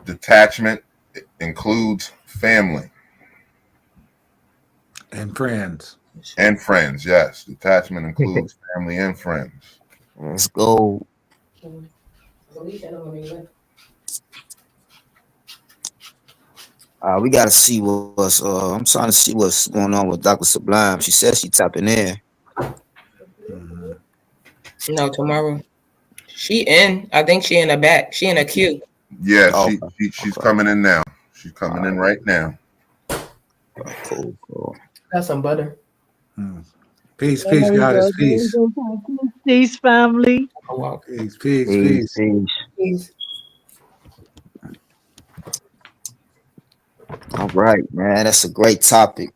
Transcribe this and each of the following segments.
Detachment includes family And friends. and friends. Yes, detachment includes family and friends. Let's go. We gotta see what's I'm trying to see what's going on with Dr. Sublime. She says she tapping in. Hmm. No, tomorrow. She in. I think she in the back. She in a queue. Yeah, Oh, she's okay. coming in now. She's coming All in right now. right, cool, cool. That's some butter. Hmm. Peace, peace, There you goddess, go. There you peace. go. Peace, family. A walk. Peace, peace, Peace, peace. peace. Please. All right, man. That's a great topic.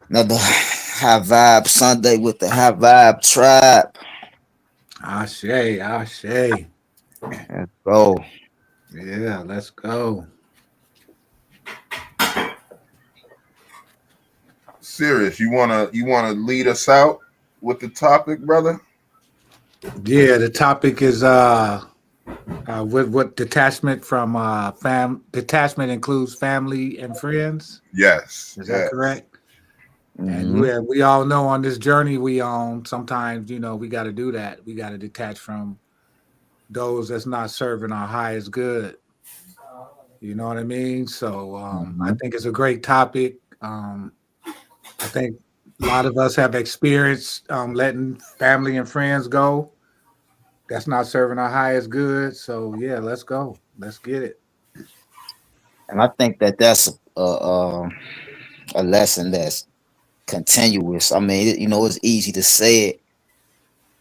Another high vibe Sunday with the high vibe tribe. Ashe, Ashe. Let's go. Yeah, let's go. Serious, you wanna lead us out with the topic, brother? Yeah, the topic is what detachment from detachment includes family and friends. Yes, Is that yes. correct? And Hmm. we all know on this journey we on, sometimes, we got to do that. We got to detach from those that's not serving our highest good. You know what I mean? So I Hmm. think it's a great topic. I think a lot of us have experienced letting family and friends go. That's not serving our highest good. So yeah, let's go. Let's get it. And I think that that's a lesson that's continuous. I mean, it's easy to say it,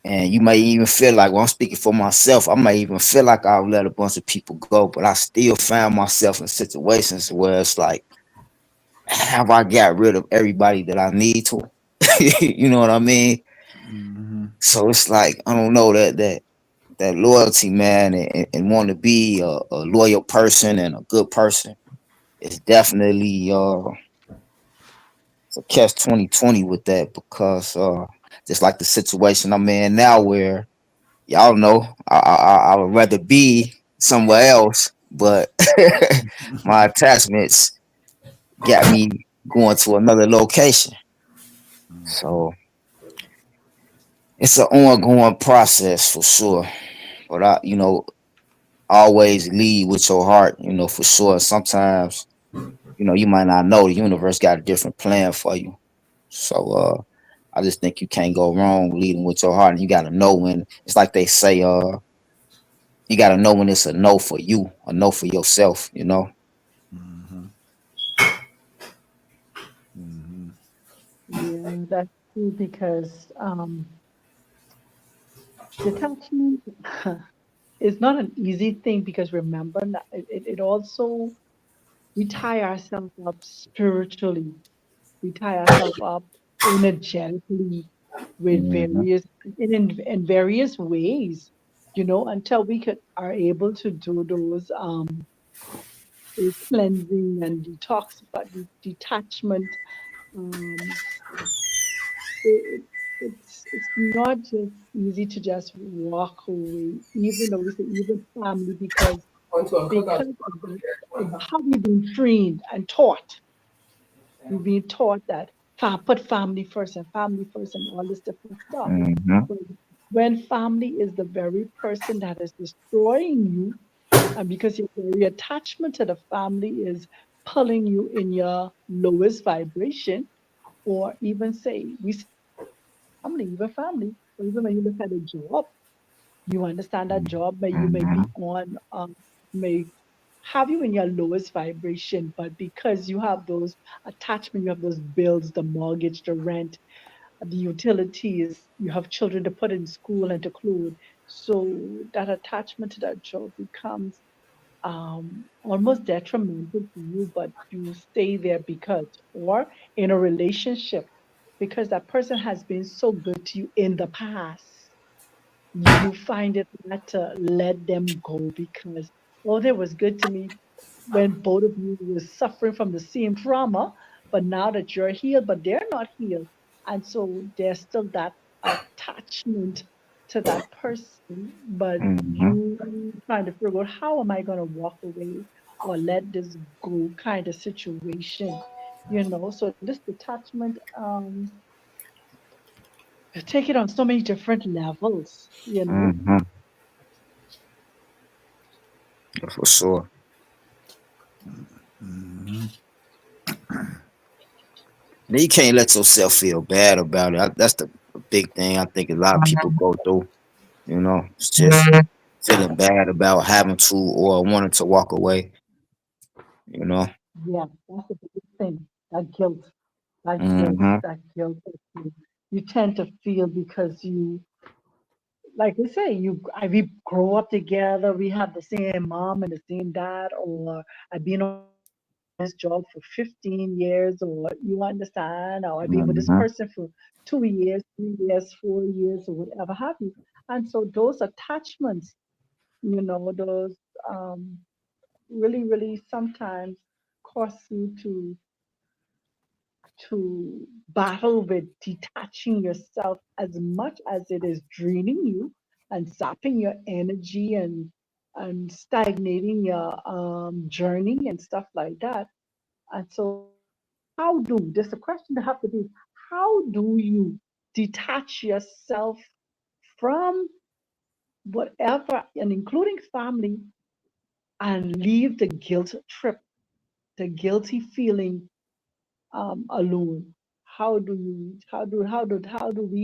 and you may even feel like, well, I'm speaking for myself. I may even feel like I'll let a bunch of people go, but I still found myself in situations where it's like, have I got rid of everybody that I need to? You know what I mean? Hmm. So it's like I don't know that loyalty, man, and want to be a loyal person and a good person is definitely it's a catch 2020 with that because just like the situation I'm in now, where y'all know I would rather be somewhere else, but my attachments got me going to another location. So it's an ongoing process for sure. But always lead with your heart, for sure. Sometimes, you might not know the universe got a different plan for you. So I just think you can't go wrong leading with your heart. And you gotta know when it's like they say, you gotta know when it's a no for you, a no for yourself. Hmm. Hmm. Yeah, that's true because detachment is not an easy thing because remember it also we tie ourselves up spiritually. We tie ourselves up energetically with Hmm. in various ways, until we are able to do those cleansing and detachment. Um, it, it's not just easy to just walk away, even though we say even family, Going to a cookout. because of how we've been trained and taught. We've been taught that put family first, and all this different stuff. Hmm. But when family is the very person that is destroying you, and because your very attachment to the family is pulling you in your lowest vibration, or even say we say family, or even when you look at a job, you understand that job may you may Hmm. be on may have you in your lowest vibration, but because you have those attachment, you have those bills, the mortgage, the rent, the utilities, you have children to put in school and to clothe. So that attachment to that job becomes almost detrimental to you, but you stay there because, or in a relationship, because that person has been so good to you in the past, you find it hard to let them go because, oh, they was good to me when both of you were suffering from the same trauma, but now that you're healed, but they're not healed. And so there's still that attachment to that person, but Hmm. you trying to figure out how am I going to walk away? or let this go kind of situation, So this detachment, you take it on so many different levels. Hmm. For sure. Mhm. Then you can't let yourself feel bad about it. That's the big thing I think a lot of people go through. It's just feeling bad about having to or wanting to walk away. You know. Yeah, that's the biggest thing. That guilt, that guilt, Hmm. that guilt that you tend to feel because like we say, we grow up together, we have the same mom and the same dad, or I've been on this job for 15 years, or you understand, or I've been with this Hmm. person for 2 years, 3 years, 4 years, or whatever have you. And so those attachments, those really, really sometimes cause you to battle with detaching yourself as much as it is draining you and sapping your energy and stagnating your journey and stuff like that. And so how do there's a question that have to be, how do you detach yourself from whatever, and including family, and leave the guilt trip, the guilty feeling alone? How do we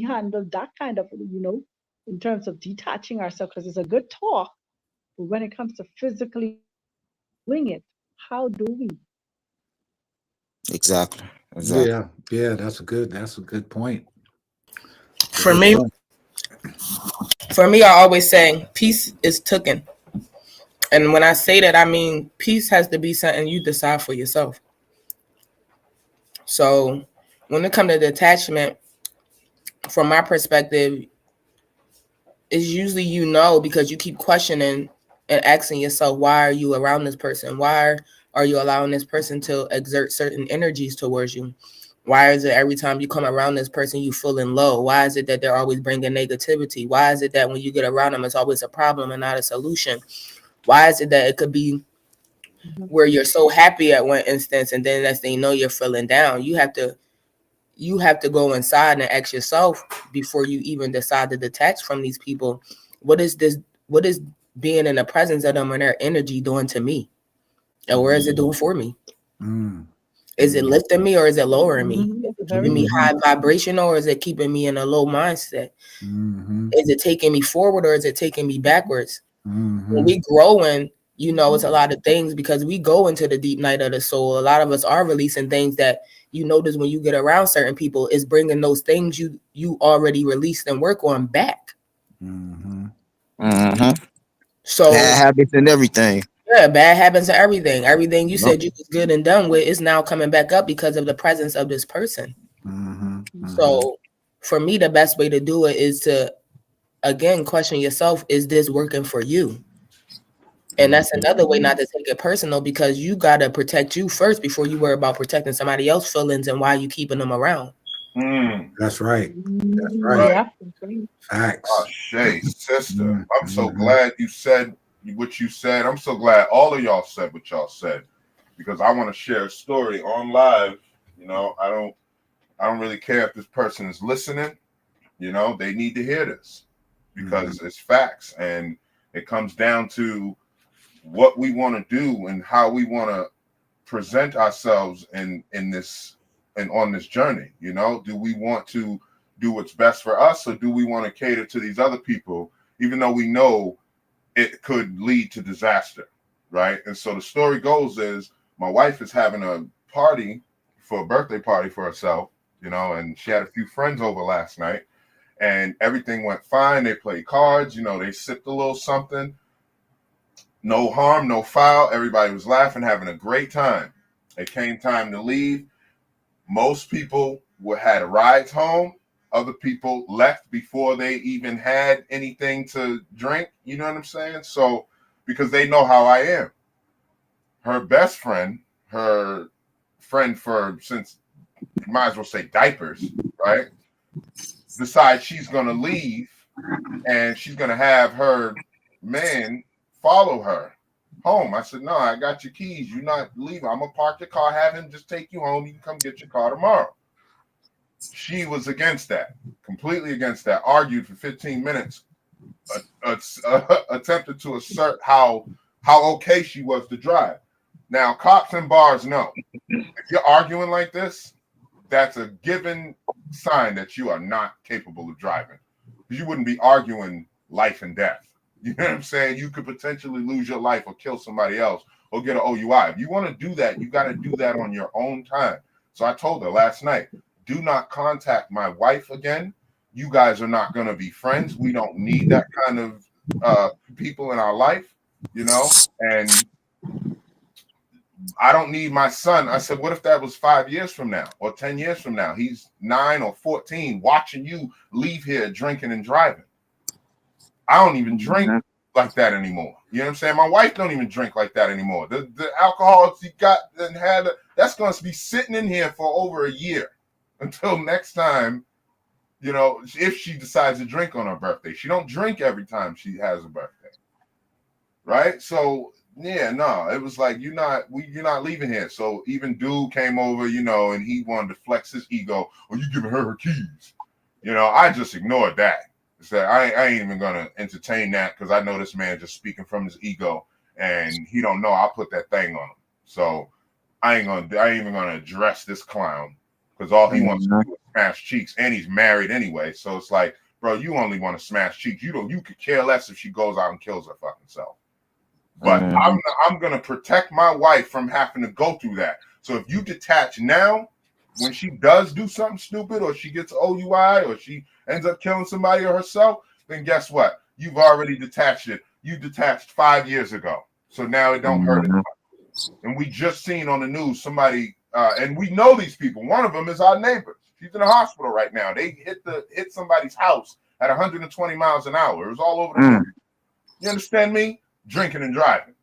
handle that kind of, in terms of detaching ourselves? Because it's a good talk, but when it comes to physically doing it, how do we? Exactly. Exactly. Yeah, that's a good point. It's a For good me, point. I always say peace is taken. And when I say that, I mean peace has to be something you decide for yourself. So when it comes to detachment, from my perspective, it's usually because you keep questioning and asking yourself, why are you around this person? Why are you allowing this person to exert certain energies towards you? Why is it every time you come around this person you feeling low? Why is it that they're always bringing negativity? Why is it that when you get around them it's always a problem and not a solution? Why is it that it could be Mhm. where you're so happy at one instance and then next thing you know you're feeling down? You have to go inside and ask yourself before you even decide to detach from these people. What is this? What is being in the presence of them and their energy doing to me? And where is it doing for me? Mm. Is it lifting me or is it lowering me? Is It's it very keeping me Mm-hmm. high vibrational or is it keeping me in a low mindset? Mm-hmm. Is it taking me forward or is it taking me backwards? When Mm-hmm. we growing, it's Mhm. a lot of things because we go into the deep night of the soul. A lot of us are releasing things that you notice when you get around certain people is bringing those things you already released and work on back. Mm-hmm. Hmm. Bad So habits and everything. yeah, bad habits and everything. Everything you Yep. said you was good and done with is now coming back up because of the presence of this person. Mm-hmm. Mm-hmm. So for me, the best way to do it is to again question yourself: is this working for you? And that's Mm-hmm. another way not to take it personal because you gotta protect you first before you worry about protecting somebody else's feelings and why you keeping them around. Mm, That's right. That's Mhm. right. right. Yeah, that's right. Facts. Shay, sister, I'm so Mm-hmm. glad you said what you said. I'm so glad all of y'all said what y'all said because I want to share a story on live. I don't really care if this person is listening. They need to hear this Mm-hmm. because it's facts and it comes down to what we want to do and how we want to present ourselves in this and on this journey. Do we want to do what's best for us or do we want to cater to these other people even though we know it could lead to disaster, right? And so the story goes is my wife is having a party for a birthday party for herself, and she had a few friends over last night and everything went fine. They played cards, they sipped a little something. No harm, no foul. Everybody was laughing, having a great time. It came time to leave. Most people had rides home. Other people left before they even had anything to drink. You know what I'm saying? So, because they know how I am. Her best friend, her friend for since you might as well say diapers, right? Decides she's gonna leave and she's gonna have her man follow her. home. I said, no, I got your keys. You're not leaving. I'm gonna park your car, have him just take you home. You can come get your car tomorrow. She was against that, completely against that. Argued for 15 minutes, attempted to assert how okay she was to drive. Now, cops and bars know if you're arguing like this, that's a given sign that you are not capable of driving. You wouldn't be arguing life and death. You know what I'm saying? You could potentially lose your life or kill somebody else or get an OUI. If you want to do that, you got to do that on your own time. So I told her last night, do not contact my wife again. You guys are not going to be friends. We don't need that kind of people in our life, you know? And I don't need my son. I said, what if that was 5 years from now or 10 years from now? He's 9 or 14 watching you leave here drinking and driving. I don't even drink like that anymore. You know what I'm saying? My wife don't even drink like that anymore. The alcohol she got and had, that's going to be sitting in here for over a year until next time, you know, if she decides to drink on her birthday. She don't drink every time she has a birthday. Right? So yeah, no, it was like you're not leaving here. So even dude came over, you know, and he wanted to flex his ego. Or you giving her keys? You know, I just ignored that. Said I ain't even gonna entertain that because I know this man just speaking from his ego, and he don't know I'll put that thing on him. So I ain't even gonna address this clown because all he wants to do is smash cheeks, and he's married anyway. So it's like, bro, you only want to smash cheeks. You could care less if she goes out and kills her fucking self. But I'm gonna protect my wife from having to go through that. So if you detach now, when she does do something stupid, or she gets OUI, or she ends up killing somebody or herself, then guess what? You've already detached it. You detached 5 years ago, so now it don't hurt it. And we just seen on the news somebody, and we know these people. One of them is our neighbor. She's in the hospital right now. They hit somebody's house at 120 miles an hour. It was all over the news. You understand me? Drinking and driving.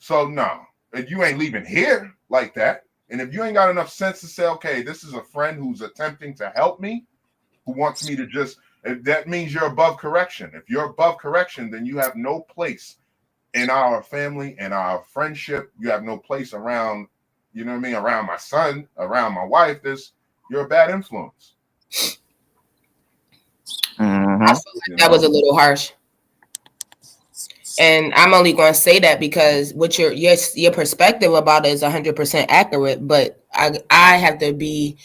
So no, if you ain't leaving here like that, and if you ain't got enough sense to say, okay, this is a friend who's attempting to help me, who wants me to just, that means you're above correction. If you're above correction, then you have no place in our family and our friendship. You have no place around, you know what I mean, around my son, around my wife. You're a bad influence. I feel like that was a little harsh. And I'm only going to say that because what your perspective about it is 100% accurate. But I have to be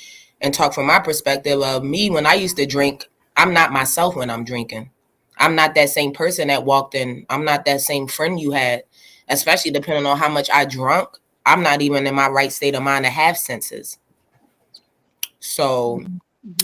and talk from my perspective of me when I used to drink. I'm not myself when I'm drinking. I'm not that same person that walked in. I'm not that same friend you had, especially depending on how much I drunk. I'm not even in my right state of mind to have senses. So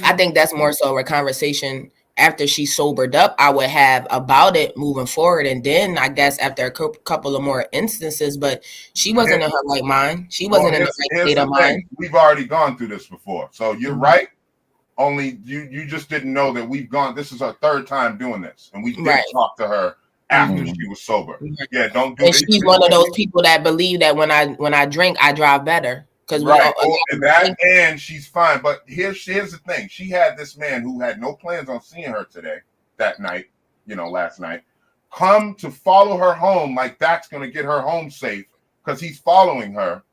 I think that's more so a conversation after she sobered up, I would have about it moving forward. And then I guess after a couple of more instances, but she wasn't in her right mind. She wasn't in the right state of mind. We've already gone through this before. So you're right. Only you just didn't know that we've gone. This is our third time doing this. And we did talk to her after she was sober. Yeah, don't do this. And she's one of those people that believe that when I drink, I drive better. Right, and she's fine. But here's the thing: she had this man who had no plans on seeing her that night, you know, last night, come to follow her home like that's going to get her home safe because he's following her.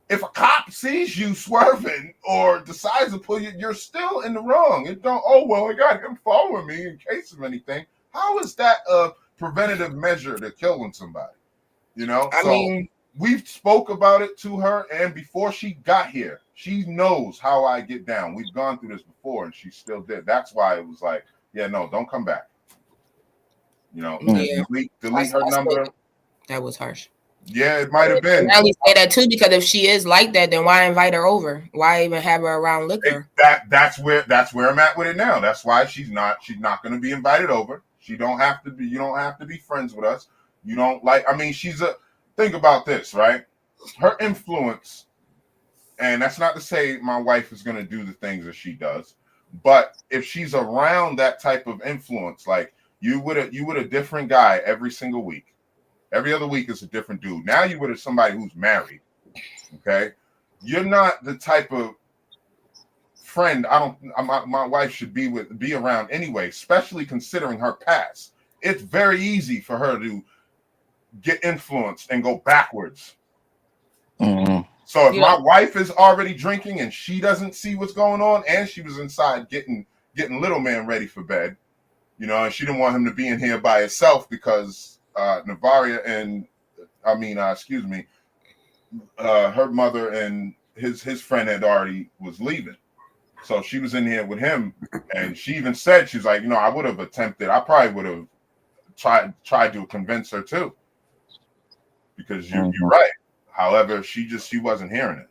If a cop sees you swerving or decides to pull you, you're still in the wrong. It don't. Oh well, I got him following me in case of anything. How is that a preventative measure to killing somebody? You know, I mean. We've spoke about it to her, and before she got here, she knows how I get down. We've gone through this before, and she still did. That's why it was like, yeah, no, don't come back. You know, delete her number. That was harsh. Yeah, it might have been. I only say that too because if she is like that, then why invite her over? Why even have her around liquor? That's where I'm at with it now. That's why she's not going to be invited over. She don't have to be. You don't have to be friends with us. You don't like. I mean, think about this, right? Her influence, and that's not to say my wife is going to do the things that she does, but if she's around that type of influence, like you would a different guy every single week. Every other week is a different dude. Now you with somebody who's married, okay? You're not the type of friend my wife should be around anyway, especially considering her past. It's very easy for her to get influenced and go backwards. Mhm. So if Yeah. my wife is already drinking and she doesn't see what's going on, and she was inside getting little man ready for bed, you know, and she didn't want him to be in here by himself because Navaria and excuse me, her mother and his friend had already was leaving. So she was in here with him, and she even said, she's like, you know, I would have attempted, I probably would have tried to convince her too, because you're right. However, she wasn't hearing it.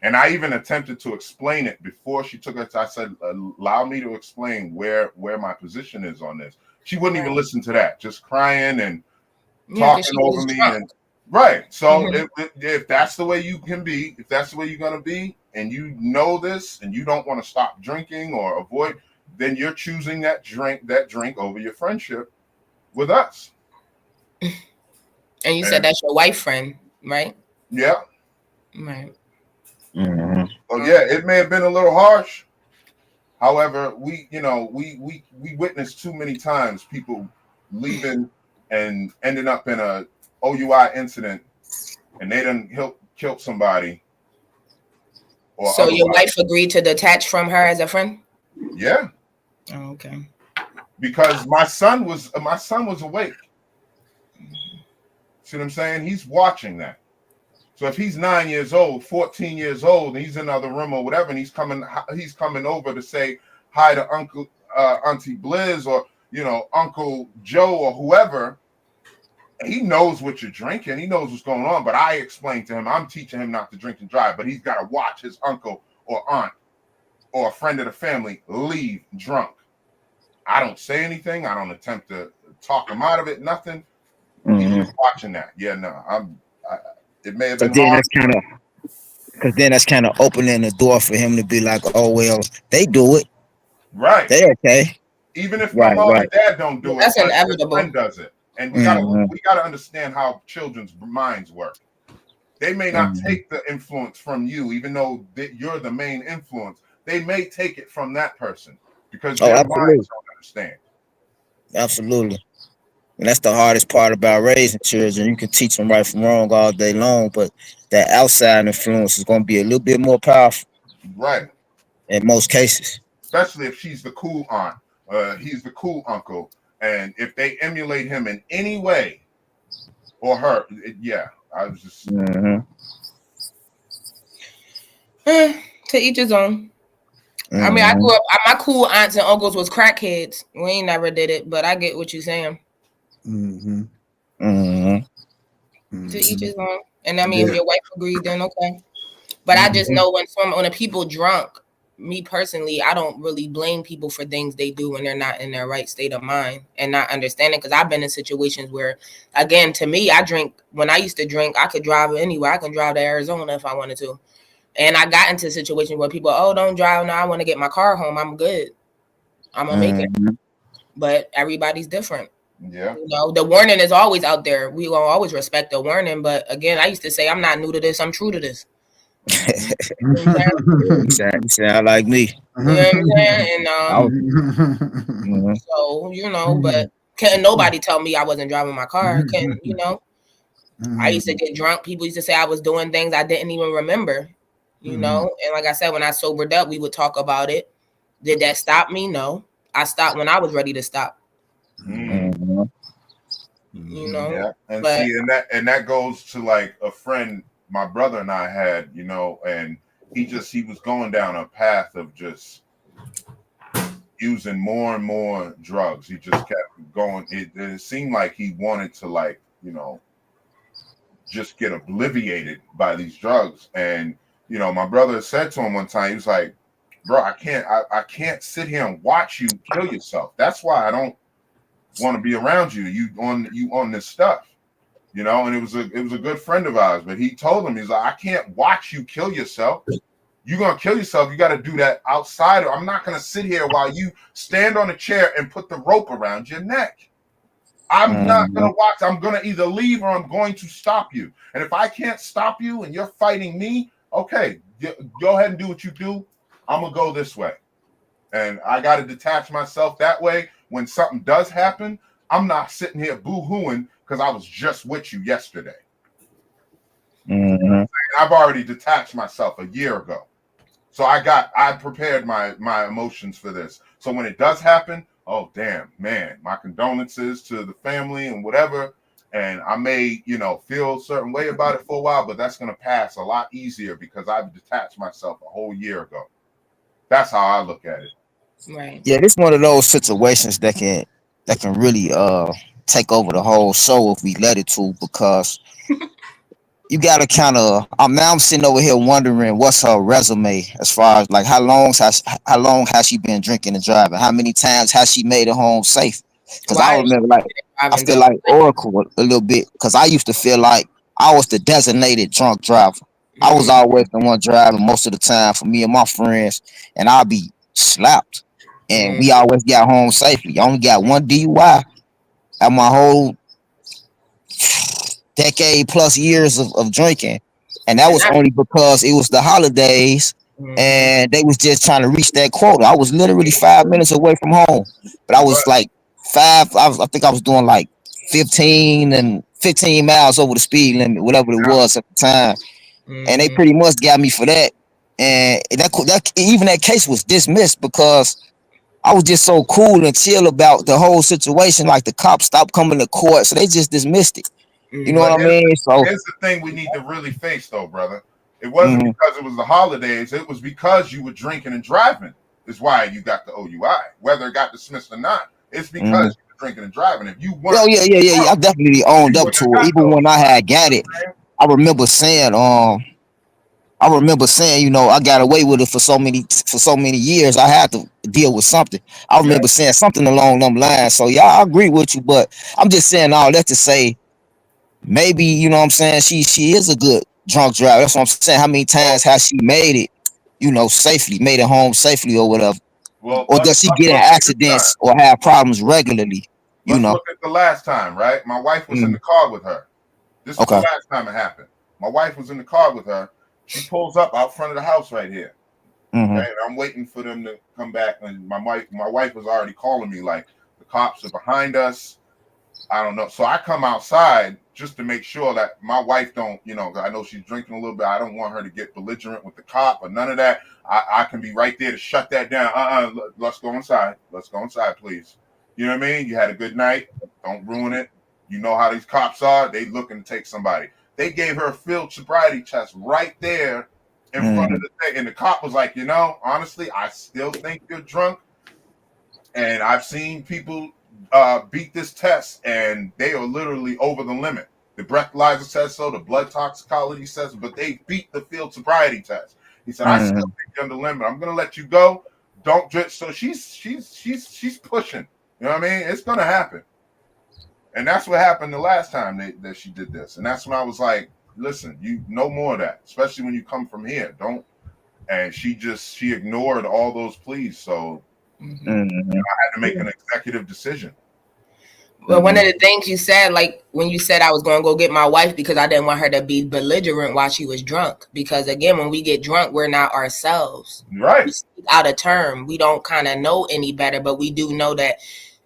And I even attempted to explain it before she took it. I said, allow me to explain where my position is on this. She wouldn't even listen to that, just crying and talking over me. Drunk. And right. So if that's the way you can be, if that's the way you're going to be, and you know this, and you don't want to stop drinking or avoid, then you're choosing that drink over your friendship with us. And you said that's your wife friend, right? Yeah. Right. Mhm. So yeah, it may have been a little harsh. However, we witnessed too many times people leaving and ending up in a OUI incident, and they done killed somebody. Or so otherwise. Your wife agreed to detach from her as a friend? Yeah. Oh, okay. Because my son was awake. See what I'm saying? He's watching that. So if he's 9 years old, 14 years old, and he's in another room or whatever, and he's coming over to say hi to Uncle Auntie Blizz, or Uncle Joe, or whoever, he knows what you're drinking. He knows what's going on. But I explained to him, I'm teaching him not to drink and drive, but he's got to watch his uncle or aunt or a friend of the family leave drunk. I don't say anything. I don't attempt to talk him out of it. Nothing. He's just watching that. Yeah, no, it may have been hard. Then that's kind of opening the door for him to be like, oh well, they do it. Right. They okay. Even if my mom and dad don't do That's it, inevitable. Friend does it. And we gotta understand how children's minds work. They may not take the influence from you, even though you're the main influence. They may take it from that person because their minds don't understand. Absolutely. And that's the hardest part about raising children. You can teach them right from wrong all day long, but that outside influence is going to be a little bit more powerful. Right. In most cases. Especially if she's the cool aunt, he's the cool uncle. And if they emulate him in any way, or her, I was just... To each his own. I mean, I grew up, my cool aunts and uncles was crackheads. We ain't never did it, but I get what you're saying. To each his own. And I mean, if your wife agreed, then okay. But I just know when people drunk, me personally, I don't really blame people for things they do when they're not in their right state of mind and not understanding. Because I've been in situations where, again, to me, when I used to drink, I could drive anywhere. I can drive to Arizona if I wanted to. And I got into situations where people, don't drive. No, I want to get my car home. I'm good. I'm going to make it. But everybody's different. Yeah. The warning is always out there. We will always respect the warning. But again, I used to say, I'm not new to this. I'm true to this. You sound like me. You know what I'm saying? And so, but can't nobody tell me I wasn't driving my car. I used to get drunk. People used to say I was doing things I didn't even remember. And like I said, when I sobered up, we would talk about it. Did that stop me? No. I stopped when I was ready to stop. Yeah. And and that goes to like a friend my brother and I had, and he was going down a path of just using more and more drugs. He just kept going. It seemed like he wanted to just get obliviated by these drugs. And my brother said to him one time, he was like, bro, I can't sit here and watch you kill yourself. That's why I don't want to be around you. You on this stuff. And it was a good friend of ours, but he told him, he's like, I can't watch you kill yourself. You're gonna kill yourself. You got to do that outside. I'm not gonna sit here while you stand on a chair and put the rope around your neck. I'm not gonna watch. I'm gonna either leave or I'm going to stop you. And if I can't stop you and you're fighting me, okay, go ahead and do what you do. I'm gonna go this way, and I got to detach myself that way. When something does happen, I'm not sitting here boo-hooing because I was just with you yesterday. Mm-hmm. I've already detached myself a year ago. So I prepared my emotions for this. So when it does happen, oh damn, man, my condolences to the family and whatever. And I may, feel a certain way about it for a while, but that's gonna pass a lot easier because I've detached myself a whole year ago. That's how I look at it. Right. Yeah, this one of those situations that can really take over the whole show if we let it to, because you gotta kind of. I'm sitting over here wondering what's her resume as far as like how long has she been drinking and driving? How many times has she made it home safe? Because I Why is remember, like, she I driving feel though? like Oracle a little bit, because I used to feel like I was the designated drunk driver. I was Mm-hmm. always the one driving most of the time for me and my friends, and I'll be slapped. And we always got home safely. I only got one DUI at my whole decade plus years of drinking, and that And was only because it was the holidays mm-hmm. and they was just trying to reach that quota. I was literally 5 minutes away from home, but I was Right. like I think I was doing like 15 miles over the speed limit, whatever it was at the time, and they Mm-hmm. pretty much got me for that. And that even that case was dismissed because I was just so cool and chill about the whole situation. Like the cops stopped coming to court, so they just dismissed it. You know But what I Mm-hmm. mean? So, here's the thing we need to really face though, brother. It wasn't mhm, because it was the holidays, it was because you were drinking and driving is why you got the OUI. Whether it got dismissed or not, it's because mhm. you were drinking and driving. If you Oh weren't yeah, yeah, yeah, yeah. I drunk, definitely you owned up wouldn't have to it. got the Even when I had got it, OUI. I remember saying, I got away with it for so many years. I had to deal with something. I Yeah. remember saying something along them lines. So yeah, I agree with you, but I'm just saying all that to say maybe, you know what I'm saying, she is a good drunk driver. That's what I'm saying. How many Well, times has she made it, safely, made it home safely or whatever? well, Or does she let's get in look at this time. accidents or have problems regularly? You Let's know? look at the last time, right? My wife was in Mm, the car with her. This is the okay. last time it happened. My wife was in the car with her. She pulls up out front of the house right here. Mm-hmm. Okay, and I'm waiting for them to come back, and my wife was already calling me like the cops are behind us. I don't know. So I come outside just to make sure that my wife don't, 'cause I know she's drinking a little bit. I don't want her to get belligerent with the cop or none of that. I can be right there to shut that down. Let's go inside. Let's go inside, please. You know what I mean? You had a good night. Don't ruin it. You know how these cops are. They looking to take somebody. They gave her a field sobriety test right there in front of Mm-hmm. the thing. And the cop was like, honestly, I still think you're drunk. And I've seen people beat this test, and they are literally over the limit. The breathalyzer says so, the blood toxicology says so, but they beat the field sobriety test. He said, "I still Mm-hmm. think you're under limit. I'm gonna let you go. Don't drink." So she's pushing. You know what I mean? It's gonna happen, and that's what happened the last time that she did this. And that's when I was like, "Listen, you no more of that, especially when you come from here. Don't." And she ignored all those pleas. So Mm-hmm. Mm-hmm. I had to make an executive decision. But one Mm-hmm. of the things you said, like when you said I was going to go get my wife because I didn't want her to be belligerent while she was drunk. Because again, when we get drunk, we're not ourselves. We Right. speak out of term. We don't kind of know any better, but we do know that,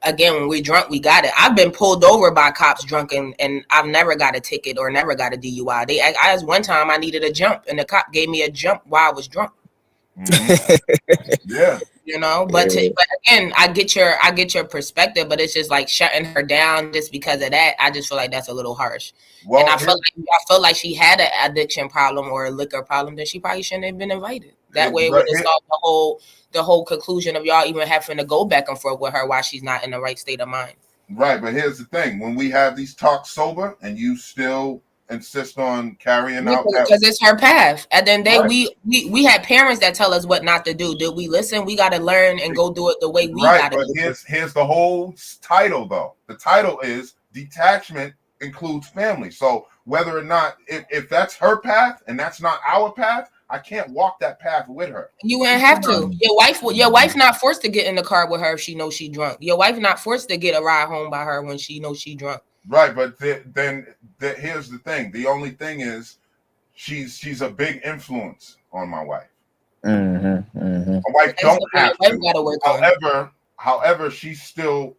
again, when we're drunk, we got it. I've been pulled over by cops drunk, and I've never got a ticket or never got a DUI. I was one time I needed a jump, and the cop gave me a jump while I was drunk. Hmm. Yeah. Yeah. But again, I get your perspective, but it's just like shutting her down just because of that. I just feel like that's a little harsh. And Well, I felt like she had an addiction problem or a liquor problem, then she probably shouldn't have been invited. That way it but would have solved the whole conclusion of y'all even having to go back and forth with her while she's not in the right state of mind. right. But here's the thing: when we have these talks sober, and you still insist on carrying out that, Because it's her path. At the end of the day, right, we had parents that tell us what not to do. Did we listen? We got to learn and go do it the way we right. got to But go do it. here's the whole title, though. The title is detachment includes family. So whether or not if that's her path and that's not our path, I can't walk that path with her. You We wouldn't have cannot. to. Your wife not forced to get in the car with her if she knows she drunk. Your wife not forced to get a ride home by her when she knows she drunk. Right. But here's the thing. The only thing is she's a big influence on my wife. Mm-hmm. Mm-hmm. My wife That's don't something your have wife to. got to work on. However, she's still,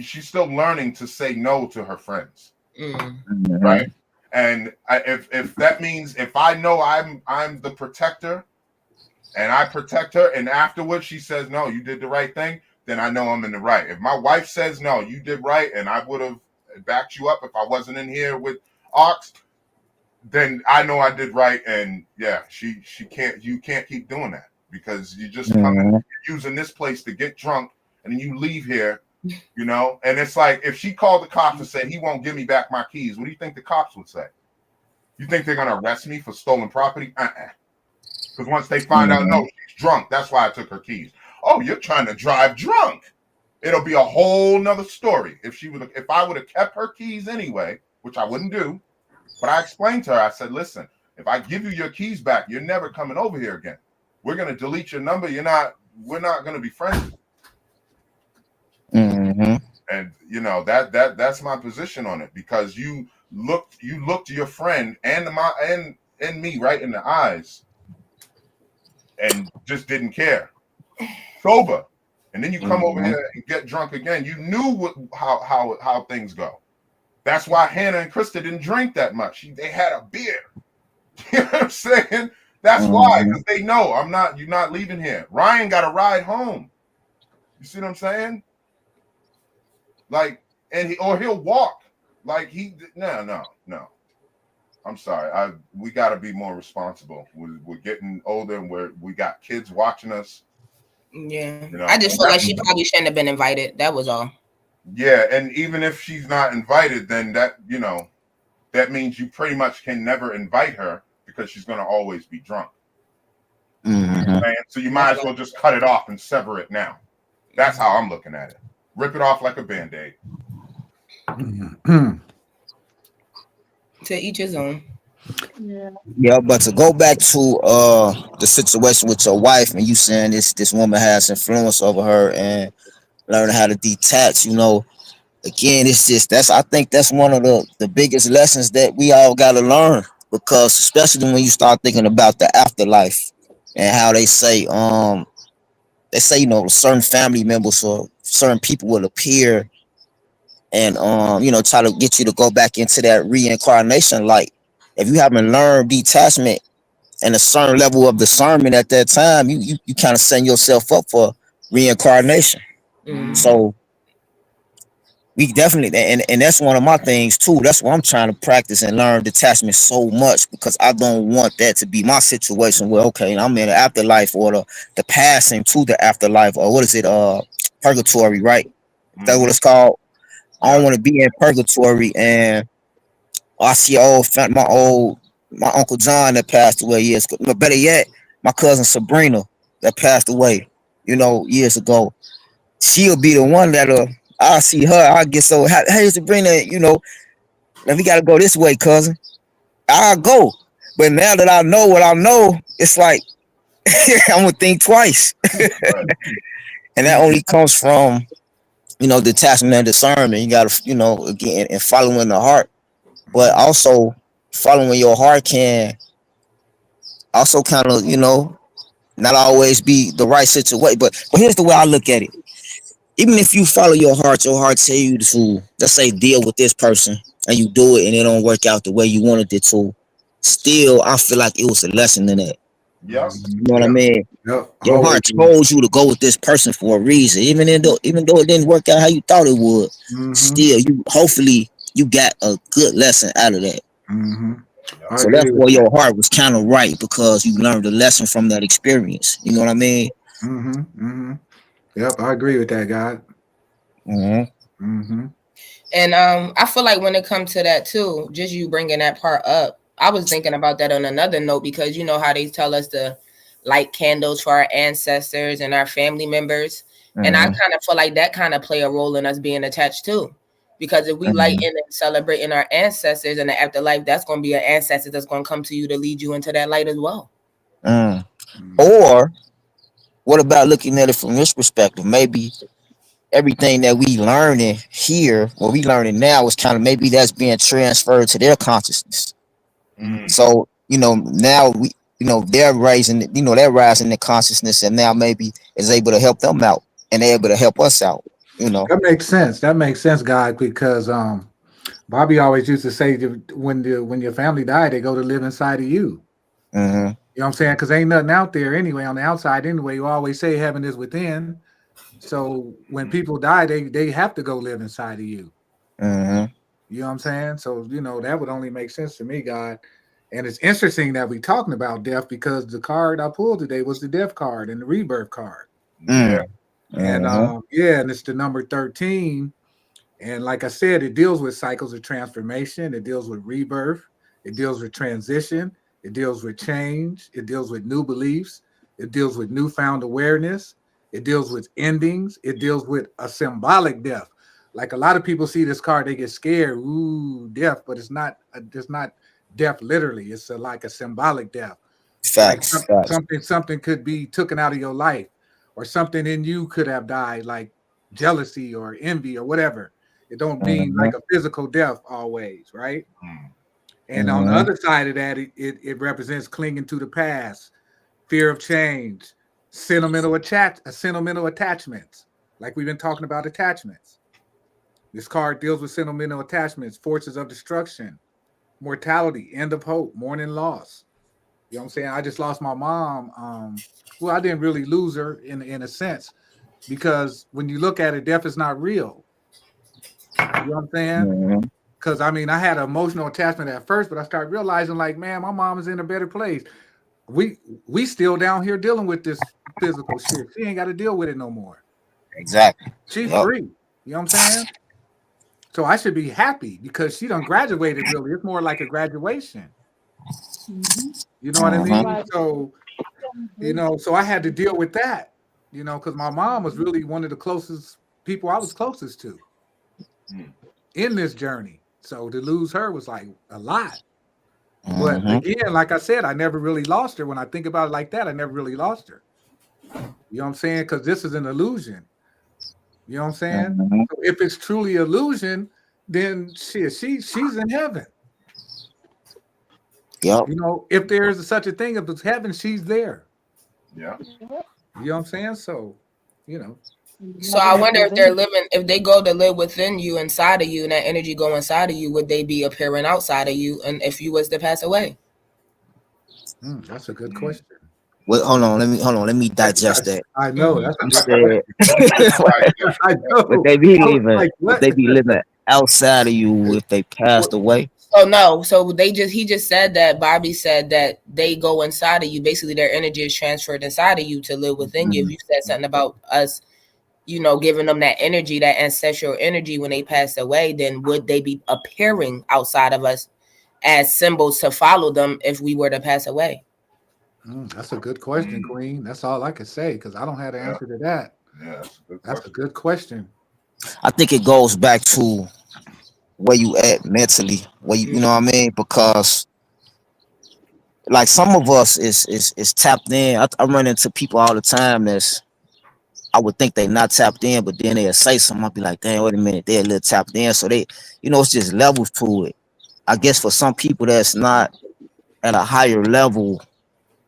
she's still learning to say no to her friends, Mm. right? And if that means if I know I'm the protector and I protect her, and afterwards she says no, you did the right thing, then I know I'm in the right. If my wife says no, you did right, and I would have backed you up if I wasn't in here with Ox, then I know I did right. And yeah, she can't, you can't keep doing that because you just come in, Mhm. you're using this place to get drunk, and then you leave here, you know. And it's like if she called the cops and said he won't give me back my keys, what do you think the cops would say? You think they're gonna arrest me for stolen property? Because once they find out, no, Mhm. she's drunk. That's why I took her keys. Oh, you're trying to drive drunk. It'll be a whole nother story. If I would have kept her keys anyway, which I wouldn't do, but I explained to her, I said, listen, if I give you your keys back, you're never coming over here again. We're gonna delete your number. We're not gonna be friends. Mhm. And you know that's my position on it because you looked your friend and me right in the eyes and just didn't care. Sober. And then you come over Mhm. here and get drunk again. You knew how things go. That's why Hannah and Krista didn't drink that much. They had a beer. You know what I'm saying? That's why, Mhm. because they know you're not leaving here. Ryan got a ride home. You see what I'm saying? Like, he'll walk. Like no. I'm sorry. We got to be more responsible. We're getting older, and we got kids watching us. Yeah, You I know, just and feel like that's she probably shouldn't have been invited. That was all. yeah. And even if she's not invited, then that means you pretty much can never invite her because she's going to always be drunk. Mhm. Right? So you That's might as well just cut it off and sever it now. That's how I'm looking at it. Rip it off like a band-aid. Mhm. to each his own. Yeah. Yeah, but to go back to the situation with your wife and you saying this woman has influence over her and learning how to detach, again, it's just I think that's one of the biggest lessons that we all gotta learn because especially when you start thinking about the afterlife and how they say, certain family members or certain people will appear and try to get you to go back into that reincarnation. Like if you haven't learned detachment and a certain level of discernment at that time, you kind of setting yourself up for reincarnation. Mm. So we definitely and that's one of my things too. That's why I'm trying to practice and learn detachment so much because I don't want that to be my situation where okay, I'm in the afterlife or the passing to the afterlife or what is it, purgatory, right? That's what Mm-hmm. it's called. I don't Yep. want to be in purgatory and I see my uncle John that passed away years ago. No, better yet, my cousin Sabrina that passed away, years ago. She'll be the one that'll I'll see her. I'll get so hey Sabrina, now we gotta go this way, cousin. I'll go. But now that I know what I know, it's like I'm gonna think twice. Right. And that only comes from, detachment and discernment. You gotta, again and following the heart. But Mm-hmm. also following your heart can also kind of, not always be the right situation. But here's the way I look at it. Even if you follow your heart tell you to, let's say, deal with this person, and you do it, and it don't work out the way you wanted it to. Still, I feel like it was a lesson in it. Yep. You know what I Yep. mean? Yep. Your Always. heart told you to go with this person for a reason, even though it didn't work out how you thought it would. Mm-hmm. Still, you hopefully you got a good lesson out of that. Mm-hmm. Yep. I So that's agree with why that. your heart was kind of right because you learned a lesson from that experience. You know what I mean? Mm-hmm. Mm-hmm. Yep. I agree with that, God. Mm-hmm. Mm-hmm. And I feel like when it comes to that too, just you bringing that part up, I was thinking about that on another note because you know how they tell us to light candles for our ancestors and our family members, and I Mm-hmm. kind of feel like that kind of play a role in us being attached too, because if we light in and celebrating our ancestors in the afterlife, that's going to be an ancestor that's going to come to you to lead you into that light as well. Mm. Mm-hmm. Or what about looking at it from this perspective? Maybe everything that we learning here, what we learning now, is kind of maybe that's being transferred to their consciousness. Mm. So now they're rising the consciousness, and now maybe is able to help them out, and they're able to help us out. You know. That makes sense. That makes sense, guy, because Bobby always used to say that when your family died, they go to live inside of you. Mm-hmm. You know what I'm saying? Because ain't nothing out there anyway on the outside anyway. You always say heaven is within. So when people die, they have to go live inside of you. Mm-hmm. You know what I'm saying? So that would only make sense to me, God. And it's interesting that we talking about death because the card I pulled today was the death card and the rebirth card. Yeah. Mm. And Mm-hmm. yeah, and it's the number 13. And like I said, it deals with cycles of transformation, it deals with rebirth, it deals with transition, it deals with change, it deals with new beliefs, it deals with newfound awareness, it deals with endings, it deals with a symbolic death. Like a lot of people see this card, they get scared, ooh, death, but it's not death literally. It's like a symbolic death. Like Facts. Facts. something could be taken out of your life, or something in you could have died, like jealousy or envy or whatever. It don't mean Mm-hmm. like a physical death always, right? Mm. And on the Mm-hmm. other side of that, it represents clinging to the past, fear of change, sentimental attachments. Like we've been talking about attachments. This card deals with sentimental attachments, forces of destruction, mortality, end of hope, mourning loss. You know what I'm saying? I just lost my mom. Well, I didn't really lose her in a sense, because when you look at it, death is not real. You know what I'm saying? Mm-hmm. Because I mean, I had an emotional attachment at first, but I started realizing, like, man, my mom is in a better place. We we still down here dealing with this physical shit. She ain't got to deal with it no more. Exactly. She's Yep. free. You know what I'm saying? So I should be happy because she done graduated. Really, it's more like a graduation. Mm-hmm. You know what I Mm-hmm. mean? Right. So so I had to deal with that. Because my mom was really one of the closest people I was closest to Mm. in this journey. So to lose her was like a lot. But Mm-hmm. again, like I said, I never really lost her. When I think about it like that, I never really lost her. You know what I'm saying? Because this is an illusion. You know what I'm saying? Mm-hmm. So if it's truly illusion, then shit, she's in heaven. Yep. If there is such a thing, if it's heaven, she's there. Yeah. You know what I'm saying? So, you know, So I Never wonder if they're represent. living, if they go to live within you, inside of you, and that energy go inside of you, would they be appearing outside of you? And if you was to pass away, that's a good Mm. question. Wait, hold on. Let me digest that. I know hmm that's a You good question. said Like, I would know. they be I was living? like, Would what? they be living outside of you if they passed away? so no, so he just said that Bobby said that they go inside of you. Basically, their energy is transferred inside of you to live within you. If Mm-hmm. you said something about us, giving them that energy, that ancestral energy when they passed away, then would they be appearing outside of us as symbols to follow them if we were to pass away? That's a good question, mm. Queen. That's all I can say because I don't have the Yeah. answer to that. Yeah. That's a good That's a question. good question. I think it goes back to where you at mentally, where you know Mm-hmm. what I mean? Because like some of us is tapped in. I run into people all the time that's I would think they not tapped in, but then they'll say something. I'll be like, damn, wait a minute, they're a little tapped in. So they, it's just levels to it. I guess for some people that's not at a higher level,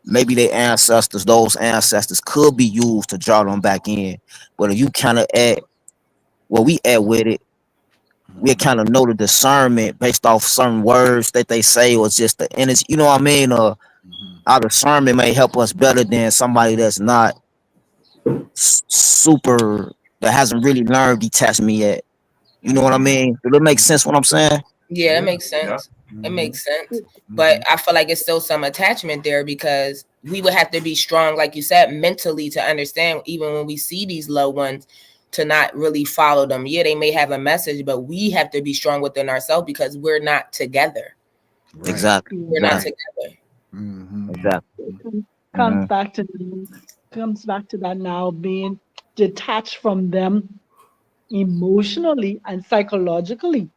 maybe their ancestors, those ancestors could be used to draw them back in. But if you kind of at where we at with it, we Mhm, kind of know the discernment based off certain words that they say or just the energy. You know what I mean? mhm, Our discernment may help us better than somebody that's not super that hasn't really learned detachment yet. You know what I Mm-hmm. mean? Does it make sense what I'm saying? Yeah, it yeah. makes Yeah. sense. It Mhm, makes sense. But mhm, I feel like it's still some attachment there because we would have to be strong, like you said, mentally to understand, even when we see these loved ones, to not really follow them. Yeah, they may have a message, but we have to be strong within ourselves because we're not together. right. Exactly. We're not Yeah. Right. Exactly. together. Mhm, Exactly. It mhm, comes Hmm. back to that now being detached from them emotionally and psychologically.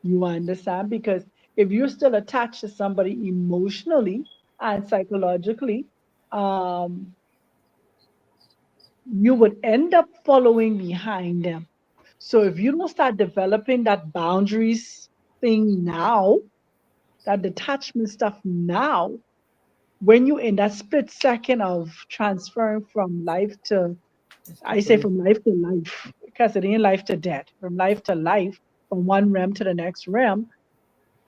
You understand? Because if you're still attached to somebody emotionally and psychologically, um, you would end up following behind them. So if you don't start developing that boundaries thing now, that detachment stuff now, when you in that split second of transferring from life to, It's I say completely. from life to life. because it ain't life to death, from life to life, from one realm to the next realm.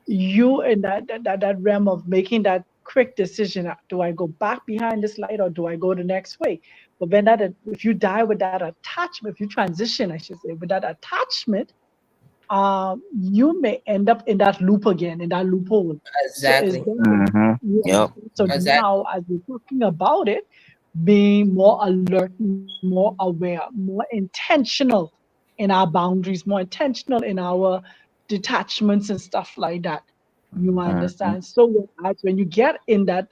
You in that realm of making that quick decision: do I go back behind this light or do I go the next way? But when that, if you die with that attachment, if you transition, I should say, with that attachment, you may end up in that loop again, in that loophole. So is Exactly. that, Mm-hmm. yeah. Yep. So Exactly. now, as we're talking about it, being more alert, more aware, more intentional in our boundaries, more intentional in our detachments and stuff like that. You Mm-hmm. understand? So as when you get in that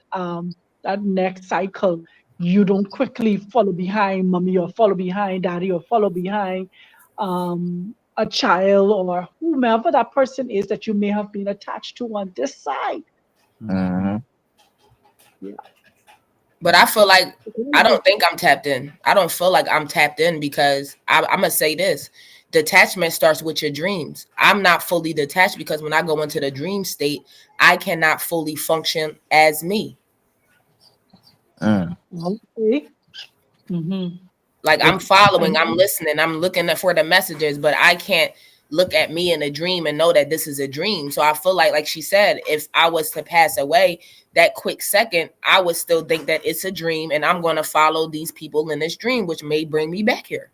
next cycle, you don't quickly follow behind mommy or follow behind daddy or follow behind a child or whomever that person is that you may have been attached to on this side. Mhm. Mm-hmm. Yeah. But I feel like I Okay. don't think I'm tapped in. I don't feel like I'm tapped in because I'm gonna say this: detachment starts with your dreams. I'm not fully detached because when I go into the dream state, I cannot fully function as me. Mm. Okay. Mm-hmm. Like It, I'm following, I'm And listening, I'm looking for the messages, but I can't look at me in a dream and know that this is a dream. So I feel like she said, if I was to pass away that quick second, I would still think that it's a dream and I'm going to follow these people in this dream, which may bring me back here.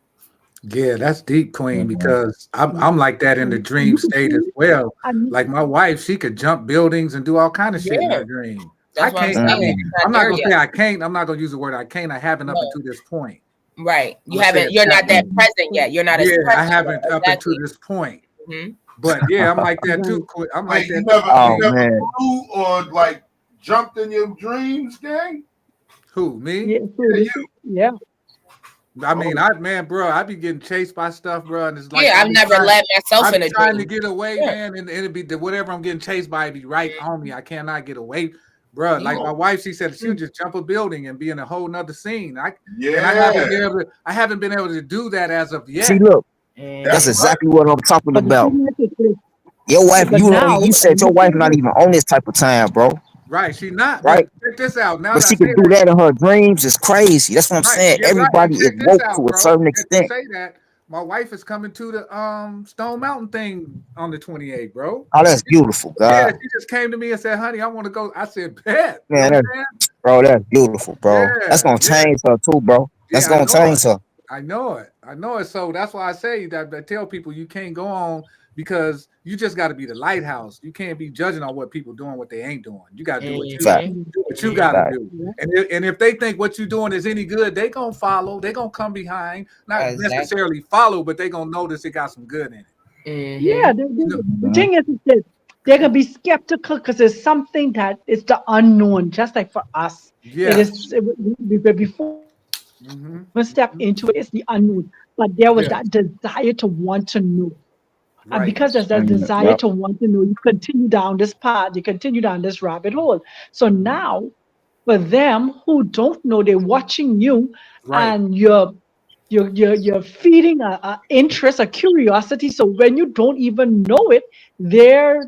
yeah, that's deep, Queen, Mm-hmm. because I'm like that in the and dream you could state as see, well. and Like my wife, she could jump buildings and do all kind of shit in Yeah, her dream. I that's what I'm can't. I saying. mean, Mm. You're not I'm not there gonna yet. say I can't. I'm not gonna use the word I can't. I haven't up No, until this point. right. I'm You gonna say haven't, it you're that not that way. Mm. present yet. You're not as Yeah, I present yet. haven't up until Exactly. this point. Hmm. But yeah, I'm like that too. right. I'm like Wait, that too, Oh you Queen. never man. flew or like jumped in your dreams, gang? Who, me? Yeah, so Yeah, this is, yeah. I oh, mean, man, bro, I be getting chased by stuff, bro, and it's like Yeah, I've never led I myself be in a trying to dream. get away, Yeah. man, and it'll be whatever I'm getting chased by, it be right on me. I cannot get away, bro. Like Yeah. my oh, wife, she said she would Mm. just jump a building and be in a whole nother scene. yeah, I haven't been able to do that as of See, yet. look, that's that's Hmm. right. exactly what I'm talking But the about. thing is, Your wife, but now, you said and your the wife thing not is, even on this type of time, bro. Right? She not, but Right? check this out. Now But that I she say could do that, that in her dreams. It's crazy. That's what I'm right? saying. You're right. And Everybody is check this woke to out, a bro. certain Just to extent. say that, my wife is coming to the Stone Mountain thing on the 28th, bro. Oh, that's beautiful, Yeah, God. she just came to me and said, "Honey, I want to go." I said, "Bet." You know Man, what that, I'm saying? bro, that's beautiful, bro. That's Yeah, gonna yeah, change her too, bro. That's yeah. I gonna know it. change her. I know it. I know it. So that's why I say that I tell people you can't go on because you just got to be the lighthouse. You can't be judging on what people doing, what they ain't doing. You got to do what Fact, Hmm. do what you Hmm. got to fact. do. yeah, And if they think what you're doing is any good, they gonna follow. They gonna come behind, not Exactly. necessarily follow, but they gonna notice it got some good in it. yeah. Hmm. You know? The Mm-hmm. thing is this: they're gonna be skeptical because it's something that is the unknown. Just like for us, it Yes. is. Before we even step into it, Mm-hmm. it's the unknown. But there was that Yes. desire to want to know. And because Right. there's that Mm, desire to yep. want to know, you continue down this path, you continue down this rabbit hole. So Mm-hmm. now, for them who don't know, they're watching you, Right. and you're feeding a interest, a curiosity. So when you don't even know it, they're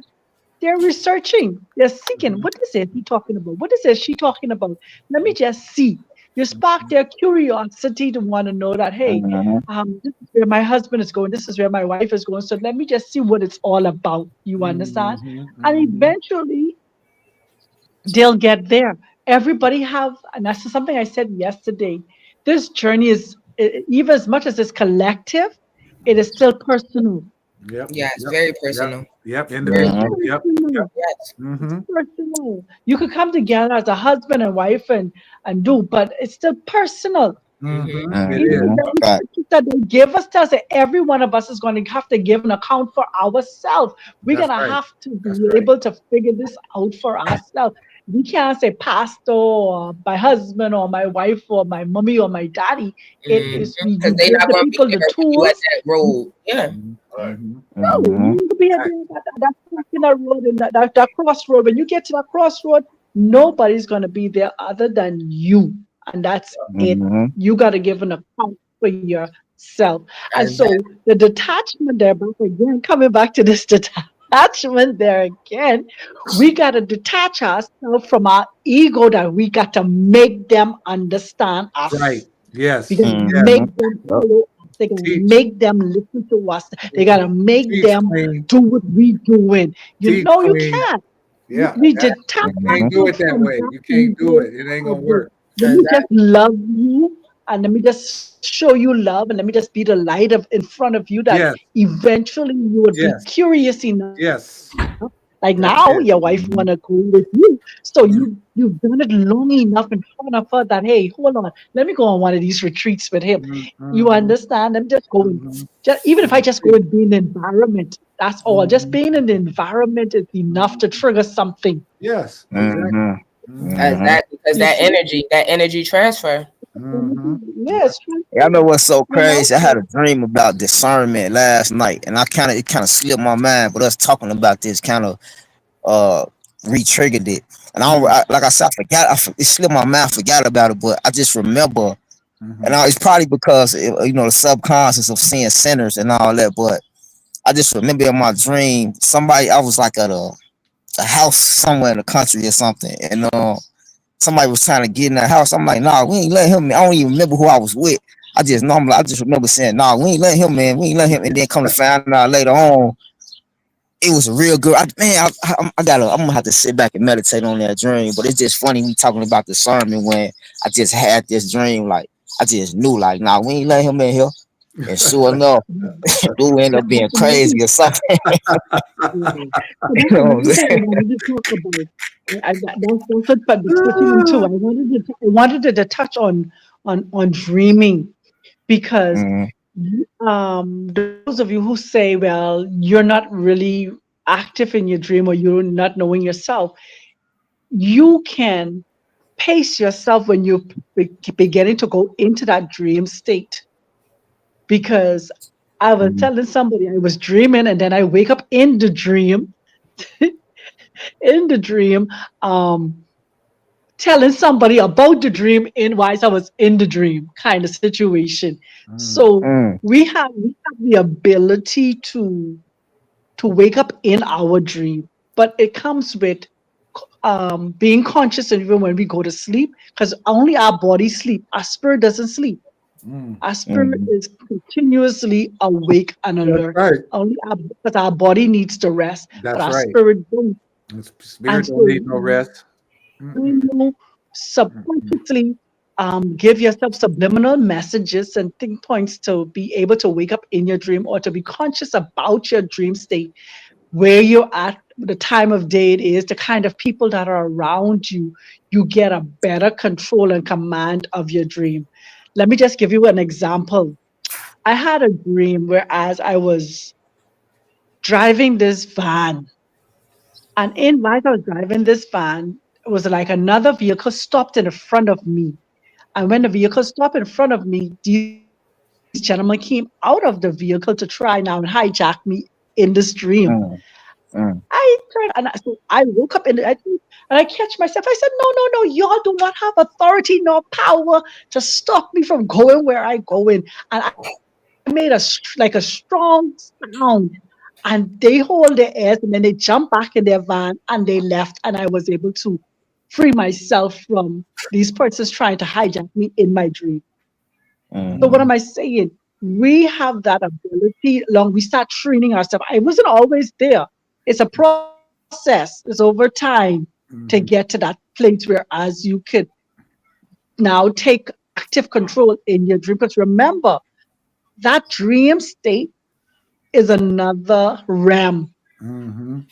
they're researching, they're seeking. Mm-hmm. What is it he talking about? What is it she talking about? Let me just see. You spark Mm-hmm. their curiosity to want to know that, hey, Mm-hmm. this is where my husband is going, this is where my wife is going. So let me just see what it's all about. You understand? And Mm-hmm. eventually they'll get there. Everybody have, and that's something I said yesterday. This journey is even as much as it's collective, it is still personal. Yep. Yeah, it's Yep. very Yep. personal. Yep. Very Mm-hmm. Individual. Yep. Yep. Personal. yes. It's Mm-hmm. personal. You could come together as a husband and wife and do, but it's still personal. Hmm. Mm-hmm. It Even is. Mm-hmm. the Fact. instructions that they give us tells that every one of us is going to have to give an account for ourselves. We're That's going to right. have to That's be right. able to figure this out for ourselves. We can't say pastor or my husband or my wife or my mommy or my daddy. It Hmm. is Because you they're give not the going to be people the there with you at tools. that role. Yeah. Right. Mm-hmm. No, Mm-hmm. you need to be at that fork in that road and that crossroad. When you get to that crossroad, nobody's going to be there other than you. And that's it. Mm-hmm. You got to give an account for yourself. And so Exactly. the detachment there, but again, coming back to this detachment there again, we got to detach ourselves from our ego that we got to make them understand Right. us. We Yes. got to Yes. Mm-hmm. make them Yep. follow. They gotta Teach, make them listen to us. They gotta make teach, them queen, do what we doing. You teach, know you queen. can't. Yeah, We that, detach can't do ourselves it that from way. that You can't do ego it. It ain't of gonna the, work. let me just Exactly. love you and let me just show you love and let me just be the light of in front of you that Yes, eventually you would be yes, curious enough. yes. Like now That's your wife it. wanna go with you. So Mm, you've done it long enough in front of her that hey, hold on, let me go on one of these retreats with him. mm, You mhm, understand? Let me just go and mhm. even if I That's just go it. and be in the environment, that's all. Just Mhm, being in the environment is enough to mhm. trigger something. Yes, exactly. Mm-hmm. Mhm, Mm-hmm. Exactly. Because You see? that energy transfer. mhm. Yeah. Yes, Y'all know what's so you know. crazy? I had a dream about discernment last night, and it kind of slipped my mind. But us talking about this kind of uh re-triggered it. And Mm, like I said, I forgot. It slipped my mind. I forgot about it, but I just remember. And mhm, it's probably because the subconscious of seeing sinners and all that. But I just remember in my dream, I was like at a house somewhere in the country or something, and somebody was trying to get in the house. I'm like, nah, we ain't let him in. I don't even remember who I was with. I just remember saying, nah, we ain't let him in. We ain't let him. And then come to find out later on, it was a real good. I'm gonna have to sit back and meditate on that dream. But it's just funny me talking about the sermon when I just had this dream. Like I just knew, like, nah, we ain't let him in here. And sure enough, dude ended up being That's crazy or another, something. yeah. So You that's know what I'm another thing I saying? wanted to talk about. That's what but the switching into. I wanted to touch on dreaming because Mm-hmm. those of you who say, well, you're not really active in your dream or you're not knowing yourself, you can pace yourself when you're beginning to go into that dream state. Because I was telling somebody I was dreaming and then I wake up in the dream, um, telling somebody about the dream in whilst I was in the dream kind of situation. mm, So Mm-hmm. we have the ability to wake up in our dream, but it comes with being conscious even when we go to sleep, because only our body sleep, our spirit doesn't sleep. mm. Our spirit is continuously awake and That's alert. right. Only because our body needs to rest, but That's our right. spirit don't. The And spirit don't so need no rest. Mm-mm, when you mm-mm, subconsciously give yourself subliminal messages and think points to be able to wake up in your dream or to be conscious about your dream state, where you're at, the time of day it is, the kind of people that are around you, you get a better control and command of your dream. Let me just give you an example. I had a dream whereas I was driving this van, and in while I was driving this van, it was like another vehicle stopped in front of me. And when the vehicle stopped in front of me, these gentlemen came out of the vehicle to try now and hijack me in this dream. I turned and I woke up and I catch myself. I said, "No, no, no! Y'all do not have authority nor power to stop me from going where I go in." And I made like a strong sound, and they hold their airs, and then they jumped back in their van and they left, and I was able to free myself from these persons trying to hijack me in my dream. So what Mm-hmm. am I saying? We have that ability long we start training ourselves. I wasn't always there. It's a process. It's over time to get to mhm, that place where as you could now take active control in your dream. Because remember, that dream state is another realm. mhm,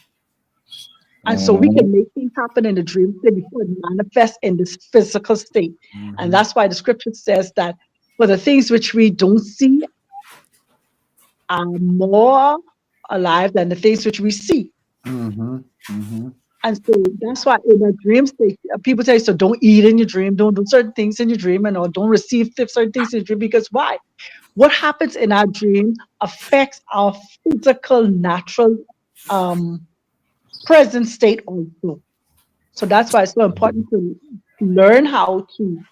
And so we Mm-hmm. can make things happen in the dream state before it manifests in this physical state. And mhm, that's why the scripture says that for the things which we don't see are more alive than the things which we see. mhm, mhm, And so that's why in a dream state, people say, so don't eat in your dream, don't do certain things in your dream, and or don't receive certain things in your dream. Because why? What happens in our dream affects our physical, natural um, present state also. So that's why it's so important to learn how to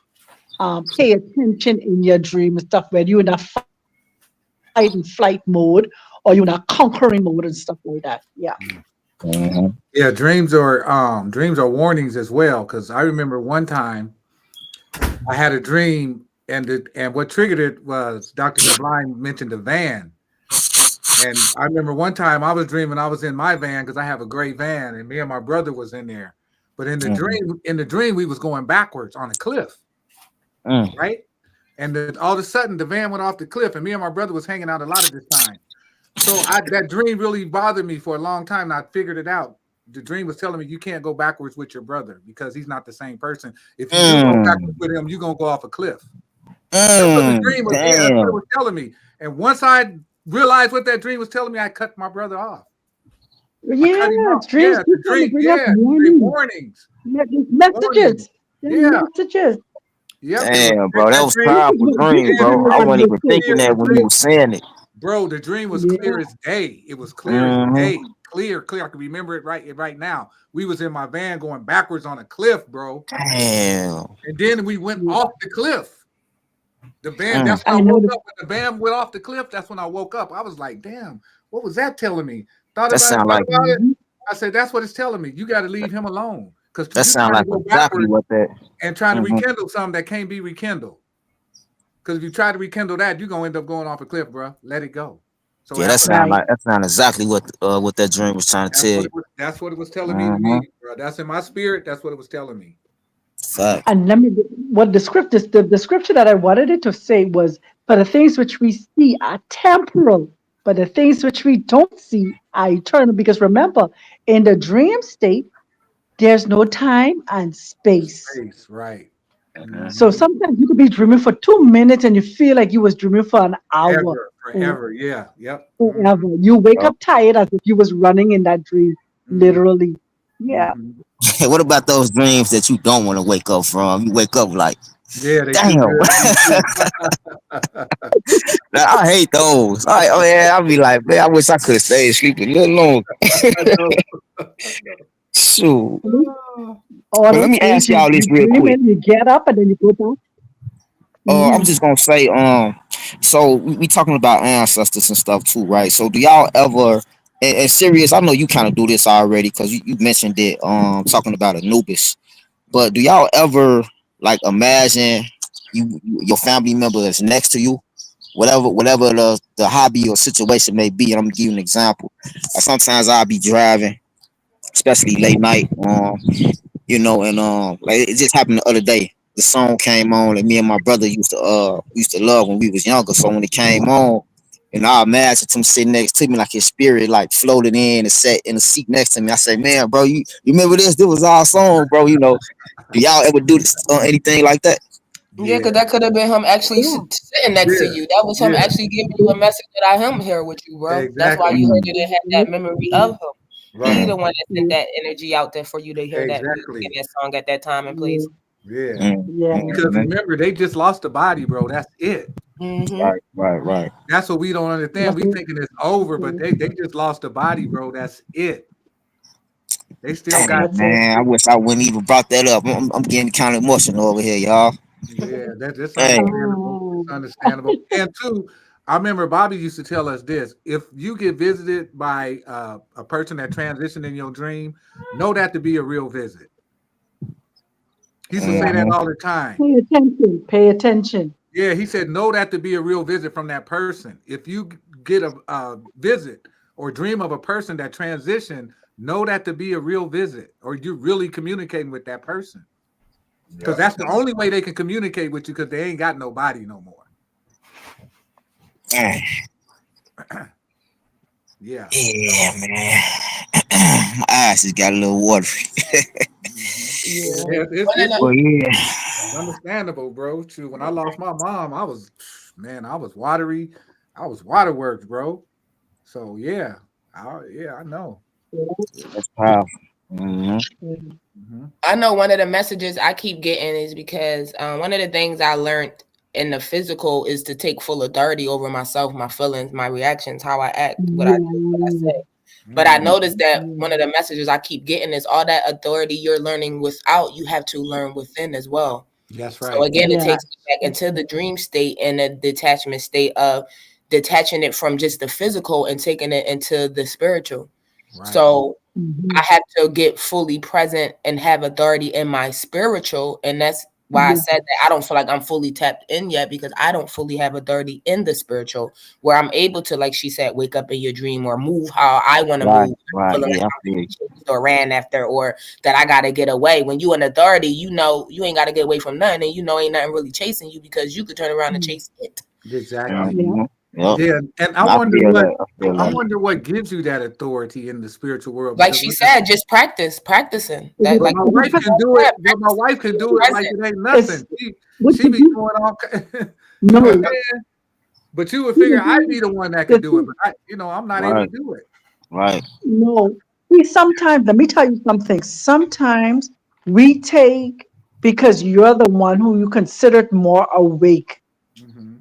pay attention in your dream and stuff, whether you're in that fight and flight mode or you're in a conquering mode and stuff like that. Yeah. mm. Mm-hmm. Yeah, dreams are warnings as well. Because I remember one time I had a dream and what triggered it was Dr. Sublime mentioned the van. And I remember one time I was dreaming I was in my van because I have a gray van, and me and my brother was in there. But in the dream, we was going backwards on a cliff, Mm. right? And then all of a sudden, the van went off the cliff, and me and my brother was hanging out a lot of this time. So that dream really bothered me for a long time, and I figured it out. The dream was telling me you can't go backwards with your brother because he's not the same person. If you do go backwards with him, you're gonna go off a cliff. That's what the dream was. Yeah, that's what it Damn. was telling me. And once I realized what that dream was telling me, I cut my brother off. I Yeah, cut him off. dreams Yeah, the keep trying to dream. bring us Yeah, the warnings. warnings. Yeah, there's Warnings. messages. There's Yeah. messages. Yep. It was Damn, bro. That that was dream. This is powerful what this dream, is Man, what the bro. I I dream want wasn't was to even say. thinking clear as that when you day. were saying it. Bro, the dream was Yeah. clear as day. It was clear as Mm-hmm. day. Clear. I can remember it right now. We was in my van going backwards on a cliff, bro. Damn. And then we went Yeah. off the cliff. The van, Mm. that's when I I know woke the up. When the van went off the cliff, that's when I woke up. I was like, damn, what was that telling me? Thought That about it, sound thought like about it. mhm. I said, that's what it's telling me. You got to leave him alone. Because that you're sound trying to like go exactly backwards what that. and trying to Mm-hmm. rekindle something that can't be rekindled. Because if you try to rekindle that, you're gonna end up going off a cliff, bro. Let it go. So Yeah, after Right. that sound exactly what that dream was trying to tell you. that's what it was telling me to Mm-hmm. me, bro. That's in my spirit. That's what it was telling me. Fact. And let me what the scripture that I wanted it to say was, for the things which we see are temporal, but the things which we don't see are eternal. Because remember, in the dream state, there's no time and space. Space, right? Mm-hmm. So Mm-hmm. sometimes you could be dreaming for 2 minutes and you feel like you was dreaming for an hour or Forever. Yeah. Yep. Mm-hmm. forever. You wake up tired as if you was running in that dream, literally. Yeah. Mm-hmm. What about those dreams that you don't want to wake up from? You wake up like, Yeah, they too damn. good to be true. I hate those. Oh yeah, I'll be like, man, I wish I could stay asleep a little longer. I know. I know. Shoot. All But let those me dreams ask y'all you this real dream quick. and you get up and then you go back. I'm Mhm. just gonna say, so we talking about ancestors and stuff too, right? So do y'all ever, and serious? I know you kind of do this already because you mentioned it, talking about Anubis. But do y'all ever like imagine your family member that's next to you, whatever the hobby or situation may be? And I'm gonna give you an example. Sometimes I'll be driving, especially late night. And like it just happened the other day. The song came on that me and my brother used to love when we was younger. So when it came on, and I imagined him sitting next to me, like his spirit like floated in and sat in the seat next to me. I said, man, bro, you remember this? This was our song, bro. Do y'all ever do this anything like that? Yeah, Yeah. because that could have been him actually Yeah. sitting next to Yeah. you. That was him Yeah. actually giving you a message that I am here with you, bro. That's why Exactly. you heard Mm, it and had that memory of him. He Right. the one that sent that energy out there for you to hear that music and Exactly. that song at that time and place. Yeah. mm, Yeah. Because mm. remember, they just lost the body, bro. That's it. Mm-hmm. Right. That's what we don't understand. That's We it. thinking it's over, but they just lost the body, bro. That's it. They still got Dang, That's it. man, I wish I wouldn't even brought that up. I'm getting kind of emotional over here, y'all. yeah, that's Hey, understandable. Oh. It's understandable. And two, I remember Bobby used to tell us this: if you get visited by a person that transitioned in your dream, know that to be a real visit. He used to say Yeah. that mhm. all the time. Pay attention. Pay attention. Yeah, he said, know that to be a real visit from that person. If you get a visit or dream of a person that transitioned, know that to be a real visit, or you're really communicating with that person. Because Yep. that's the only way they can communicate with you because they ain't got no body no more. Dang. Yeah. Yeah, man. My eyes just got a little watery. Hmm. Yeah. Yeah, One of Well, the yeah. it's understandable, bro. Too. When I lost my mom, I was, man, I was watery. I was waterworks, bro. So yeah, I know. That's powerful. Hmm. Yeah. Hmm. I know one of the messages I keep getting is because one of the things I learned in the physical is to take full authority over myself, my feelings, my reactions, how I act, what I do, what I Yeah. say. But I Mm, noticed that Yeah. one of the messages I keep getting is all that authority you're learning without, you have to learn within as well. that's So right. again, it Yeah. takes me back into the dream state and the detachment state of detaching it from just the physical and taking it into the spiritual. Right. So Mhm. I have to get fully present and have authority in my spiritual, and that's why I Yeah. said that I don't feel like I'm fully tapped in yet, because I don't fully have authority in the spiritual where I'm able to, like she said, wake up in your dream or move how I want to Right, move, right. feeling like Yeah, I I'm feel being you. chased or ran after, or that I gotta get away. When you in authority, you know you ain't gotta get away from nothing, and you know ain't nothing really chasing you because you could turn around and Mm. chase it. Yeah. Exactly. Yeah. Mhm. Yep. Yeah, and And I feel that. I feel I that. wonder what gives you that authority in the spiritual world Like because she said, just practicing. Is That it, but like my is wife it, can do it. yeah, But my wife can being do it like present. it ain't it's nothing. what She you be do? doing all, you know what No. I'm saying? But you would See, figure the I'd thing be the one that the could do it, thing- but I'm not able to Right, do it. right. no. See, sometimes, let me tell you something. Sometimes we take, because you're the one who you considered more awake Hmm.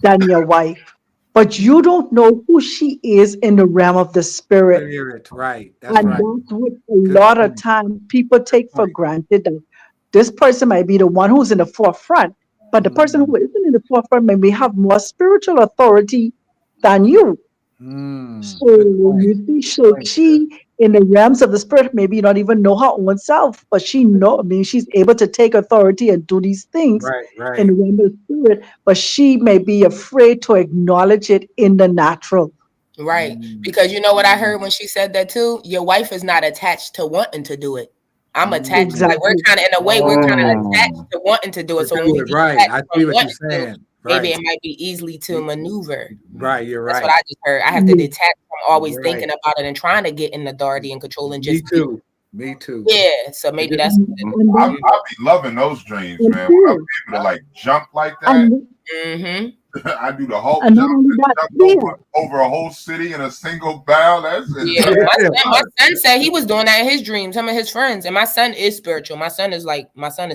than your wife, but you don't know who she is in the realm of the spirit. Spirit, right? That's And right. that's what a Good lot of point. time people Good take for point. granted, that this person might be the one who's in the forefront, but the person Mm, who isn't in the forefront may have more spiritual authority than you. So good when point. you see, Good so point, sis. she in the realms of the spirit, maybe not even know her own self, but she know, I mean, she's able to take authority and do these things Right, in right. the realm of the spirit, but she may be afraid to acknowledge it in the natural. Right. Mm, Because you know what I mm, heard when she said that too? Your wife is not attached to wanting to do it. I'm attached, mm. like we're Exactly. kind of in a way, we're kind of attached Mm. to wanting to do To it. So when do we it right. detach I from see what you're wanting to, saying. maybe Right. it might be easily to Y- maneuver. Right, you're That's what right. I just heard. I have to Yeah. detach from always thinking Right. about it and trying to get in authority and control and Me just be. too. Me too. Yeah. So It maybe just that's And, Mhm. and I then, I be loving those dreams, and man. When I'm fear. able to like jump like that, And, mm-hmm. I do the Hulk and not jump only and that, jump fear. over a whole city in a single bound. That's Yeah, that's yeah. my fun. son said he was doing that in his dreams, him and his friends. And my son is spiritual. My son is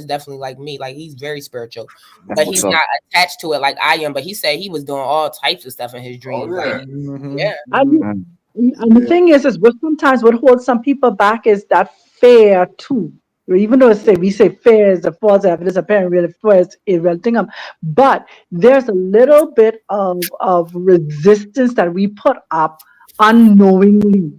definitely like me. Like he's very spiritual, That's but what's he's up. not attached to it like I am. But he said he was doing all types of stuff in his Oh dreams. Like, yeah. Hmm. yeah, And, Mm. and the Yeah. thing is what sometimes what holds some people back is that fear too. Even though we say fear is the false evidence apparent real, fear is a real thing. But there's a little bit of resistance that we put up unknowingly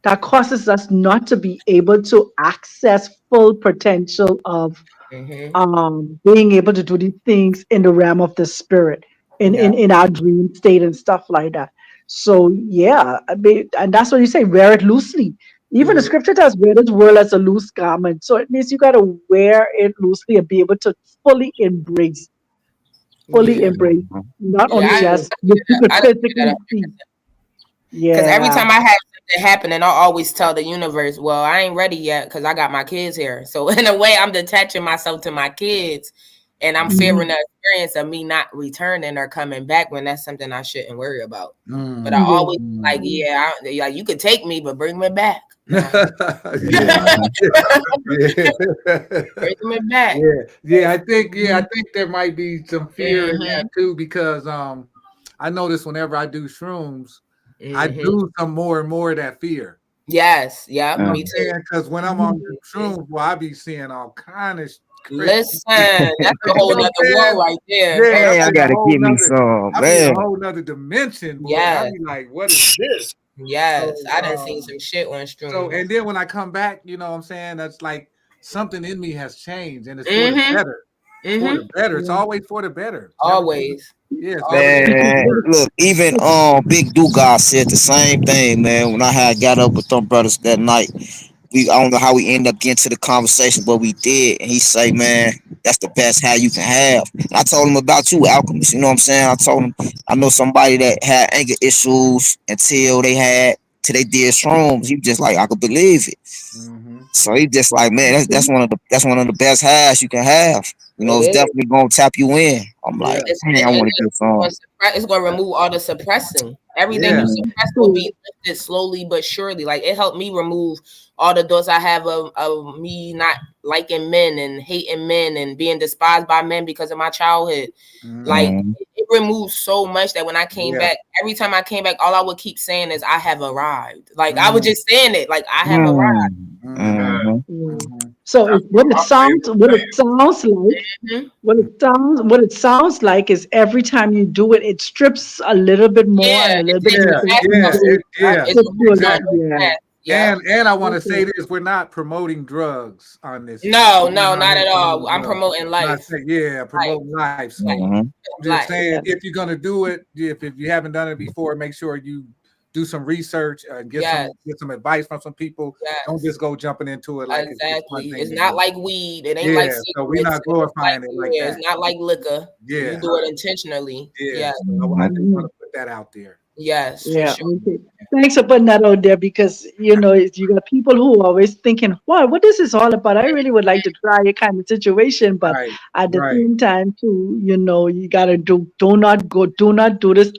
that causes us not to be able to access full potential of mm-hmm. being able to do these things in the realm of the spirit, Yeah, in our dream state and stuff like that. So yeah, I mean, and that's what you say, wear it loosely. Even the Yeah. scripture tells wear this world as a loose garment. So it means you gotta wear it loosely and be able to fully embrace, fully yeah, embrace, Mhm. not yeah. only just what you could I do that. physically see. Because every Yeah. time I have something happen, and I always tell the universe, "Well, I ain't ready yet because I got my kids here." So in a way, I'm detaching myself to my kids, and I'm fearing Mhm. the experience of me not returning or coming back when that's something I shouldn't worry about. But I Yeah. always Mm. like, yeah, like you could take me, but bring me back. Nah, Yeah. Mhm. Yeah. bring me back. Yeah. Yeah. I Mhm. think there might be some fear in that Mhm. too, because I notice whenever I do shrooms, I Mhm. do some more and more of that fear. Yes. Yep. You know Yeah. what Me I'm too. saying? Because when I'm on Mhm. the Mhm. shrooms, well, I be seeing all kind of crazy Listen, shit. that's a You whole know what nother I'm saying? world right there. Yeah, Man, I gotta give me some. I be in a Man. whole nother dimension, boy. And I Yes. be like, what is this? Yes, So I done seen some shit on and streams. then when I come back, you know what I'm saying? That's like something in me has changed and it's for the Mhm, better. It's for the mhm. better. It's Yeah. always for the better. It's never been, Always, yeah, it's never been always. Because Man, what look, even it, Big Dugas said the same thing, man. When I had got up with them brothers that night, I don't know how we ended up getting to the conversation, but we did. And he say, man, that's the best high you can have. And I told him about you, Alchemist. You know what I'm saying? I told him I know somebody that had anger issues till they did shrooms. He just like I could believe it. mm-hmm. So he just like, man, that's one of the best highs you can have. You know, It it's is. definitely gonna tap you in. I'm like, Yeah. man, I want to get some. It's going to remove all the suppressing. Everything you Yeah. Mm, suppress will so be lifted slowly but surely. Like it helped me remove all the thoughts I have of me not liking men and hating men and being despised by men because of my childhood. Mm-hmm. Like mm, it removed so much that when I came Yeah. back, every time I came back, all I would keep saying is I have arrived. Like I was Mm-hmm. just saying it, like I have arrived. mm, Mm-hmm. Yeah. mm, yeah. Mm-hmm. So That's it, one of my favorite what it things. sounds like, Mhm. what it sounds like is every time you do it, it strips a little bit more Yeah, and a it little bit takes more the Yeah. so mask you Yeah. off. go Yeah. It to removes do all that. Exactly. those Yeah. masks. Yeah. And I want to say Okay. this: we're not promoting drugs on this. No, We're no, not not here at all. promoting I'm drugs. promoting Not life. saying, yeah, Life. promoting life. So Life. Mhm. I'm just Life. saying, Yeah. if you're gonna do it, if you haven't done it before, make sure you do some research and Yes. get some advice from some people. Don't Yes. just go jumping into it like it's just one Exactly. thing It's to not do. like weed. It ain't like Yeah, so we're cigarettes. not It ain't like glorifying it like yeah, it's that. not like liquor. You Yeah, do it intentionally. yeah. Yes. So I just want Mhm. to put that out there. Yes, for Yeah, sure. okay. Thanks for putting that out there because you got people who are always thinking, "Wow, what this is all about?" I really would like to try a kind of situation, but Right, at the right. same time, too, you gotta do not do this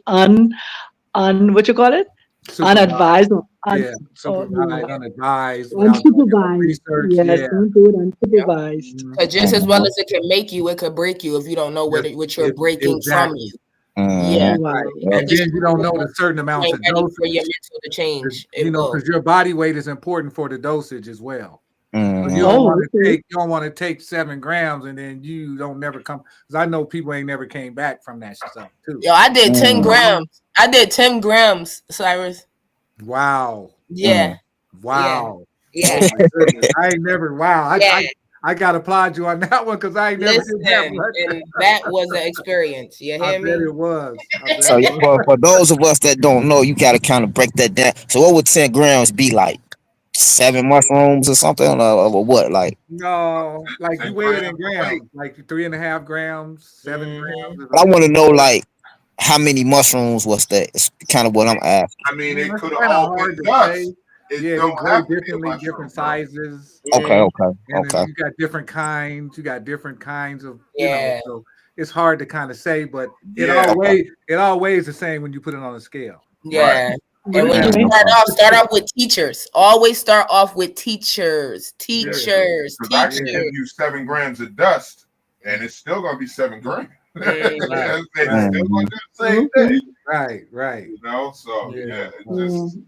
what you call it, Supervised. unadvised or Yeah, yeah, supervised, unadvised, without doing your own unsupervised. research. Yes, Yeah. don't do it Yep. unsupervised. Mhm. Because just as well Mhm. as it can make you, it could break you if you don't know Just what you're breaking from you. exactly. Yeah. Mhm. Wow. Yep. And Especially then you don't know the certain if you amounts ain't of ready for your dosage, mental to change. It will. because your body weight is important for the dosage as well. So Mhm. Oh, okay. you don't want to take 7 grams and then you don't never come. Because I know people ain't never came back from that stuff too. Yo, I did 10 Mhm. grams. I did 10 grams, Cyrus. Wow. Yeah. Yeah. Wow. Yeah. Oh my goodness. I ain't never wow. Yeah. I gotta applaud you on that one because I ain't never did that Listen, much. and that was an experience. You I hear bet me? it was. I bet So it was. for those of us that don't know, you gotta kind of break that down. So what would 10 grams be like? 7 mushrooms or something, or what? Like, No, like you Ten weigh it in grams of weight. grams, like 3.5 grams, 7 grams Hmm. is a I little. want to know like how many mushrooms was that? It's kind of what I'm asking. I mean, it That's could have kind of all been hard to say. dust. It Yeah, they don't grow have to be a differently, mushroom, different bro. sizes, Okay, Mm, okay, and then okay. you got different kinds. You got different kinds of, yeah. so it's hard to kind of say, but Yeah, Okay. it all weighs the same when you put it on a scale. right. Yeah. And when you Mhm, Okay. okay. start off with teachers. Always start off with teachers. Yeah, Teachers. Because I can yeah, give Teachers. you 7 grams of dust, and it's still gonna be 7 grams. Hmm. right, It's right, still gonna Mhm. do the same Okay. thing, right. So Yeah, yeah, it right. Yeah. just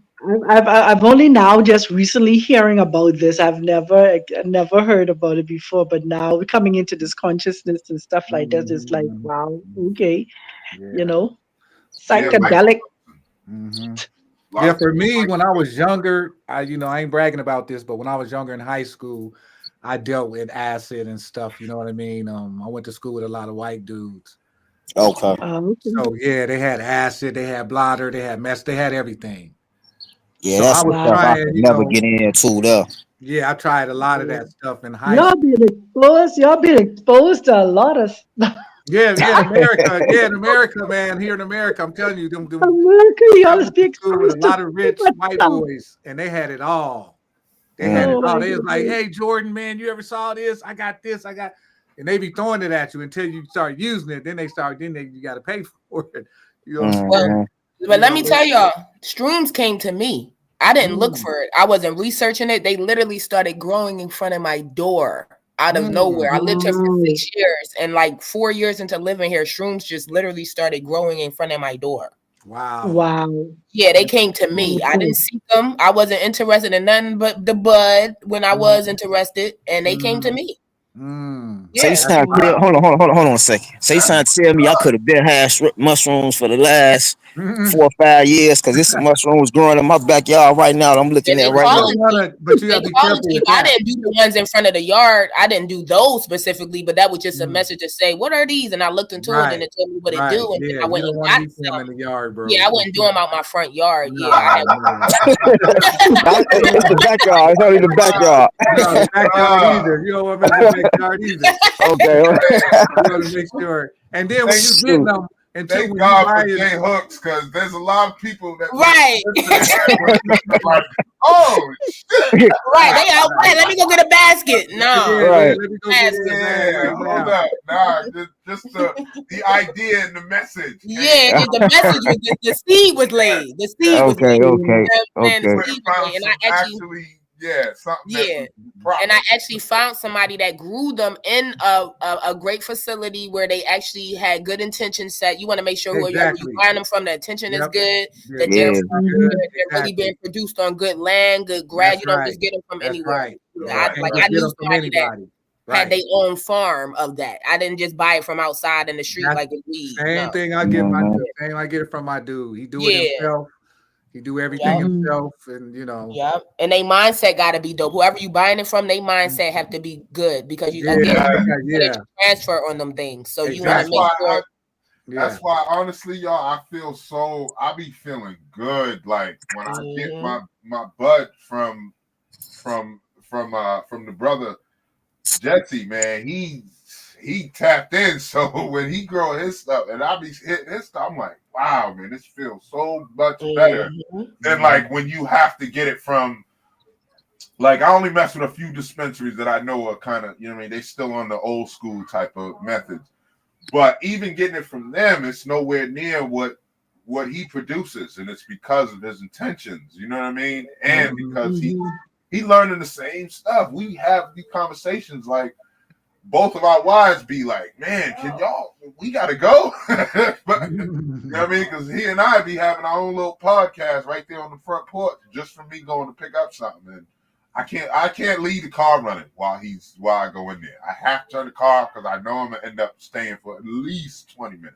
I've only now just recently hearing about this. I've never heard about it before, but now coming into this consciousness and stuff like that is like, Mhm. wow, okay, you Yeah. know, yeah, life psychedelic. person. Hmm. A lot Yeah, of for people me, like when I was younger, I ain't bragging about this, but when I was younger in high school, I dealt with acid and stuff. You know what I mean? I went to school with a lot of white dudes. Okay. Okay. So yeah, they had acid, they had blotter, they had mess, they had everything. Yeah, So I that's some was stuff Wow. I trying, could never get into there. yeah, I tried a lot of Yeah. that stuff in high Y'all school. being exposed. Y'all being exposed to a lot of stuff. Yeah, in America, man, here in America, I'm telling you, America, I y'all went be to school with a exposed to lot of so rich much white stuff. boys, and they had it all. They had it Mm. Oh all. my They was like, goodness. "Hey, Jordan, man, you ever saw this? I got this. I got," and they be throwing it at you until you start using it. You got to pay for it. You know what I'm Well, saying? Mhm. but You let know, me tell y'all, shrooms came to me. I didn't look mm, for it. I wasn't researching it. They literally started growing in front of my door out of nowhere. mm, I lived here for Wow. 6 years, and like 4 years into living here, shrooms just literally started growing in front of my door. wow. Wow. Yeah, they came to me. I Okay. didn't seek them. I wasn't interested in nothing but the bud when I Mm, was interested, and they came to mm, me. So you Yeah. that's trying to Wow. tell? wild. Hold on a second. So you that's trying to tell me I could have been had mushrooms for the last Mm-mm. 4 or 5 years? Because this mushrooms growing in my backyard right now. I'm looking And at they But right you now. don't calling want me. to. But you They got to be calling careful with people. I that. didn't do the ones in front of the yard. I didn't do those specifically, but that was just a Mm, message to say, "What are these?" And I looked into it, and right, it told me what it right. do, and then Yeah, I you went don't and want to got eat them in some. the yard, Yeah, bro. I wouldn't do them out my front yard. Yeah, I Nah, had. no. It's the backyard. It's only the backyard. No, the backyard uh, either. You don't want to mess with the backyard either. Okay. You want to make sure. And then when thank you get Shoot. them, and two, thank when you God buy for it, J Hooks, because there's a lot of people that might Right, listen to that like, oh shit. right. right, They out. right. Right, let me go get a basket. No, Yeah, Right. let me go get me basket. a bag Yeah, right hold now. up. Nah, just the idea and the message. Yeah, Hey, just the message was the seed was laid. The seed yes, was Okay. laid. You Okay. know what I'm saying? The Okay. went and seed was found laid, and some I actually, actually, yeah, something that yeah. was And proper. I actually found somebody that grew them in a great facility where they actually had good intention set. You want to make sure whoever you Exactly. buying them from, the intention is Yep. good, The that they're Yeah. intention is good. Mhm. really Exactly. being produced on good land, good grass. That's You don't right. just get them from That's anywhere. right. Yeah, Yeah, I Right, can't like just I right. get knew them from somebody that anybody. had Right. their own farm of that. I didn't just buy it from outside in the street That's like it's weed. same No. thing I get my Mhm. dude. Same I get it from my dude. He do it Yeah. himself. He do everything Yep. himself, and you know. Yep. And they mindset got to be dope. Whoever you buying it from, they mindset have to be good because you again Yeah, Yeah, yeah, transfer on them things. So you want to that's exactly. make why sure. Yeah. that's why honestly, y'all, I be feeling good like when I get Mhm. my bud from the brother Jesse, man. He tapped in. So when he grow his stuff and I be hitting his stuff, I'm like, wow, man, this feels so much better Mhm. than like when you have to get it from. Like I only mess with a few dispensaries that I know are kind of, you know what I mean, they still on the old school type of methods. But even getting it from them, it's nowhere near what he produces, and it's because of his intentions. You know what I mean? And Mhm. because he learning the same stuff. We have these conversations like both of our wives be like, "Man, can y'all? We gotta go." But you know what I mean? Because he and I be having our own little podcast right there on the front porch, just for me going to pick up something. And I can't leave the car running while I go in there. I have to turn the car because I know I'm gonna end up staying for at least 20 minutes.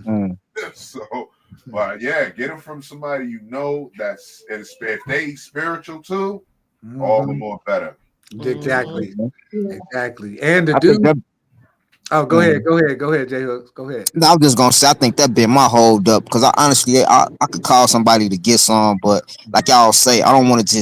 Mm. So, but yeah, get them from somebody you know if they spiritual too, all the Mhm. more better. Exactly, Mhm. exactly. And the I think dude. that. Oh, go ahead, Mm. go ahead, J Hooks, go ahead. No, I'm just gonna say I think that been my hold up because I honestly I could call somebody to get some, but like y'all say, I don't want to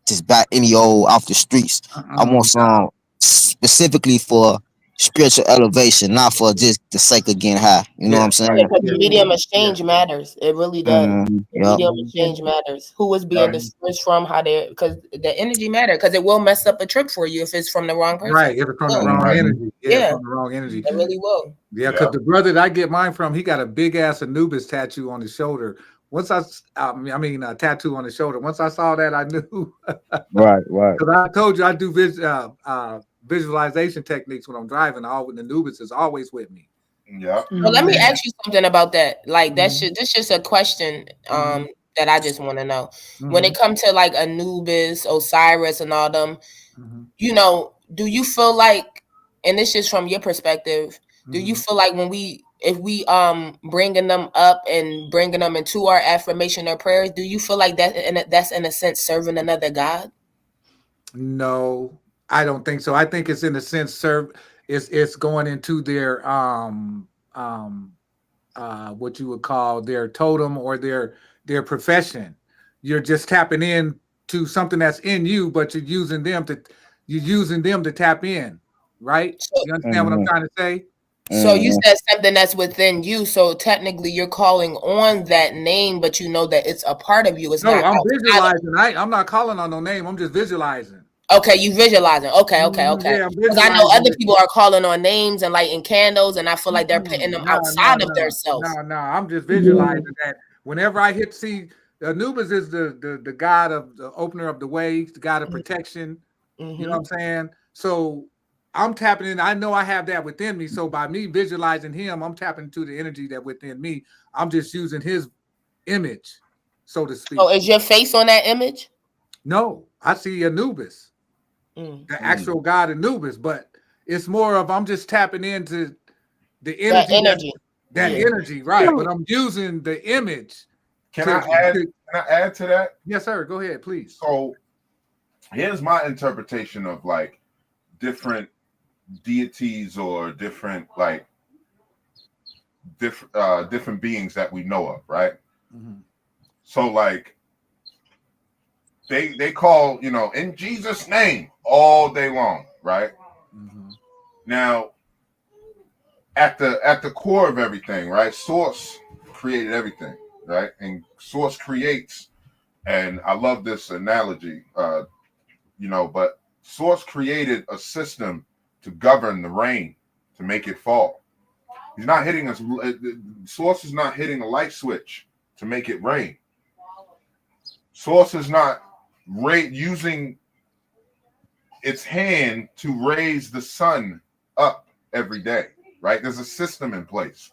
just buy any old off the streets. I want some specifically for spiritual elevation, not for just the sake of getting high. You know what Yeah, I'm Yeah, saying? because yeah, the medium yeah. exchange matters. It really does. The Yep. medium Mhm. exchange matters. Who is being Yeah, dispersed from, how they, because the energy matter, because it will mess up a trip for you if it's from the wrong person. Right, if it's from the Will. wrong right. Mm-hmm. energy. Yeah, Yeah, from the wrong energy. it really will. Yeah, because Yeah. the brother that I get mine from, he got a big ass Anubis tattoo on his shoulder. I mean, a tattoo on his shoulder. Once I saw that, I knew. Right. Right. Because I told you I do visualization techniques when I'm driving. All with Anubis is always with me. Yeah. Well, let me And, ask you something about that. Like that mhm, should this just a question mhm, that I just want to know. When it mhm, comes to like Anubis, Osiris, and all them, mhm, do you feel like, and this is from your perspective, do you mhm. feel like if we bringing them up and bringing them into our affirmation or prayers, do you feel like that's in a sense serving another god? No, I don't think so. I think it's in a sense it's going into their what you would call their totem or their profession. You're just tapping in to something that's in you, but you're using them to tap in, right? So, You understand what I'm Mm-hmm. trying to say? so you Mm-hmm. said something that's within you. So technically, you're calling on that name, but you know that it's a part of you. It's No, not I'm outside of. visualizing. I'm not calling on no name. I'm just visualizing. Okay, you visualizing. Okay, okay, Mhm, okay. yeah, I'm Because I know visualizing other it. people are calling on names and lighting candles, and I feel like they're putting them No, no, outside of no, their self. no, no. I'm just visualizing that whenever I hit see Anubis is the god of the opener of the way, the god of protection. You know Mm-hmm. what I'm saying? So I'm tapping in. I know I have that within me. So by me visualizing him, I'm tapping into the energy that within me. I'm just using his image, so to So speak. is your face on that image? No, I see Anubis, Mm. the actual god Anubis, but it's more of I'm just tapping into the That energy energy. that Yeah. energy, right? But I'm using the image Can to, I add? to Can I add to that? yes, sir. Go ahead, please. So here's my interpretation of like different deities or different beings that we know of, right? Mm-hmm. So like they call, in Jesus' name all day long, right? Mm-hmm. Now at the core of everything, right? Source created everything, right? And source creates, and I love this analogy, but source created a system to govern the rain, to make it fall. He's not hitting us. Source is not hitting a light switch to make it rain. Source is not using its hand to raise the sun up every day, right? There's a system in place.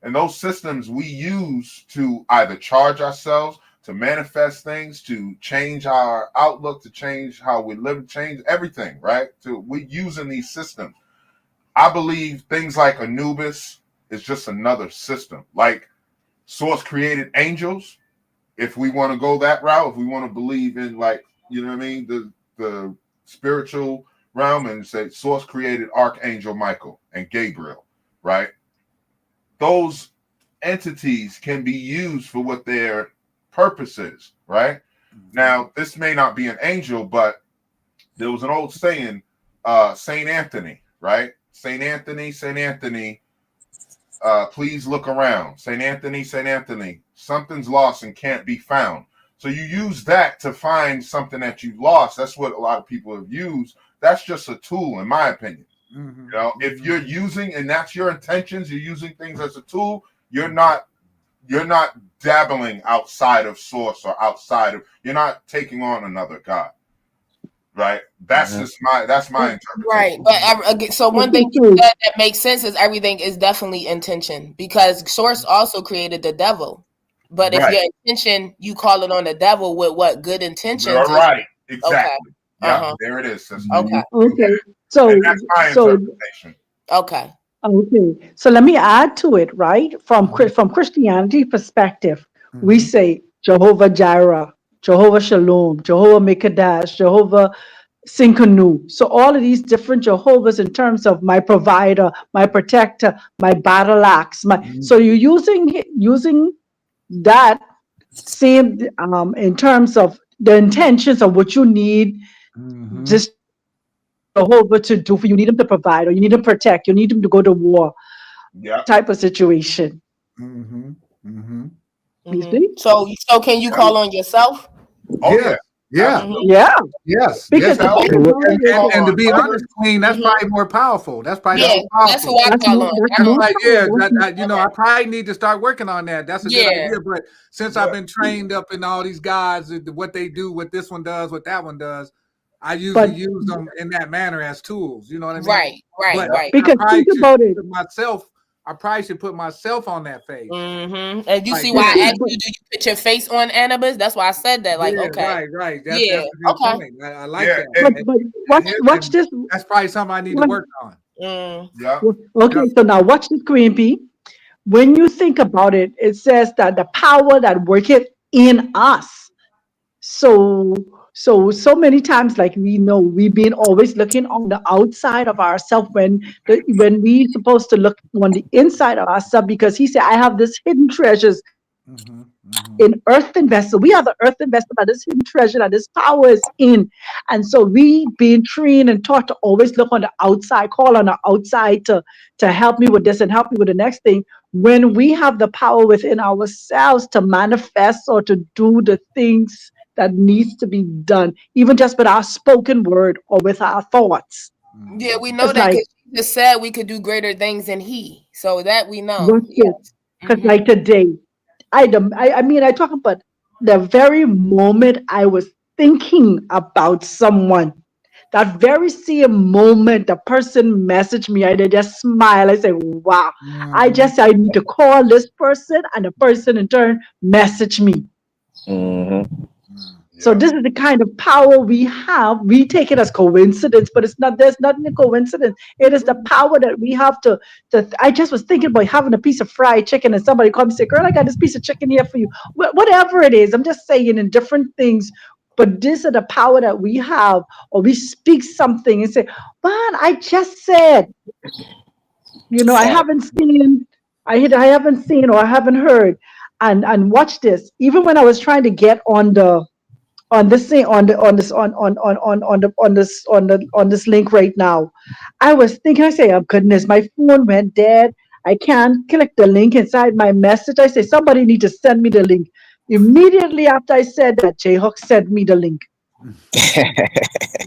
And those systems we use to either charge ourselves, to manifest things, to change our outlook, to change how we live, change everything, right? We're using these systems. I believe things like Anubis is just another system. Like Source created angels, if we want to go that route, if we want to believe in, like, you know what I mean, the spiritual realm, and say Source created Archangel Michael and Gabriel, right? Those entities can be used for what their purpose is, right? Now, this may not be an angel, but there was an old saying, Saint Anthony, right? Saint Anthony, please look around. Saint Anthony, something's lost and can't be found. So you use that to find something that you lost. That's what a lot of people have used. That's just a tool, in my opinion. Mm-hmm. You know, if you're using, and that's your intentions, you're using things as a tool, you're not dabbling outside of source, or outside of, you're not taking on another God. Right? That's just my interpretation. Right. But so one thing you said that makes sense is everything is definitely intention, because Source also created the devil. But if your intention, you call it on the devil with what good intentions. All right. Exactly. Okay. Yeah, there it is, sister. Okay. Okay. So and that's my interpretation. Okay. Okay. So let me add to it, right? From Christianity perspective, we say Jehovah Jireh, Jehovah Shalom, Jehovah Mekadesh, Jehovah Sinkanu. So all of these different Jehovahs in terms of my provider, my protector, my battle axe. So you're using that same in terms of the intentions of what you need this Jehovah to do for you. You need him to provide, or you need him to protect, you need him to go to war. Yeah. Type of situation. You see? So can you call on yourself? Oh yeah. Yeah. Yes. Because yes. the And to be honest, Queen, that's probably more powerful. That's probably Yeah, that's who I call on. That's like, you know, I probably need to start working on that. That's a good idea. But since I've been trained up in all these guys, what they do, what this one does, what that one does, I usually use them in that manner as tools. You know what I mean? Right. Because think about it. I probably should put myself on that page. And you see why I asked you, do you put your face on Anubis? That's why I said that. Like, okay. Right. That's a good point. I like that. But watch this. That's probably something I need to work on. Yeah. Okay, so now watch this, Queen P. When you think about it, it says that the power that worketh in us. So many times, like we know, we've been always looking on the outside of ourselves when we supposed to look on the inside of ourselves, because he said, I have this hidden treasures in earthen vessel. We are the earthen vessel that this hidden treasure, that this power is in. And so we being trained and taught to always look on the outside, call on the outside to help me with this and help me with the next thing. When we have the power within ourselves to manifest or to do the things that needs to be done, even just with our spoken word or with our thoughts. Yeah, we know that because she just said we could do greater things than he. So that we know. Because like today, I mean, I talk about the very moment I was thinking about someone, that very same moment the person messaged me, I just smile. I say, wow. I need to call this person, and the person in turn message me. So this is the kind of power we have. We take it as coincidence, but it's not. There's nothing a coincidence. It is the power that we have to. I just was thinking about having a piece of fried chicken, and somebody called me and said, "Girl, I got this piece of chicken here for you." Whatever it is, I'm just saying in different things. But this is the power that we have, or we speak something and say, "Man, I just said." I haven't seen. I haven't seen, or I haven't heard, and watch this. Even when I was trying to get on this thing on this link right now, I was thinking, I say, oh goodness, my phone went dead, I can't click the link inside my message. I say, somebody need to send me the link. Immediately after I said that, Jayhawk sent me the link.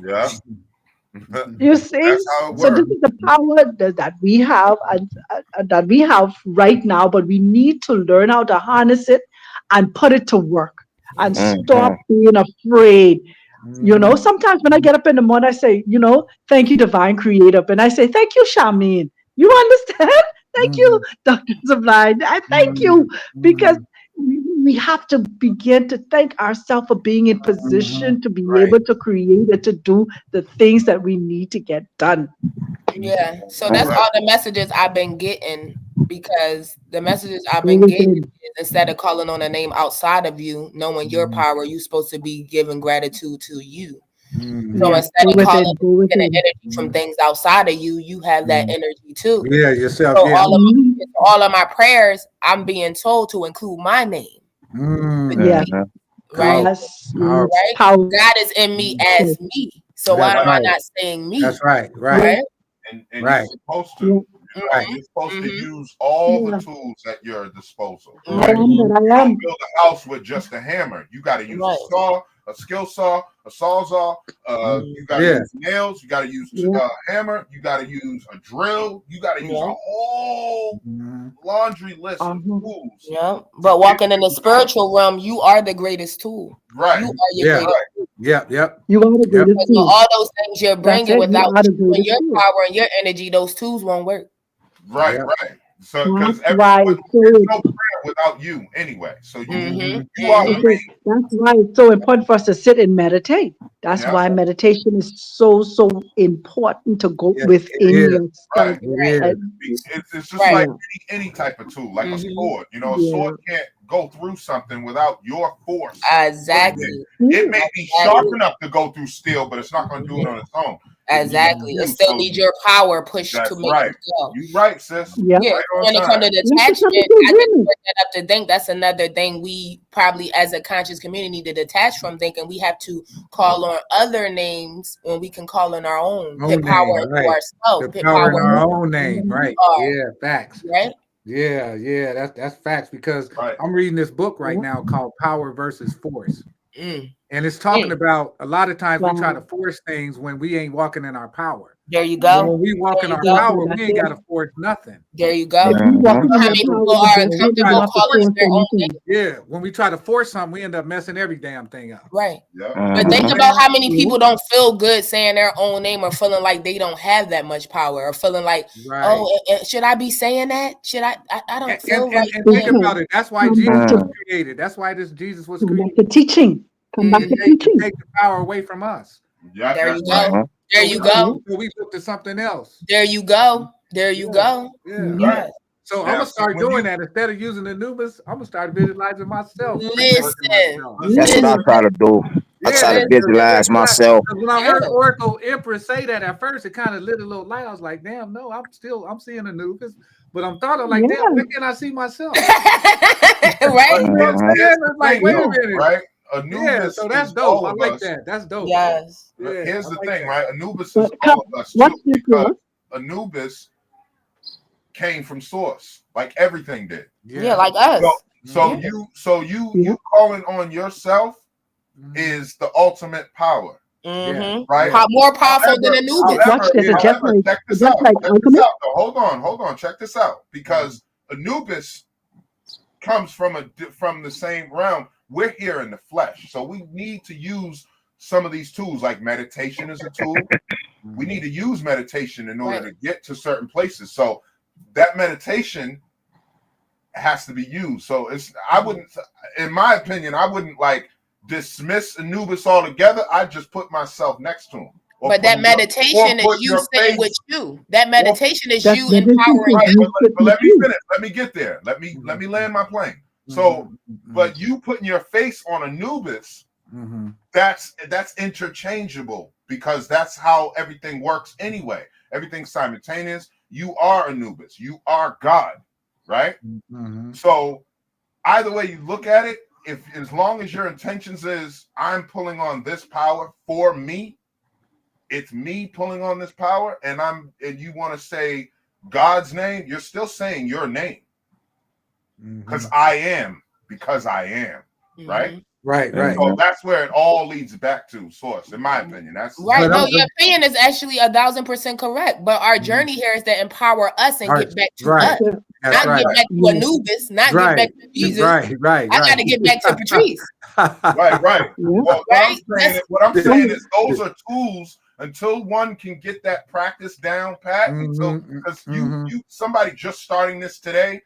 Yeah. You see, so this is the power that we have, that we have right now, but we need to learn how to harness it and put it to work. And stop being afraid. Sometimes when I get up in the morning, I say, thank you, divine creator. And I say, thank you, Shamin. You understand? Thank you, Dr. Sublime. I thank you, because we have to begin to thank ourselves for being in position to be able to create and to do the things that we need to get done. Yeah. So that's all the messages I've been getting, because the messages I've been getting instead of calling on a name outside of you, knowing your power, you're supposed to be giving gratitude to you. So Yeah, instead go of calling within, go getting within. energy from things outside of you, you have that energy too. Yeah, yourself. So Yeah. all of my prayers, I'm being told to include my name, Yeah. right? Yes, Oh, yes. Right? Power. God is in me as me. So why that's am I right. not saying me? That's right. Right. Right? And Right. you're supposed to. Yeah. You know, Right. you're supposed to Mhm. use all the Yeah. tools at your disposal. I Right. am that I You don't am. build a house with just a hammer. You got to use Right. a saw, a skill saw, a sawzall. You got to Yeah. use nails. You got to use Yeah. hammer. You got to use a drill. You got to use a Yeah. whole laundry list of tools. Yeah. But walking in the spiritual realm, you are the greatest tool. Right. You are your Yeah. greatest tool. Yep. Yep. You are the Yep. greatest Because with tool. all those things you're That's bringing it. You without are the using greatest your tool. power and your energy, those tools won't work. Right. Yep. Right. So because That's why there's it's so no prayer without you anyway. So you Mm-hmm. are the That's it. That's why it's so important for us to sit and meditate. That's Yeah. why meditation is so important to go Yeah, it within is. yourself. Right. It is. It's just Right. like Yeah. any type of tool, like a Mhm. sword. You know, a Yeah. sword can't go through something without your force. Exactly. It may be sharp Exactly. enough to go through steel, but it's not going to do it on its own. It needs Exactly. It you. still So needs your power pushed that's to make right. it go. You right, sis. Yeah. Yeah. Right on When it comes time. to Let's just come detachment, to I just agreement. bring that up to think that's another thing we probably as a conscious community need to detach from thinking we have to call on other names when we can call on our own, Own put power name, into right. ourselves, The put power in power our into own name, who right? we are, Yeah, facts. right? Yeah, yeah, that's facts because Right. I'm reading this book right Yeah. now called Power versus Force. Mm. And it's talking Mm. about a lot of times we try to Wow. force things when we ain't walking in our power. There you But go. when we walk There in you our go. power, That's we ain't it. got to force nothing. There you go. If you walking How in many your power, people you are definitely try don't comfortable to have to calling force their own name? anything. Yeah, when we try to force something, we end up messing every damn thing up. Right. Yeah. But You think know what about I'm how many Yeah. people don't feel good saying their own name or feeling like they don't have that much power or feeling like, saying? Right. oh, should I be saying that? Should I don't And, feel and, right. and think Because about it. That's why come Jesus back was to created. That's why this Jesus was come back created to teaching. Come back to to Mhm. teaching. take the power away from us. Yeah, There that's you right. go. There So you we go. so we look to something else. There you go. There you Yeah, go. yeah. Mhm. Right. Yes. So I'm Now, gonna see, start when doing you that instead of using Anubis. I'm gonna start visualizing myself, Listen. reworking myself. That's what I Listen. try to do. I Yeah, try to visualize myself. because when I heard Yeah. Oracle Empress say that at first, it kind of lit a little light. I was like, damn, no, I'm seeing Anubis, but I'm thought of like, damn, Yeah. why can't I see myself? Right? but You know what I'm here's saying? the It's like, thing, wait a though, minute. right? Yeah, Anubis so that's is dope. all I of like us. that. That's dope. Yes. Yeah, Here's I the like thing, that. right? Anubis But is come, all of us watch too, this, because Ross. Anubis came from source, like everything did. Yeah, like us. So Yeah. you calling on yourself is the ultimate power, Mm-hmm. right? More powerful than Anubis. Watch this. It's just like check this just out. like Check this alchemy. out. Though. Hold on. Check this out, because Anubis comes from the same realm. We're here in the flesh, so we need to use some of these tools. Like meditation is a tool. We need to use meditation in order to get to certain places. So that meditation has to be used. So I wouldn't, in my opinion, I wouldn't like dismiss Anubis altogether. I just put myself next to him. But that meditation is you sitting with you. That meditation is you empowering Right, you. but let me finish. Let me get there. Let me land my plane. So, but you putting your face on Anubis, that's interchangeable, because that's how everything works anyway. Everything's simultaneous. You are Anubis. You are God, right? So either way you look at it, if as long as your intentions is I'm pulling on this power for me, it's me pulling on this power, and you want to say God's name, you're still saying your name. Because I am, right? Right. So that's where it all leads back to source, in my opinion. That's right. No, your opinion is actually 1,000% correct. But our journey here is to empower us and get back to us. That's not get back to Anubis, not get back to Jesus. Right. I got to get back to Patrice. Right. Well, Right? what I'm saying is those are tools until one can get that practice down pat. Because you somebody just starting this today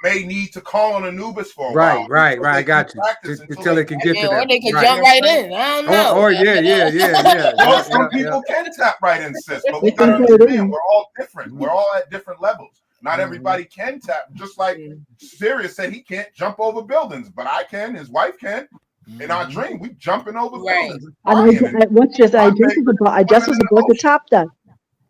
may need to call on Anubis for a while. Right. I got you. Until they can get to that. Or they can jump right in. I don't know. Or yeah. Well, some people can tap right in, sis, but we gotta understand we're all different. We're all at different levels. Not everybody can tap. Just like Sirius said, he can't jump over buildings, but I can. His wife can. In our dream, we jumping over Right. buildings. And I watch this. My favorite I just swimming was in the about to ocean. tap that.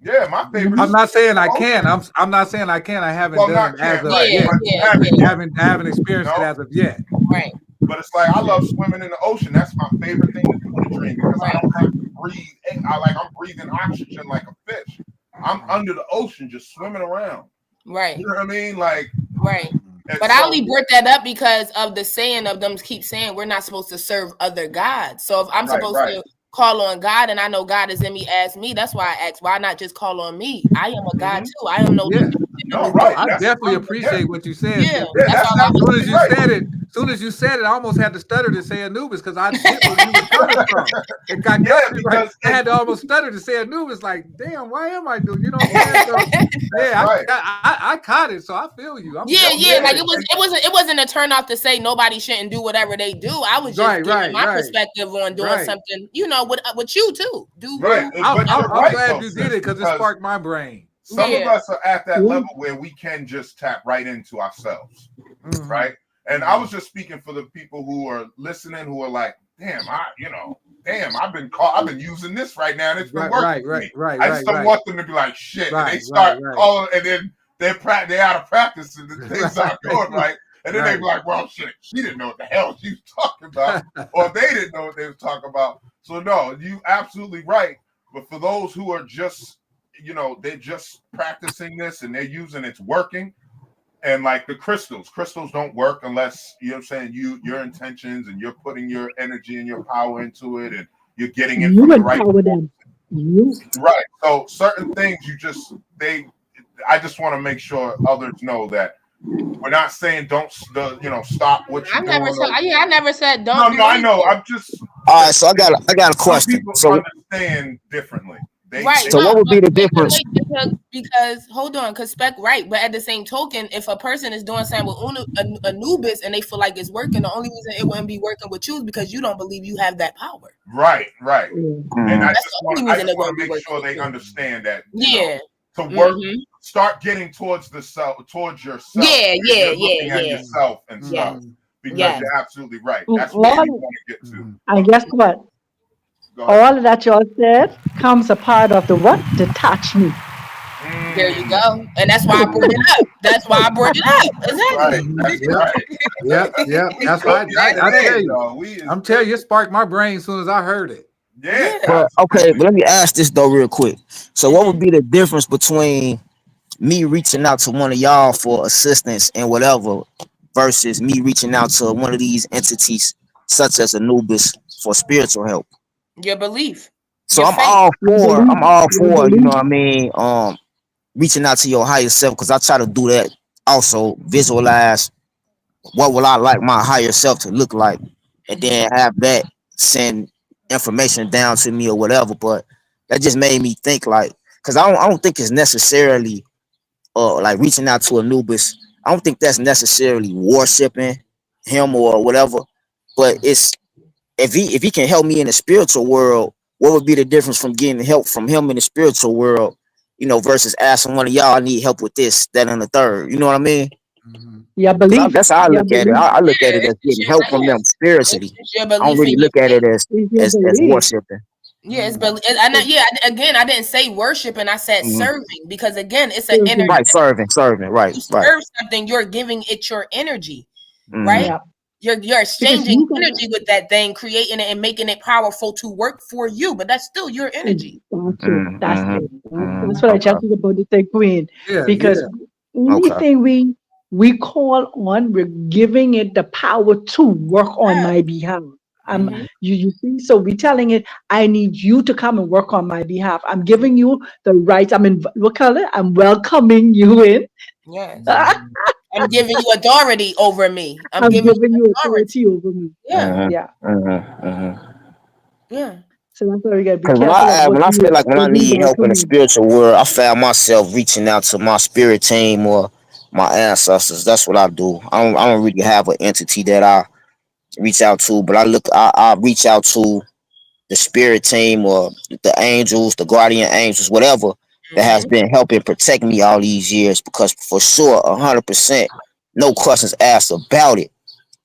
Yeah, my favorite. I'm not saying I ocean. can. I'm not saying I can. I haven't Well, done not it as can, of right? Yeah, yet. But yeah, have it, yeah. I haven't you experienced it know. as of yet. Right, But it's like I love swimming in the ocean. That's my favorite thing to do in a dream because I right, don't have to breathe. I'm breathing oxygen like a fish. I'm under the ocean just swimming around. right, You know what I mean? Like, right. and But I so only brought that up because of the saying of them keep saying we're not supposed to serve other gods. So if I'm supposed right. to call on God and I know God is in me as me, that's why I asked, why not just call on me? I am a God too. I am no Yeah. No, right. I That's definitely yeah, appreciate what you said, Yeah, sis. yeah. that's That's all I was. absolutely right. Soon as you said it, I almost had to stutter to say Anubis because I get where you was coming from. It got Yeah, me right. because I had to almost stutter to say Anubis. Like, damn, why am I doing? You know what I'm saying? So, that's yeah, right. I caught it. So I feel you. I'm Yeah, definitely yeah, like Yeah, it wasn't a turn off to say nobody shouldn't do whatever they do. I was just giving my perspective on doing right. something, with you too. Do right. you? But you're I'm right glad though, you did sis, it because it because sparked my brain. some of Yeah. us are at that Yeah. level where we can just tap right into ourselves, Mhm. right? And I was just speaking for the people who are listening, who are like, damn, I've been using this right now, and it's been working for me. I just don't want them to be like shit, and they start calling, and then they out of practice, and the things aren't going right, and then they be like, well, shit, she didn't know what the hell she was talking about, or they didn't know what they was talking about. So no, you absolutely right. But for those who are just, they're just practicing this and they're using it's working. And like the crystals don't work unless, you know what I'm saying, your intentions and you're putting your energy and your power into it and you're getting it You from the right empower them. You. right. So certain things I just want to make sure others know that we're not saying don't stop what you're doing. I never said No, don't do I know. anything. I'm just All right, so I got a some question. people So understand differently. Right. so No, what would be the difference? because hold on, because Spec right, but at the same token, if a person is doing something with Anubis and they feel like it's working, the only reason it wouldn't be working with you is because you don't believe you have that power. Right. And I That's just the want only reason to it wouldn't be make working sure with they you. understand that. Yeah. To work, start getting towards yourself. Yeah. You're looking at yourself and stuff because you're absolutely right. And That's where you want to get to. And guess what? All of that y'all said comes a part of the what? Detachment. There you go. And that's why I brought it up. Right. Exactly. That's right. Yep. That's right. I tell you. I'm telling you, it sparked my brain as soon as I heard it. Yeah. But okay, but let me ask this though real quick. So what would be the difference between me reaching out to one of y'all for assistance and whatever versus me reaching out to one of these entities such as Anubis for spiritual help? Your belief. So Your I'm faith. all for, you know what I mean, reaching out to your higher self, because I try to do that also, visualize what will I like my higher self to look like, and then have that send information down to me or whatever. But that just made me think, like, because I don't think it's necessarily like reaching out to Anubis. I don't think that's necessarily worshiping him or whatever, but it's if he can help me in the spiritual world, what would be the difference from getting help from him in the spiritual world, versus asking one of y'all, I need help with this, that, and the third. You know what I mean? Your belief. That's how I Your look at it. belief. I look at it as It's getting your, help from them spiritually. it's your I don't belief really in your look at it faith. as worshiping. Yeah, it's belief. Again, I didn't say worship, and I said serving, because again, it's an energy. Right, serving, right, You right. serve something, you're giving it your energy, right? Yeah. You're exchanging energy with that thing, creating it and making it powerful to work for you, but that's still your energy. That's it. That's what I just was about to say, Queen. Yeah. Because anything we call on, we're giving it the power to work on my behalf. You see, so we're telling it, I need you to come and work on my behalf. I'm giving you the right. I'm welcoming you in. Yes. I'm giving you authority over me. I'm giving you authority over me. Yeah. Yeah. So that's why we gotta be Because careful when I feel like when I need help in the spiritual world, I found myself reaching out to my spirit team or my ancestors. That's what I do. I don't really have an entity that I reach out to, but I reach out to the spirit team or the angels, the guardian angels, whatever, that has been helping protect me all these years. Because for sure, 100%, no questions asked about it.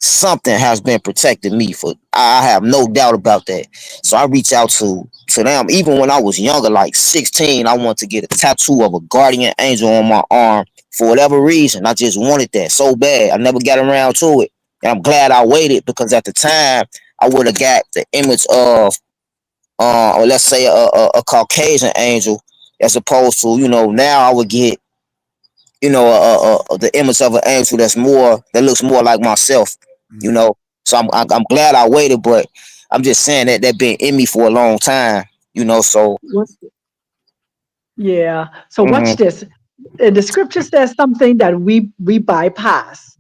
Something has been protecting me. For I have no doubt about that. So I reach out to them. Even when I was younger, like 16, I wanted to get a tattoo of a guardian angel on my arm for whatever reason. I just wanted that so bad. I never got around to it, and I'm glad I waited, because at the time I would have got the image of, or let's say a Caucasian angel, as opposed to, now I would get, the image of an angel that looks more like myself, you Mhm. know. So I'm glad I waited, but I'm just saying that been in me for a long time, So What? Yeah. So watch mhm, this. The scripture says something that we bypass.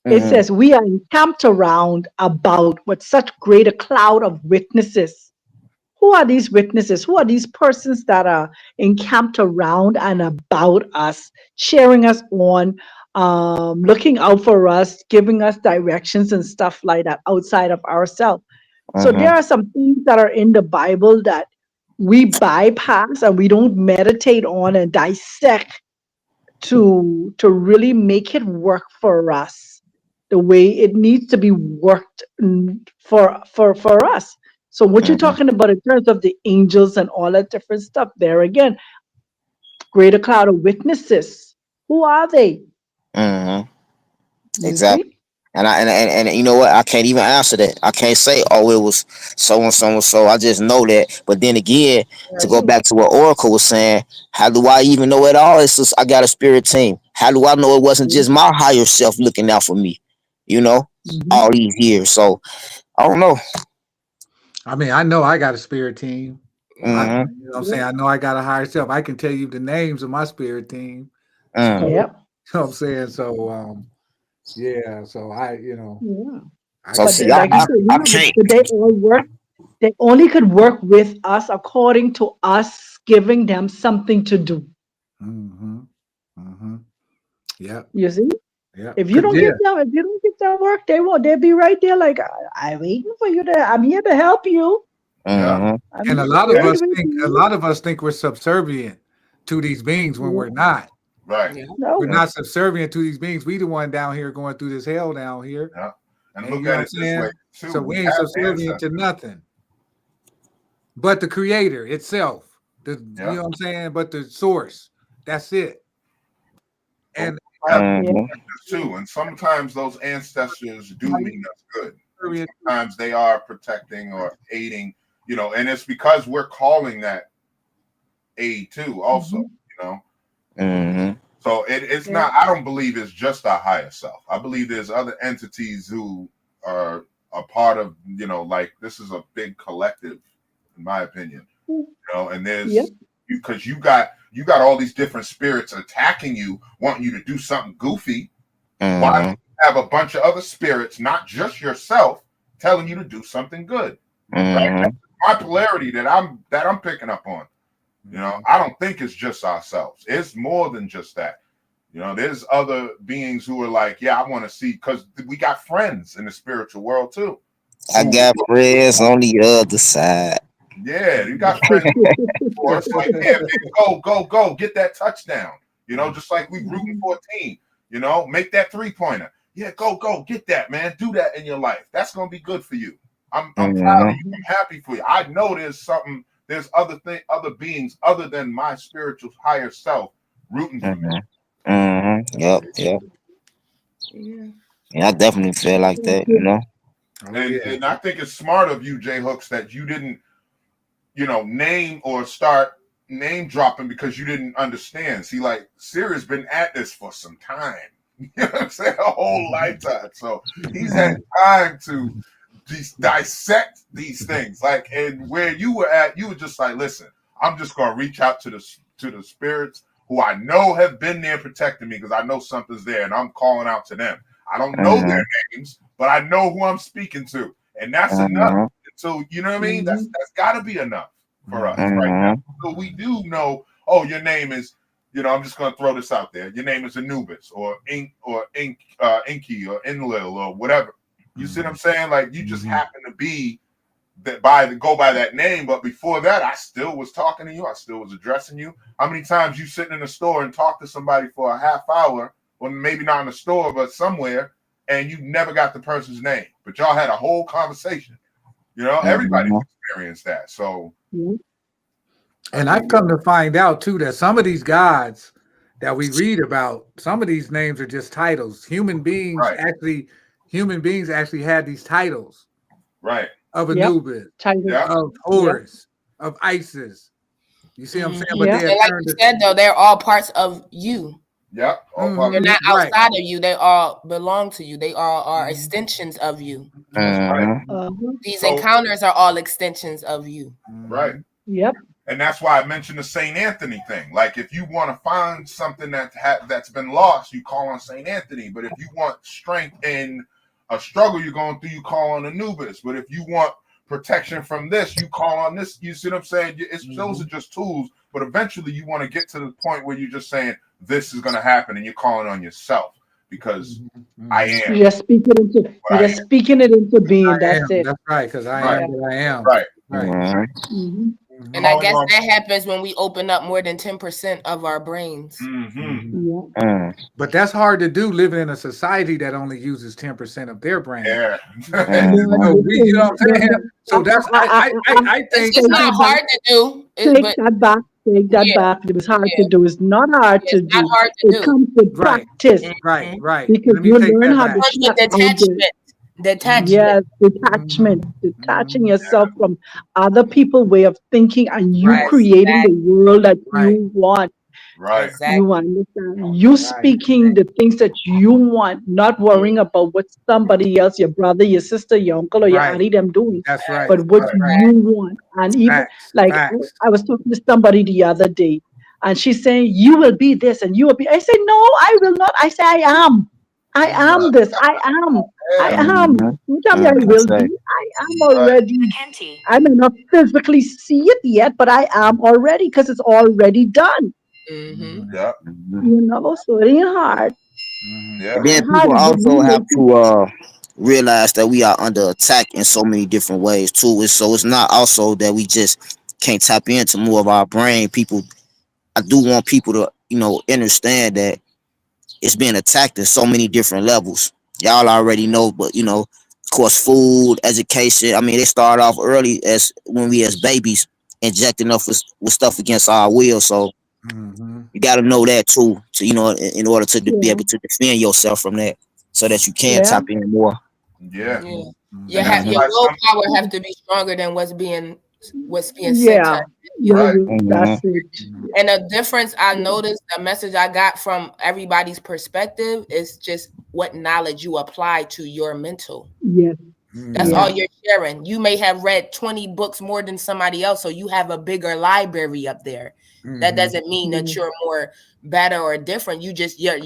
It mhm, says we are encamped around about with such great a cloud of witnesses. Who are these witnesses? Who are these persons that are encamped around and about us, cheering us on, looking out for us, giving us directions and stuff like that outside of ourselves? So there mhm, are some things that are in the Bible that we bypass and we don't meditate on and dissect to really make it work for us the way it needs to be worked for us. So what you're mhm, talking about in terms of the angels and all that different stuff, there again, greater cloud of witnesses. Who are they? mhm. You Exactly. see? And you know what? I can't even answer that. I can't say, oh, it was so and so and so. I just know that. But then again, to go back to what Oracle was saying, how do I even know at all? It's just, I got a spirit team. How do I know it wasn't just my higher self looking out for me? You know, Mhm. all these years. So I don't know. I mean, I know I got a spirit team. Mm-hmm. You know what I'm saying? Yep. I know I got a higher self. I can tell you the names of my spirit team. So, Mm. you Yep. know what I'm saying? So, yeah. So Yeah. I So can But see, tell like you said, I can't. but they all work. They only could work with us according to us giving them something to do. Mm-hmm. Mm-hmm. Yep. You see? Yep. If you Cause don't yeah. give them, if you don't give them work, they won't. They'll be right there, like I'm waiting for you to. I'm here to help you. Yeah. Mm-hmm. I'm And here to And aid with a you. lot of us think we're subservient to these beings when we're Yeah. not. right. Yeah. We're No. Mm-hmm. not subservient to these beings. We the one down here going through this hell down here. Yeah. And And look you know at what it I'm this way saying? too. So we We ain't have subservient to ancestors. nothing but the creator itself. You Yeah. know what I'm saying? But the source. That's it. But we And have Yeah. Mm-hmm. ancestors too. And sometimes those ancestors do mean us good. And subservient. sometimes they are protecting or aiding, and it's because we're calling that aid too, also, Mhm. you know. Mm-hmm. So it's Yeah. not, I don't believe it's just our higher self. I believe there's other entities who are a part of, like this is a big collective, in my opinion, and Yep. there's because you got all these different spirits attacking you, wanting you to do something goofy. Why don't Mm-hmm. you have a bunch of other spirits, not just yourself, telling you to do something good? Right? Mm-hmm. That's my polarity that I'm picking up on. Mhm. I don't think it's just ourselves. It's more than just that. There's other beings who are like, yeah, I want to see, because we got friends in the spiritual world too. I Who, got friends on the other side. yeah, you got friends for us. Like, yeah, man, go, go, go, get that touchdown. Just like we rooting Mhm. for a team. Make that 3-pointer. Yeah, go, go, get that, man. Do that in your life. That's gonna be good for you. I'm proud of Mm-hmm. you. I'm happy for you. I know there's something. There's other beings other than my spiritual higher self rooting for me. Mm-hmm. Mm-hmm. Yep. Yep. Yeah. Yeah, I definitely feel like that. Oh And yeah. and I think it's smart of you, Jay Hooks, that you didn't, name or start name dropping because you didn't understand. See, like Siri's been at this for some time. You know what I'm saying? A whole lifetime. So he's had Mm-hmm. time to dissect these things. Like, and where you were at, you were just like, listen, I'm just gonna reach out to the spirits who I know have been there protecting me because I know something's there, and I'm calling out to them. I don't know Mm-hmm. their names, but I know who I'm speaking to, and that's enough. Mm-hmm. So you know what I mean? That's Mhm. that's got to be enough for us Mhm. right now. Mm-hmm. So we do know. Oh, your name is. I'm just gonna throw this out there. Your name is Anubis or Inky or Enlil or whatever. You see what I'm saying? Like you just Mhm. happen to be go by that name, but before that, I still was talking to you. I still was addressing you. How many times you sitting in the store and talk to somebody for a half hour, or maybe not in the store, but somewhere, and you never got the person's name, but y'all had a whole conversation. You know, everybody's experienced that. So, and I've come to find out too that some of these gods that we read about, some of these names are just titles. Human beings actually had these titles. Right. Of Anubis, of Horus, of Isis. You see what I'm saying? But and like you said, though, they're all parts of you. Yep. They're not outside of you. They all belong to you. They all are extensions of you. Right. These encounters are all extensions of you. Right. Yep. And that's why I mentioned the St. Anthony thing. Like, if you want to find something that's been lost, you call on St. Anthony. But if you want strength in a struggle you're going through, you call on Anubis. But if you want protection from this, you call on this. You see what I'm saying? Those are just tools. But eventually you want to get to the point where you're just saying, this is going to happen, and you're calling on yourself because I am. You're speaking it into being. That's it. That's right, because I am what I am. Right. And I guess that happens when we open up more than 10% of our brains. But that's hard to do living in a society that only uses 10% of their brain. Yeah. You know what I'm saying? So that's I think it's not hard to do. Take that back. Take that back. It was hard to do. It's not hard to do. Not hard to do. It comes with practice. Right. Because you learn how to shut detachment. Yes, detachment. Detaching yourself from other people's way of thinking and you creating the world that you want. Right. Exactly. You understand? You speaking the things that you want, not worrying about what somebody else, your brother, your sister, your uncle, or your auntie them doing. That's right. But what you want. And even I was talking to somebody the other day, and she's saying, you will be this and you will be. I say, no, I will not. I say, I am. I am this. I am. I am. You tell me I will be. I am already. I may not physically see it yet, but I am already because it's already done. Yeah. You know, so it ain't hard. Yeah. Then people also have to realize that we are under attack in so many different ways too. So it's not also that we just can't tap into more of our brain. I do want people to, understand that it's being attacked at so many different levels. Y'all already know, but of course, food, education. I mean, they start off early when we as babies injecting us with stuff against our will. So you got to know that too, to in order to be able to defend yourself from that, so that you can tap in more. Yeah. Your willpower have to be stronger than what's being sent to you. Right. That's it. And the difference I noticed, the message I got from everybody's perspective is just what knowledge you apply to your mental. Yes. That's all you're sharing. You may have read 20 books more than somebody else, so you have a bigger library up there. That doesn't mean that you're more better or different. You just your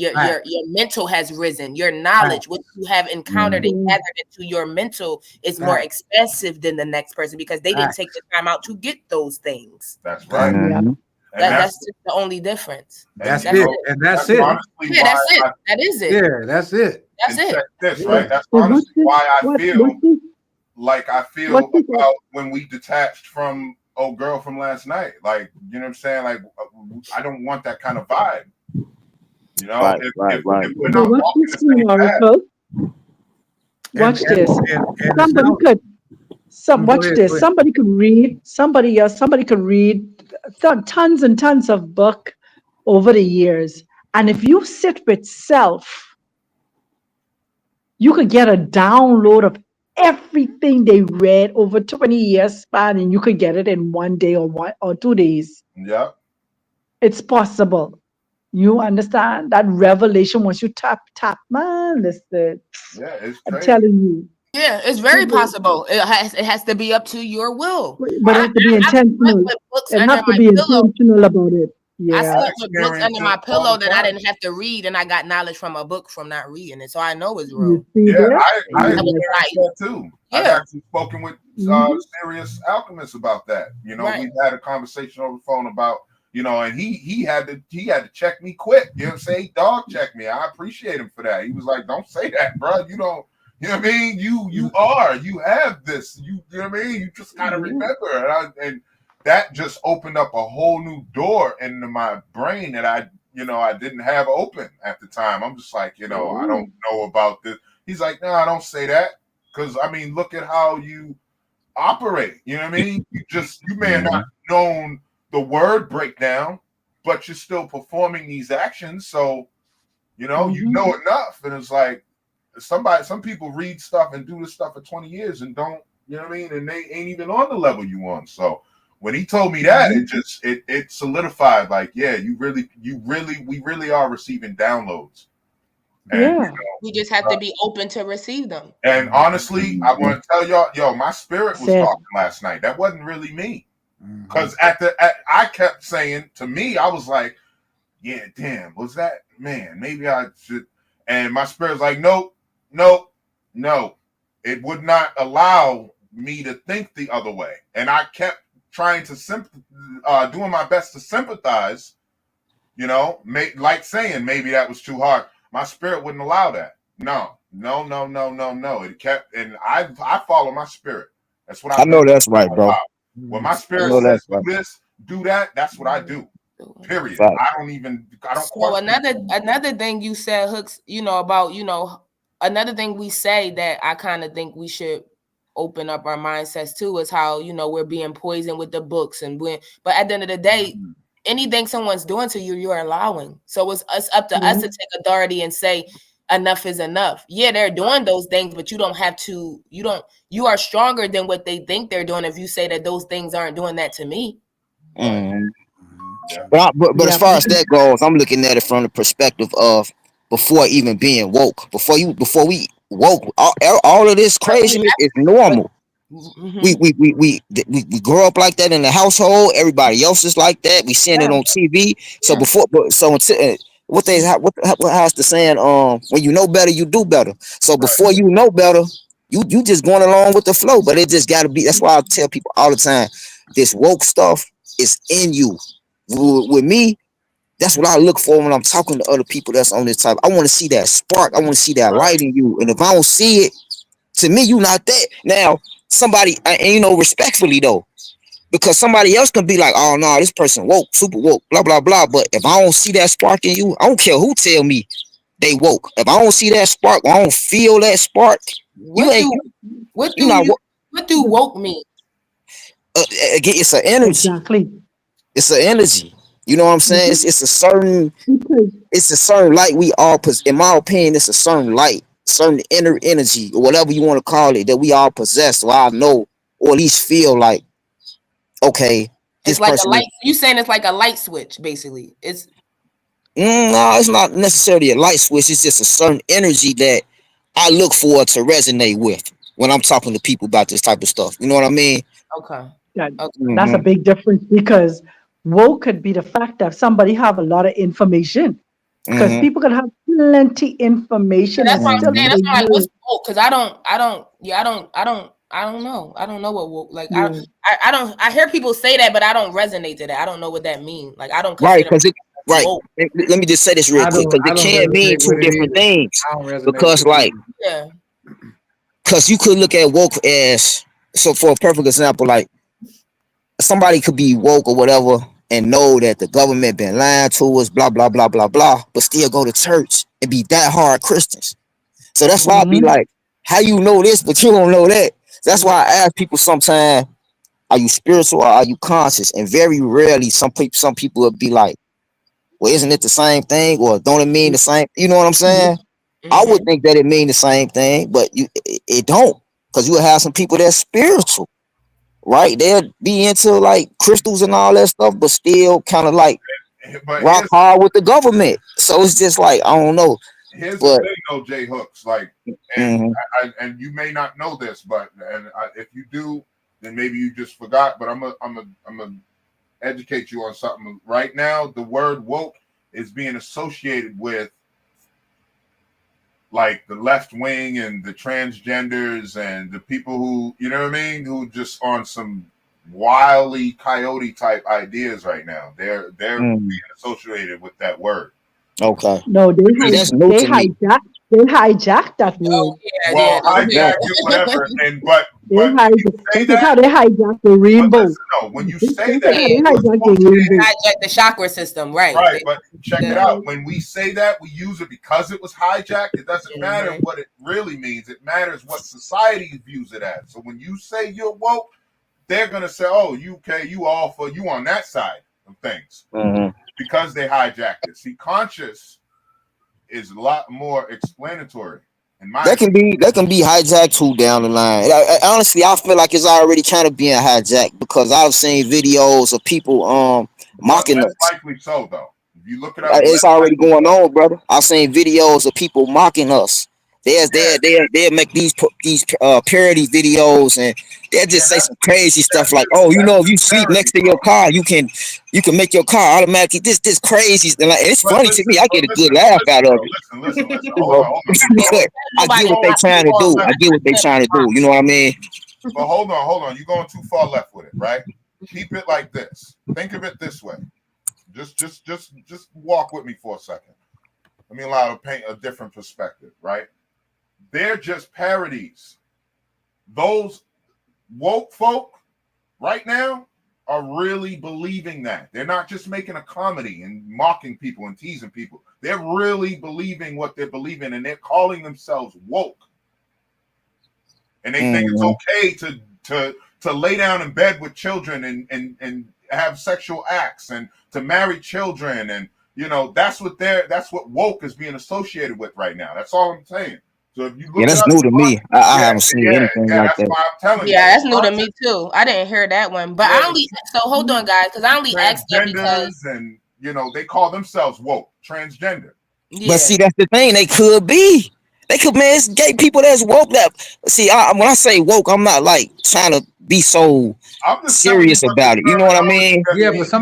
mental has risen. Your knowledge, what you have encountered and gathered into your mental, is more expensive than the next person because they didn't take the time out to get those things. That's right. That's just the only difference. That's it. And that's it. Yeah, that's it. That is it. Yeah, that's it. That's it. This, right? That's honestly why I feel like I feel about when we detached from old girl from last night. Like, you know what I'm saying? Like, I don't want that kind of vibe. You know, if we're not walking the same path. Watch this. Watch this. Somebody could read. Somebody could read tons and tons of book over the years, and if you sit with self, you could get a download of everything they read over 20 years span, and you could get it in 1 day or 2 days. Yeah, it's possible. You understand that revelation once you tap, man. Listen, it's I'm telling you. Yeah, it's very possible. It has to be up to your will. But it has to be intentional. It has to be intentional about it. Yeah. I slept with books under my pillow that I didn't have to read, and I got knowledge from a book from not reading it, so I know it's real. I that too. I've actually spoken with serious alchemists about that. You know, we've had a conversation over the phone about, and he had to check me quick. You know what I'm saying? Dog check me. I appreciate him for that. He was like, "Don't say that, bro. You know what I mean? You have this. You know what I mean? You just gotta remember. And that just opened up a whole new door into my brain that I didn't have open at the time. I'm just like, I don't know about this. He's like, no, I don't say that. Because I mean, look at how you operate. You know what I mean? You may have not known the word breakdown, but you're still performing these actions. So, you know enough. And it's like some people read stuff and do this stuff for 20 years and don't, you know what I mean? And they ain't even on the level you on. So when he told me that, it solidified, like, yeah, we really are receiving downloads. And we just have to be open to receive them. And honestly, I want to tell y'all, my spirit was talking last night. That wasn't really me. Because I kept saying, to me, I was like, yeah, damn, was that, man, maybe I should. And my spirit's like, nope. It would not allow me to think the other way. And I kept trying to doing my best to sympathize, like saying maybe that was too hard. My spirit wouldn't allow that. No. It kept, and I follow my spirit. That's what I know. That's right, bro. When my spirit says do this, do that, that's what I do. Period. Right. I don't So another thing you said, Hooks, about, another thing we say that I kind of think we should open up our mindsets to is how, we're being poisoned with the books but at the end of the day, anything someone's doing to you, you're allowing. So it's up to us to take authority and say enough is enough. Yeah, they're doing those things, but you don't have to, you are stronger than what they think they're doing if you say that those things aren't doing that to me. But as far as that goes, I'm looking at it from the perspective of before even being woke. Before we woke, all of this craziness is normal. We grow up like that in the household. Everybody else is like that. We seeing it on TV. So until how's the saying? When you know better, you do better. So before you know better, you just going along with the flow. But it just got to be. That's why I tell people all the time, this woke stuff is in you. With me, that's what I look for when I'm talking to other people that's on this type. I want to see that spark. I want to see that light in you. And if I don't see it, to me, you not that. Now, somebody, and respectfully though, because somebody else can be like, oh no, this person woke, super woke, blah blah blah. But if I don't see that spark in you, I don't care who tell me they woke. If I don't see that spark, I don't feel that spark. What do woke mean? Again, it's an energy. Exactly. It's an energy. You know what I'm saying? It's a certain light we all possess. In my opinion, it's a certain light, certain inner energy, or whatever you want to call it, that we all possess. So I know, or at least feel like, okay, it's like a light. You saying it's like a light switch, basically. It's no, it's not necessarily a light switch. It's just a certain energy that I look for to resonate with when I'm talking to people about this type of stuff. You know what I mean? Okay. That's a big difference, because woke could be the fact that somebody have a lot of information, because people can have plenty information. That's what I'm saying. That's why, like, what's woke? Because I don't know. I don't know what woke, like, I don't, I hear people say that, but I don't resonate to that. I don't know what that means. Like, I don't right, because let me just say this real quick, because it can mean two different things. Because because you could look at woke as, so for a perfect example, like somebody could be woke or whatever and know that the government been lying to us, blah blah blah blah blah, but still go to church and be that hard Christians. So that's why I be like, how you know this but you don't know that? That's why I ask people sometimes, are you spiritual or are you conscious? And very rarely some people will be like, well, isn't it the same thing, or don't it mean the same? You know what I'm saying? I would think that it mean the same thing, but it don't, because you will have some people that's spiritual, right? They'll be into like crystals and all that stuff, but still kind of like rock hard with the government. So it's just like, I don't know. Here's the thing, though, Jay Hooks. Like, and you may not know this, but if you do, then maybe you just forgot. But I'm a educate you on something. Right now, the word woke is being associated with like the left wing and the transgenders and the people who, you know what I mean, who just on some wildly coyote type ideas right now. They're being associated with that word. Okay. No, they hijack They hijacked that Oh word. yeah, yeah. Well, hijack Exactly. it, whatever. And but They when you hijacked. say This is that, how they hijacked the but rainbow. listen, no, when you This say is that, how they Yeah. you hijacked the associate rainbow. Hijack the chakra system, right? right. But check it The, out. Right. When we say that, we use it because it was hijacked. It doesn't matter mhm. what it really means. It matters what society views it as. So when you say you're woke, they're gonna say, "Oh, you okay? You all for you on that side of things," Mhm. because they hijacked it. See, conscious is a lot more explanatory, in my opinion. That can be hijacked too down the line. Honestly, I feel like it's already kind of being hijacked because I've seen videos of people But mocking less us. likely so, though. If you look it up, less It's already likely going so. on, brother. I've seen videos of people mocking us. Yeah, They make these parody videos and they yeah, just say that's some crazy stuff like, just oh, that's if just you sleep parody, next to bro. your car, you can make your car automatically this crazy. And like, it's funny to me. I get a good laugh out of Bro. it. Listen. You Hold on, know, hold on. You going but I too get Nobody what they far, trying to do. I left get with what they it. trying to do. You know what I mean? But hold on. You're going too far left with it, right? Keep it like this. Think of it this way. Just walk with me for a second. Let me allow to paint a different perspective, right? They're just parodies. Those woke folk right now are really believing that. They're not just making a comedy and mocking people and teasing people. They're really believing what they're believing and they're calling themselves woke. And they think it's Mhm. okay to lay down in bed with children and have sexual acts and to marry children and that's what woke is being associated with right now. That's all I'm saying. So if you Yeah, look it that's up, new to me. I yeah, haven't seen anything like that's that. why I'm telling you. Yeah, that's new to me too. I didn't hear that one, but Yeah, I only so hold on, guys, because I only asked that because transgenders and they call themselves woke, transgender. But yeah, see, that's the thing. They could be. They could, man. It's gay people that's woke. That see, when I say woke, I'm not like trying to be so I'm just telling you serious what the about it. You know what I terminology mean? that's Yeah, being but used in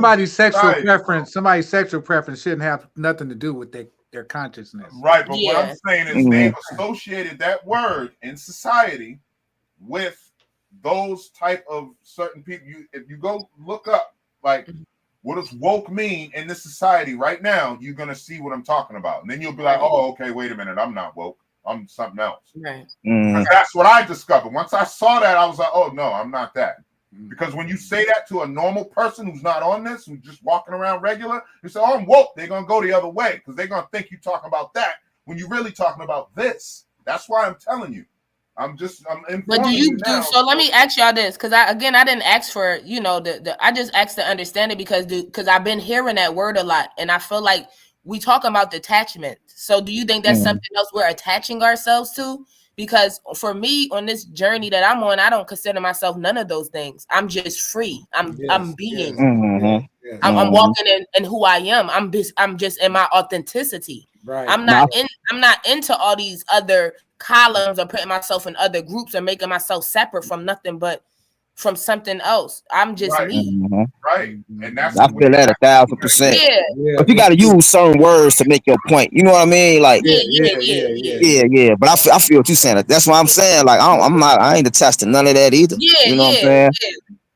society. somebody's sexual preference shouldn't have nothing to do with their consciousness. Right, but what I'm yeah, saying is Hmm. they've associated that word in society with those type of certain people. If you go look up like what does woke mean in this society right now, you're gonna see what I'm talking about, and then you'll be like, right, oh, okay, wait a minute, I'm not woke, I'm something else. right, Hmm. Because that's what I discovered. Once I saw that, I was like, oh no, I'm not that. Because when you say that to a normal person who's not on this, who's just walking around regular, you say, oh, I'm woke, they're gonna go the other way because they're gonna think you talking about that when you're really talking about this. That's why I'm telling you. I'm But do informing you you do now. so? Let me ask y'all this, because I didn't ask for the I just asked to understand it because I've been hearing that word a lot, and I feel like we talk about detachment. So do you think that's Hmm. something else we're attaching ourselves to? Because for me on this journey that I'm on, I don't consider myself none of those things. I'm just free. I'm Yes, yes, being. Hmm. yes. I'm Hmm. walking in who I am. I'm just in my authenticity. Right. I'm not Now, in I'm not into all these other columns or putting myself in other groups or making myself separate from nothing but from something else. I'm just Right, me. hmm, right. And Mhm. that's I what feel you that have to do. 1,000%. Yeah. Yeah, But you me got to too. use certain words to make your point. You know what I mean? Like, Yeah, Yeah, yeah, yeah, yeah, yeah, yeah. yeah, yeah, yeah. yeah. But I feel what you're saying. That's what I'm saying. Like, I'm not. I ain't attached to none of that either. Yeah, You know what yeah, I'm yeah,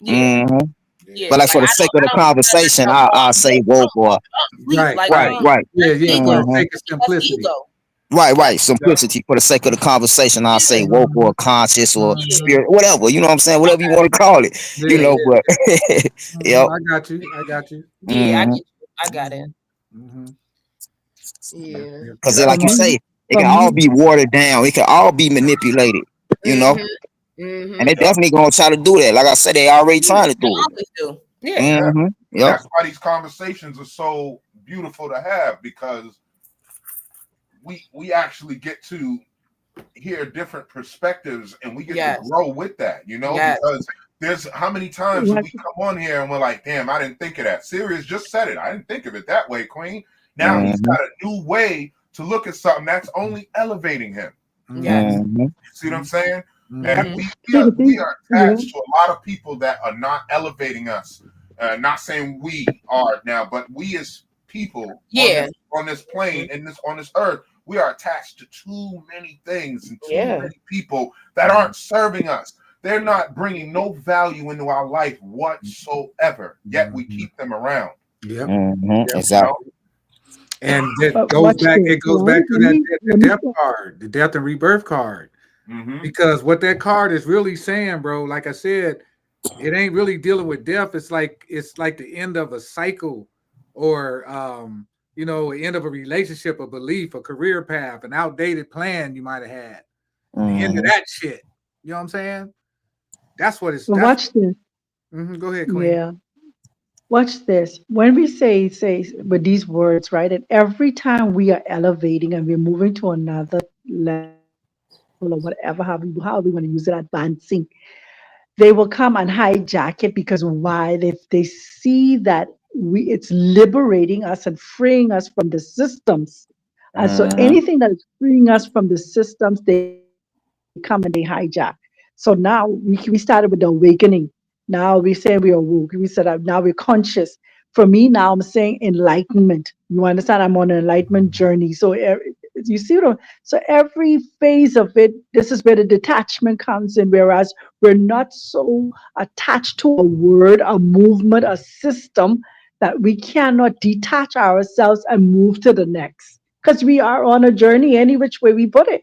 yeah, saying? Hmm. Yeah. But yeah. like Like for the sake of I the don't consider conversation, myself, oh, I I'm say woke, no, woke or I'm sleep. Right, Like, right. right. Yeah, that's yeah, for the ego. Hmm. sake of That's simplicity. ego. Right. Yeah, Simplicity for the sake of the conversation, I say Yeah, woke Mhm, or conscious or mhm. yeah. spirit, whatever. You know what I'm saying? Whatever you want to call it. You Yeah, know, yeah. but Mhm, yep. I got you. I got you. Yeah, I Hmm. get you. I got it. Mhm, mhm. Yeah, Yeah. yeah. Because that's For like you why me, say, it for can all me, be watered down. It can all be manipulated. You know, Mm-hmm. and Mm-hmm. they yeah, definitely gonna try to do that. Like I said, they already Yeah. trying to They do it. always do. Yeah. yeah. Hmm. And Yep. that's why these conversations are so beautiful to have because we actually get to hear different perspectives and we get to Yes. grow with that, Yes. because there's how many times do what we come on here and we're like, damn, I didn't think of that. Sirius just said it. I didn't think of it that way, Queen. Now he's Hmm. got a new way to look at something that's only elevating him. Yes. Mhm, Hmm. You see what I'm saying? And mhm. Mm-hmm. we see are the we thing, are yeah, attached to a lot of people that are not elevating us. Not saying we are now, but we as people Yeah. on this plane on this earth, we are attached to too many things and too yeah, many people that aren't serving us. They're not bringing no value into our life whatsoever. Yet we Mhm. keep them around. Yep. Hmm. Yep. You know, Exactly. And that But goes watch back, this, it goes right? back to that, Let the me death card, the death and rebirth card. Mm-hmm. Because what that card is really saying, bro, like I said, it ain't really dealing with death. It's like the end of a cycle, or end of a relationship, a belief, a career path, an outdated plan you might have had. The end of Mm-hmm. that shit. You know what I'm saying? That's what it's but that's watch this. Go ahead, Queen. Yeah. Watch this. When we say with these words, right? And every time we are elevating and we're moving to another level or whatever, how we want to use it, advancing, they will come and hijack it because why? They see that it's liberating us and freeing us from the systems. And so Mm-hmm. anything that is freeing us from the systems, they come and they hijack. So now we started with the awakening. Now we say we are woke. We said now we're conscious. For me now, I'm saying enlightenment. You understand? I'm on an enlightenment journey. So you see what so every phase of it, this is where the detachment comes in. Whereas we're not so attached to a word, a movement, a system that we cannot detach ourselves and move to the next. Because we are on a journey any which way we put it.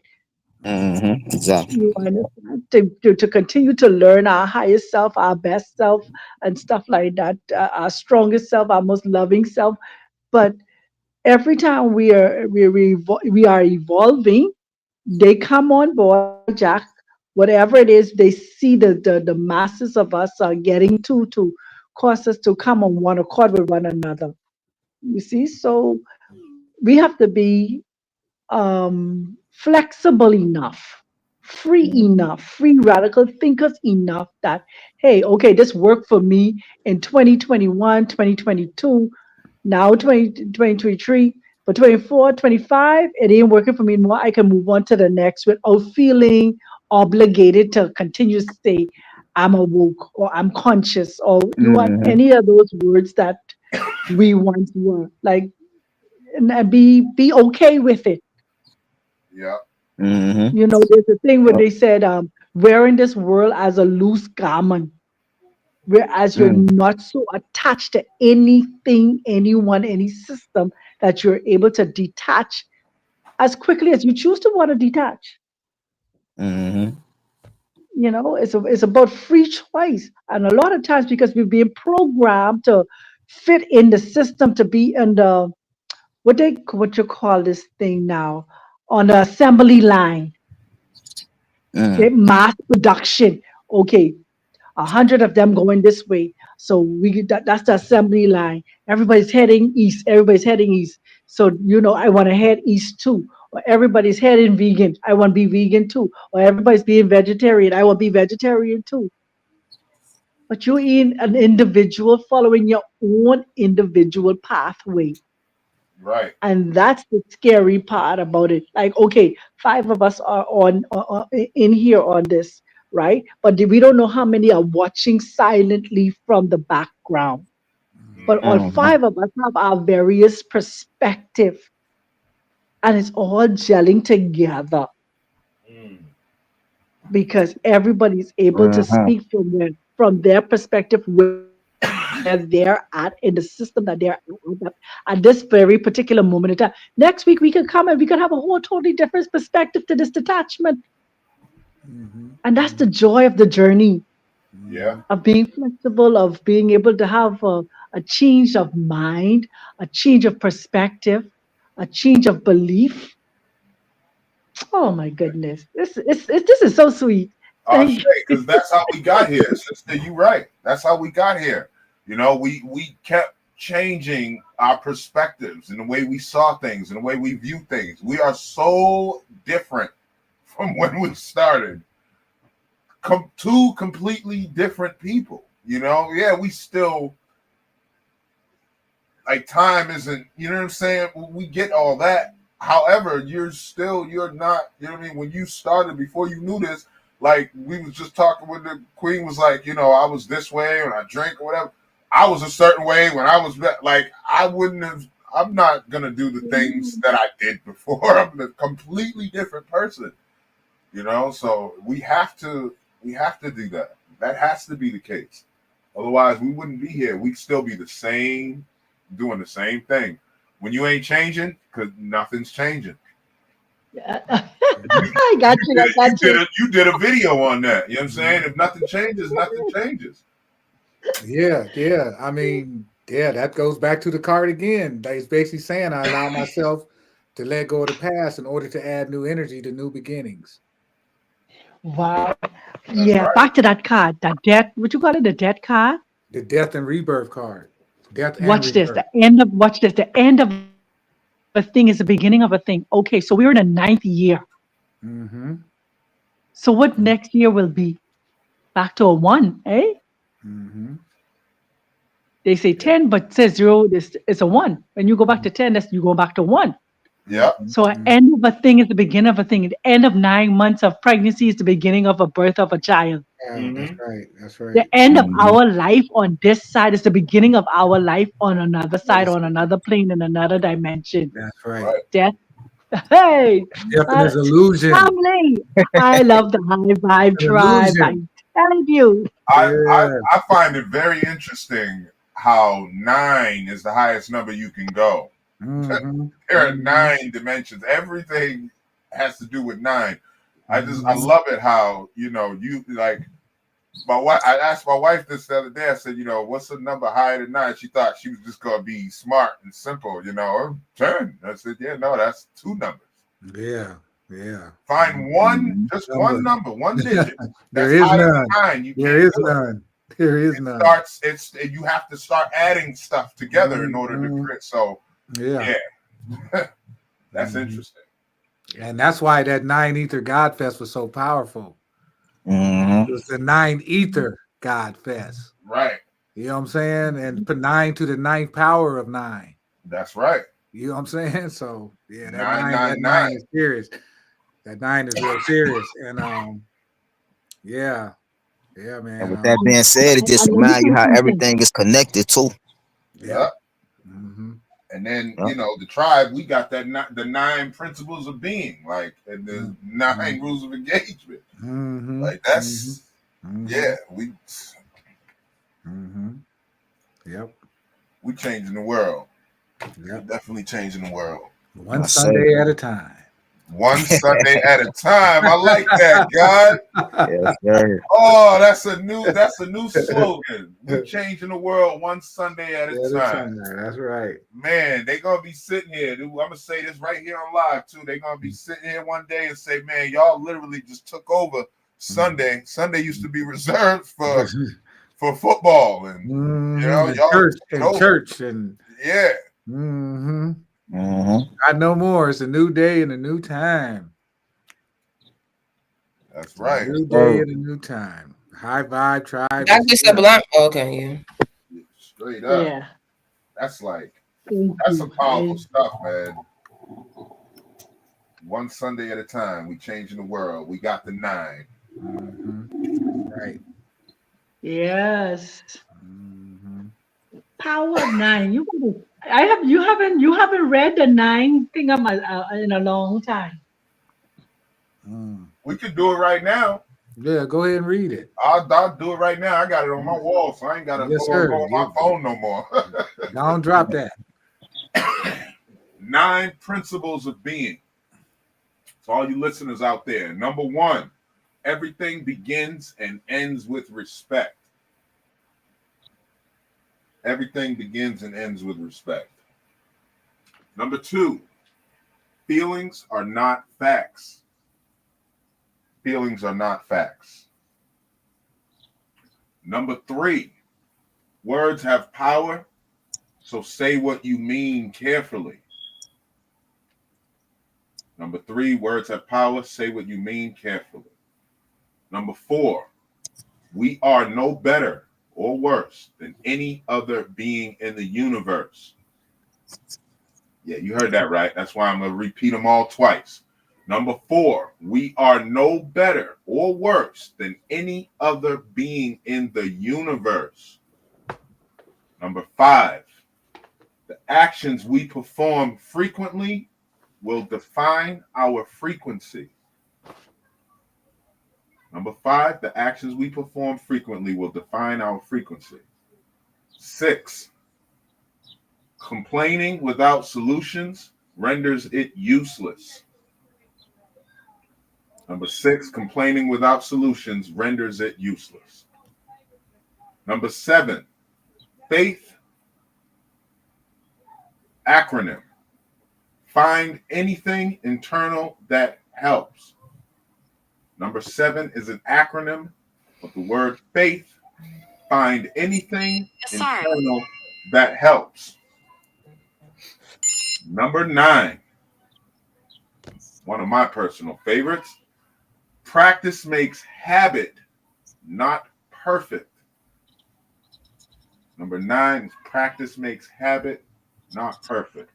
Mm-hmm. Exactly. You understand? To continue to learn our highest self, our best self, and stuff like that, our strongest self, our most loving self. But every time we are evolving, they come on board, hijack whatever it is they see the masses of us are getting to cause us to come on one accord with one another. You see, so we have to be flexible enough, free enough, free radical thinkers enough that, hey, okay, this worked for me in 2021, 2022, now 2023, but 24, 25, it ain't working for me anymore. I can move on to the next without feeling obligated to continue to say, I'm awoke or I'm conscious or you want Mm-hmm. any of those words that we once were. Like, and be okay with it. Yeah. Mm-hmm. You know, there's a thing where they said, wearing this world as a loose garment, whereas you're Mm-hmm. not so attached to anything, anyone, any system that you're able to detach as quickly as you choose to want to detach. Mm-hmm. You know, it's about free choice. And a lot of times because we've been programmed to fit in the system to be in the what you call this thing now on the assembly line, the mass production. Okay, 100 of them going this way. So that's the assembly line. Everybody's heading east. Everybody's heading east. So I want to head east too. Or everybody's heading vegan. I want to be vegan too. Or everybody's being vegetarian. I want to be vegetarian too. But you're in an individual following your own individual pathway. Right. And that's the scary part about it. Like, okay, five of us are in here on this, right? But we don't know how many are watching silently from the background. But Mm-hmm. all Mm-hmm. five of us have our various perspective, and it's all gelling together Mm. because everybody's able to Mm-hmm. speak from their perspective where they're at in the system that they're at this very particular moment in time. Next week we can come and we can have a whole totally different perspective to this detachment. Mm-hmm. And that's the joy of the journey Yeah. Mm-hmm. of being flexible, of being able to have a change of mind, a change of perspective, a change of belief. Oh my goodness. This is so sweet. Ashe, Thank because that's how we got here, sister. You right. That's how we got here. We kept changing our perspectives and the way we saw things and the way we view things. We are so different from when we started. Two completely different people. Yeah, we still like time isn't. You know what I'm saying? We get all that. However, you're not. You know what I mean? When you started, before you knew this, like we was just talking with the queen was like, I was this way when I drink or whatever. I was a certain way when I was like I wouldn't have. I'm not gonna do the things you. that I did before. I'm a completely different person. So we have to do that. That has to be the case. Otherwise, we wouldn't be here. We'd still be the same, doing the same thing. When you ain't changing, because nothing's changing. You, I got you. I got you. you did a video on that. You know what I'm saying? If nothing changes, nothing changes. Yeah. I mean, yeah, that goes back to the card again. It's basically saying I allow myself to let go of the past in order to add new energy to new beginnings. Wow. That's Yeah, right. back to that card, that death. What you call it? The death card. The death and rebirth card. Death and Watch this. rebirth. The end of watch this. The end of a thing is the beginning of a thing. Okay, so we're in the ninth year. Mm-hmm. So what next year will be? Back to a one, eh? Mm-hmm. They say Yeah. 10, but says zero, this it's a one. When you go back to 10, that's you go back to one. Yep. So an Mm-hmm. end of a thing is the beginning of a thing. The end of 9 months of pregnancy is the beginning of a birth of a child. Yeah, that's Mm-hmm. right. That's The right. end of Mhm. our life on this side is the beginning of our life on another side, It's- on another plane, in another dimension. That's right. Right. Death. Hey, Death and uh, his illusion. family. I love the high vibe An tribe. illusion. I'm telling you. Yeah. I find it very interesting how 9 is the highest number you can go. Mm-hmm. There are Mm-hmm. 9 dimensions. Everything has to do with 9. I Mm-hmm. love it how, you like my wife. I asked my wife this the other day. I said, what's the number higher than 9? She thought she was just gonna be smart and simple, 10. I said, yeah, no, that's 2 numbers. Yeah. Yeah. Find one, Mhm. just one Number. number, one digit There that's is higher than none. 9. You There can't is do it. none. There is none. It's you have to start adding stuff together in order to Mhm. create. So Yeah. yeah, that's Mhm. interesting. And that's why that Nine Ether God Fest was so powerful. It Mhm. was the Nine Ether God Fest. Right. You know what I'm saying? And put 9 to the ninth power of 9. That's right. You know what I'm saying? So yeah, that Nine nine, that nine nine nine. is serious. That 9 is real serious. And yeah, yeah, And man. with that being said, it just And let me reminds you say how something. everything is connected too. Yep. Yep. Mm-hmm. And then Yep. the tribe, we got the 9 principles of being, like, and the Mm-hmm. 9 rules of engagement. Mm-hmm. Like Mm-hmm. that's Mm-hmm. yeah, Mm-hmm. Yep. we changing the world. We're Yep. definitely changing the world. One I say, Sunday at a time. One Sunday at a time. I like that, God. yes, sir. Oh, that's a new slogan. We changing the world one Sunday at a At a time. time. That's right. Man, they gonna be sitting here. I'm gonna say this right here on live too. They gonna be sitting here one day and say, "Man, y'all literally just took over Sunday. Sunday used to be reserved for football, and Mm-hmm. And y'all church took it and over." church and Yeah, mm-hmm. Mhm. Not no more. It's a new day and a new time. that's It's a right. new day Sir. and a new time. High vibe tribe is Dr. here. Sublime. Okay, Straight up. Yeah. That's like Thank that's some you. powerful stuff, man. One Sunday at a time. We changing the world. We got the 9. Mm-hmm. Right. Yes. Mm-hmm. Power of nine. You haven't read the nine thing in a long time. Mm. We could do it right now. Yeah, go ahead and read it. I'll do it right now. I got it on my wall, so I ain't gotta Yes, go sir. on my phone no more. Don't drop that. 9 principles of being. To all you listeners out there. Number 1, everything begins and ends with respect. Everything begins and ends with respect. Number 2, feelings are not facts. Feelings are not facts. Number 3, words have power, so say what you mean carefully. Number 3, words have power, say what you mean carefully. Number 4, we are no better or worse than any other being in the universe. Yeah, you heard that right. That's why I'm going to repeat them all twice. Number 4, we are no better or worse than any other being in the universe. Number 5, the actions we perform frequently will define our frequency. Number 5, the actions we perform frequently will define our frequency. 6, Complaining without solutions renders it useless. Number 6, complaining without solutions renders it useless. Number 7, faith acronym. Find anything internal that helps. Number 7 is an acronym of the word faith. Find anything internal that helps. Number 9, one of my personal favorites. Practice makes habit, not perfect. Number 9 is practice makes habit, not perfect.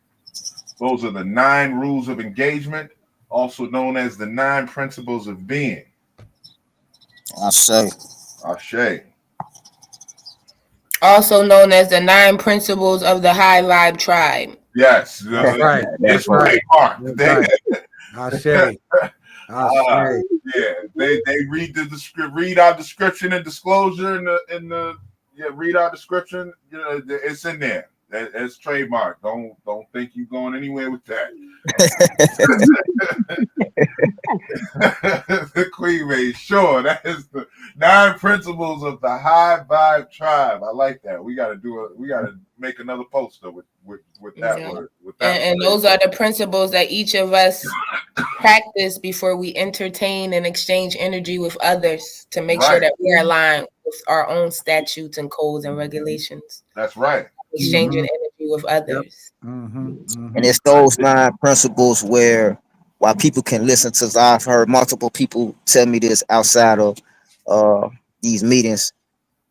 Those are the 9 rules of engagement, also known as the 9 principles of being. I say. Ashe. Also known as the 9 principles of the high vibe tribe. Yes. That's right. It's That's right. trademarked. That's right. Ashe. Ashe. Yeah, they read read our description and disclosure in the read our description. You know, it's in there. It's trademark. Don't think you going anywhere with that. The Queen Made sure that is the 9 principles of the high vibe tribe. I like that. We gotta make another poster with that word. With that and those are the principles that each of us practice before we entertain and exchange energy with others to make sure that we're aligned with our own statutes and codes and regulations. That's right. Exchanging energy with others. And it's those 9 principles where while people can listen to, I've heard multiple people tell me this outside of these meetings.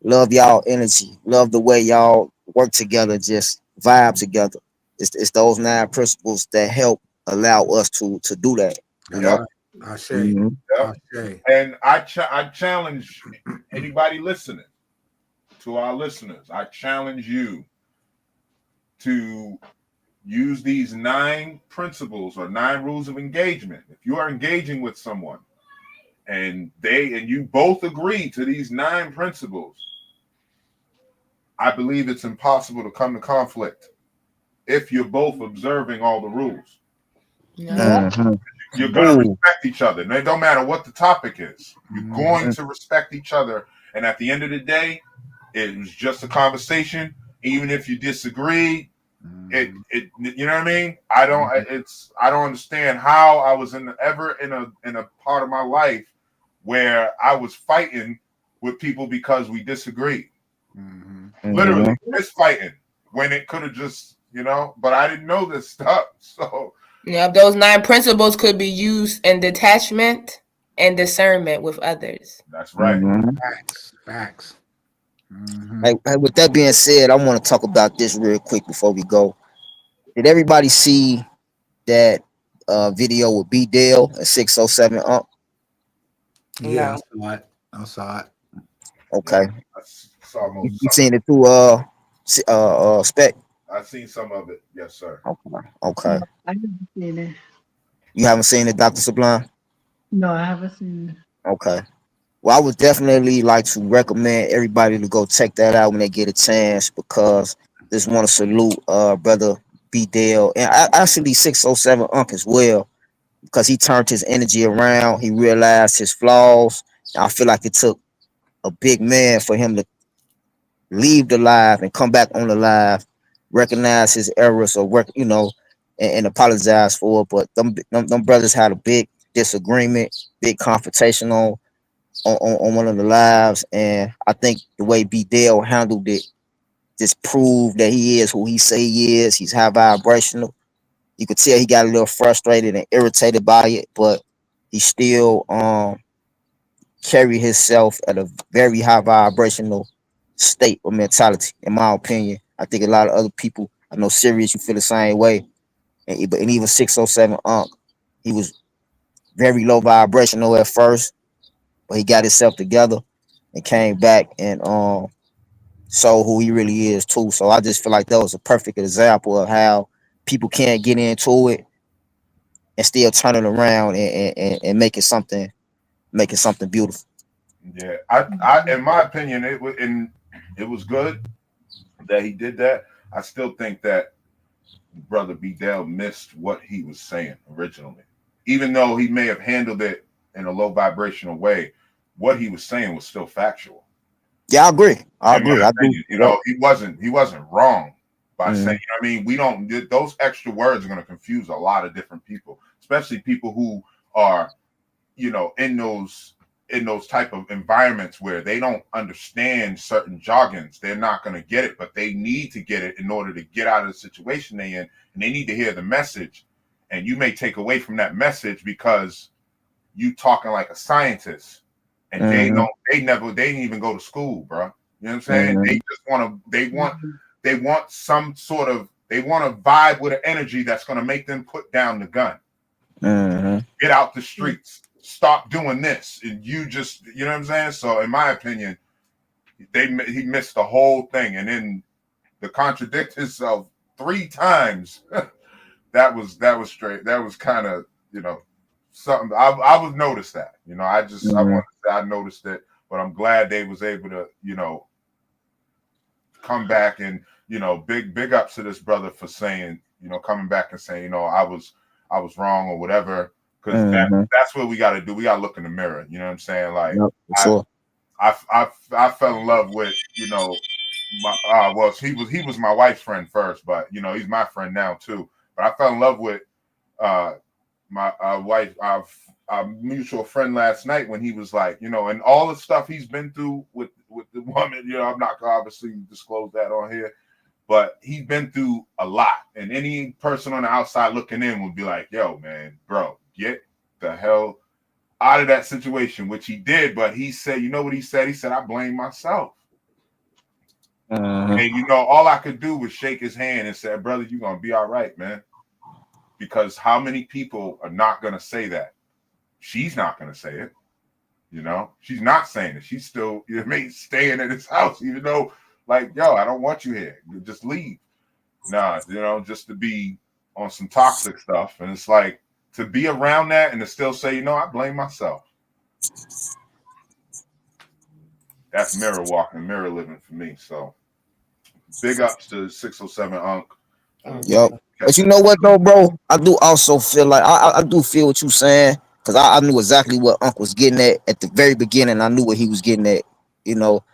Love y'all energy, love the way y'all work together, just vibe together. It's those 9 principles that help allow us to do that. You know. Ashe. Ashe. And I challenge anybody listening, to our listeners, I challenge you to use these 9 principles or 9 rules of engagement. If you are engaging with someone and you both agree to these 9 principles, I believe it's impossible to come to conflict if you're both observing all the rules. Yeah. You're going to respect each other. And it don't matter what the topic is. You're going to respect each other. And at the end of the day, it was just a conversation. Even if you disagree, it you know what I mean? I don't understand how I was ever in a part of my life where I was fighting with people because we disagreed. Literally fist fighting when it could have just, but I didn't know this stuff. So those 9 principles could be used in detachment and discernment with others. That's right. Facts. Hey, with that being said, I want to talk about this real quick before we go. Did everybody see that video with B Dale and 607 Ump? Yeah, I saw it. Okay. Yeah, you seen it through Spec? I've seen some of it, yes, sir. Okay. I haven't seen it. You haven't seen it, Dr. Sublime? No, I haven't seen it. Okay. Well, I would definitely like to recommend everybody to go check that out when they get a chance, because just want to salute brother B Dale and actually 607 Unc as well, because he turned his energy around. He realized his flaws. I feel like it took a big man for him to leave the live and come back on the live, recognize his errors or work, and apologize for it. But them brothers had a big disagreement, big confrontation on one of the lives, and I think the way B Dale handled it just proved that he is who he say he is. He's high vibrational. You could tell he got a little frustrated and irritated by it, but he still carry himself at a very high vibrational state or mentality, in my opinion. I think a lot of other people, I know Sirius, you feel the same way. And even 607 Unc, he was very low vibrational at first, but he got himself together and came back and show who he really is too. So I just feel like that was a perfect example of how people can't get into it and still turn it around and make it something beautiful. Yeah, I in my opinion, it was good that he did that. I still think that Brother B. Dale missed what he was saying originally. Even though he may have handled it in a low vibrational way, what he was saying was still factual. Yeah, I agree. I In my agree. I do. opinion, you know, he wasn't wrong by saying, Mhm. you know what I mean, we don't, those extra words are going to confuse a lot of different people, especially people who are, you know, in those type of environments where they don't understand certain jargons. They're not going to get it, but they need to get it in order to get out of the situation they're in, and they need to hear the message. And you may take away from that message because you talking like a scientist, and Mhm. they didn't even go to school, bro. You know what I'm saying? They Mhm. just Mhm. they want some sort of, they want to vibe with an energy that's going to make them put down the gun, Mhm. get out the streets, stop doing this, and you just, you know what I'm saying? So in my opinion, he missed the whole thing, and then to contradict himself 3 times, that was straight. That was kind of, you know, something I would notice that. You know, I Mhm. want to say I noticed it, but I'm glad they was able to, you know, come back, and, you know, big ups to this brother for saying, you know, coming back and saying, you know, I was wrong or whatever, because Mhm. that's what we got to do. We got to look in the mirror. You know what I'm saying? Like Yep, for I sure. I fell in love with, you know, my well, he was my wife's friend first, but you know, he's my friend now too. But I fell in love with uh my wife, our mutual friend last night, when he was like, you know, and all the stuff he's been through with the woman. You know, I'm not gonna obviously disclose that on here, but he's been through a lot. And any person on the outside looking in would be like, yo, man, bro, get the hell out of that situation, which he did. But he said, you know what he said? He said, I blame myself. Mhm. And you know, all I could do was shake his hand and say, brother, you're gonna be all right, man. Because how many people are not gonna say that? She's not gonna say it. You know, she's not saying it. She's still, you know what I mean, staying at his house, even though, like, yo, I don't want you here. You just leave. Nah, you know, just to be on some toxic stuff. And it's like, to be around that and to still say, you know, I blame myself. That's mirror walking, mirror living for me. So big ups to 607 Unc. Yep. But Catch you it. know what though, bro? I do also feel like I do feel what you saying, because I knew exactly what Unc was getting at the very beginning. I knew what he was getting at, you know.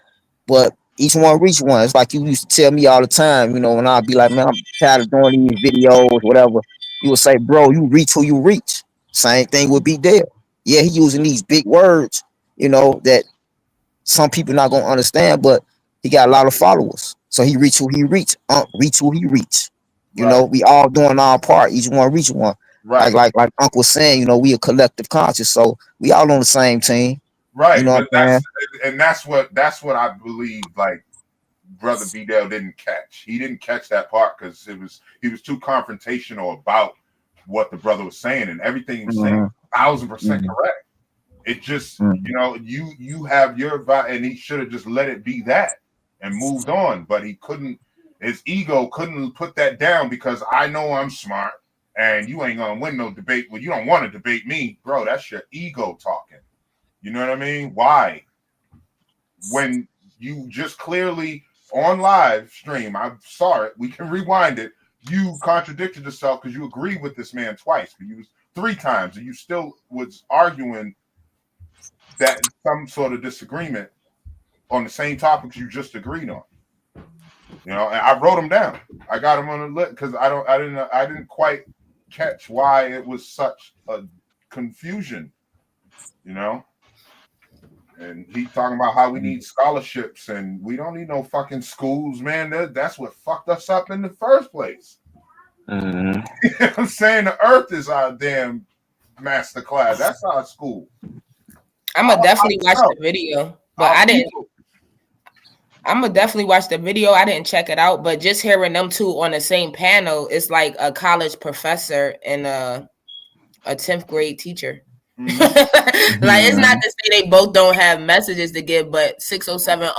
But each one reach one. It's like you used to tell me all the time, you know, when I'd be like, man, I'm tired of doing these videos, whatever. You would say, bro, you reach who you reach. Same thing would be there. Yeah, he using these big words, you know, that some people not gonna understand, but he got a lot of followers. So he reach who he reach. Reach who he reach. You know, Right, we all doing our part. Each one reach one. Like right, like like Uncle was saying, you know, we a collective conscious. So we all on the same team. You right. know what But I'm saying? that's what I believe. Like, brother B Dale didn't catch. He didn't catch that part because he was too confrontational about what the brother was saying, and everything he was saying, Mm-hmm. 1,000% Mm-hmm. correct. It just, Mm-hmm. you know, you have your vibe, and he should have just let it be that and moved on. But he couldn't. His ego couldn't put that down, because I know I'm smart, and you ain't gonna win no debate. Well, you don't want to debate me, bro. That's your ego talking. You know what I mean? Why? When you just clearly on live stream, I saw it. We can rewind it. You contradicted yourself because you agreed with this man twice, but you was 3 times, and you still was arguing that some sort of disagreement on the same topics you just agreed on. You know, and I wrote them down. I got them on the list because I didn't quite catch why it was such a confusion. You know, and he talking about how we need scholarships, and we don't need no fucking schools, man. That's what fucked us up in the first place. Mm-hmm. You know what I'm saying? The earth is our damn master class. That's our school. I'm How gonna about definitely watch the ourselves? video, but Our I didn't. people. I'm gonna definitely watch the video. I didn't check it out, but just hearing them two on the same panel, it's like a college professor and a 10th grade teacher. Mm-hmm. Like, it's not Mm-hmm. to say they both don't have messages to give, but 607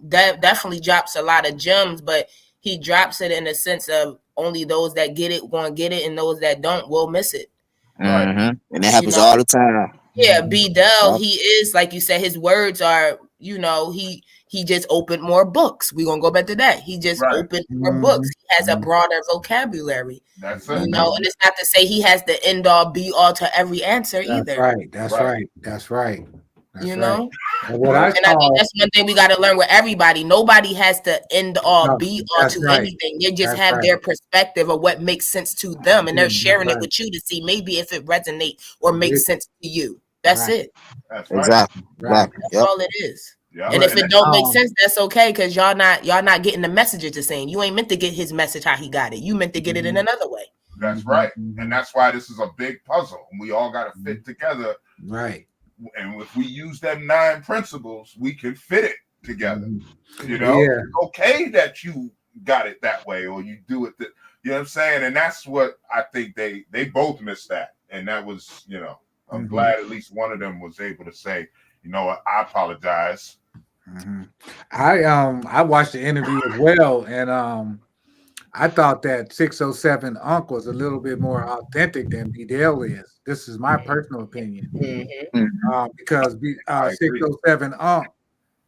definitely drops a lot of gems, but he drops it in the sense of only those that get it going to get it, and those that don't will miss it. Right. Mm-hmm. And that You happens know, all the time. yeah, B Dell, Yep. he is, like you said, his words are you know, he just opened more books. We're gonna go back to that. He just Right. opened more books. He has a broader vocabulary. That's You it. know, and it's not to say he has the end all be all to every answer That's either. right. That's Right. right. That's right. That's You right. know, And what I and I think saw, that's one thing we got to learn with everybody. Nobody has to end all no, be all that's to right. anything. They just That's have right. their perspective of what makes sense to them, and they're That's sharing it right. with you to see maybe if it resonates or makes Yeah. sense to you. That's Right. it. That's right. Exactly. Right. Exactly. That's Yep. all it is. Yeah. And if And it don't make Um, sense, that's okay, because y'all not getting the messages the same. You ain't meant to get his message how he got it. You meant to get it in another way. that's right. And that's why this is a big puzzle. And we all got to fit together. Right. And if we use them 9 principles, we can fit it together. You know, Yeah. it's okay that you got it that way or you do it that, you know what I'm saying? And that's what I think they both missed that. And that was, you know, I'm glad at least one of them was able to say, you know what, I apologize. I watched the interview as well, and I thought that 607 Unc was a little bit more authentic than B Dale is. This is my personal opinion. Because I agree. 607 Unc,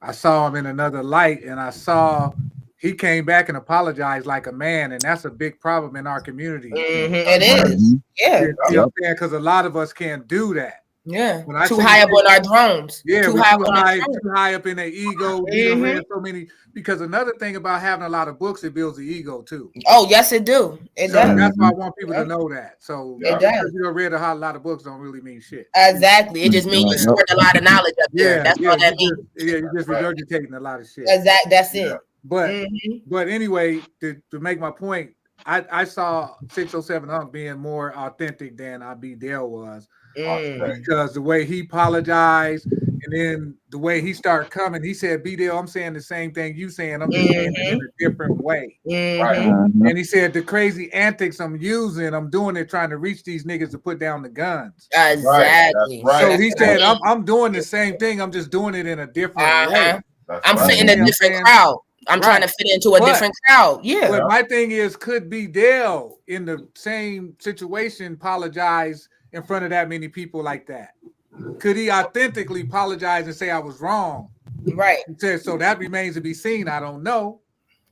I saw him in another light, and I saw he came back and apologized like a man, and that's a big problem in our community. It is. Yeah. You know what I'm saying? Because a lot of us can't do that. Yeah. When I Too see high up people- on our thrones. Yeah, Too we're high too up on our high, thrones. too high up in their ego. We done read so many. Because another thing about having a lot of books, it builds the ego too. Oh, yes, it do. It So does. that's why I want people to know that. So It just does. because you don't read a lot of books don't really mean shit. Exactly. It just means you stored a lot of knowledge up there. Yeah, That's yeah, all that means. you're just regurgitating a lot of shit. That's it. But anyway, to make my point, I saw 607 Unc being more authentic than B Dale was. Because the way he apologized and then the way he started coming, he said, B Dale, I'm saying the same thing you saying. I'm just saying it in a different way. And he said the crazy antics I'm using, I'm doing it trying to reach these niggas to put down the guns. Exactly. So he said, I'm doing the same thing. I'm just doing it in a different way. I'm fitting a different crowd. I'm trying to fit into a different crowd. Yeah. But my thing is, could B Dale in the same situation apologize in front of that many people like that? Could he authentically apologize and say I was wrong? Right. He said, so that remains to be seen. I don't know.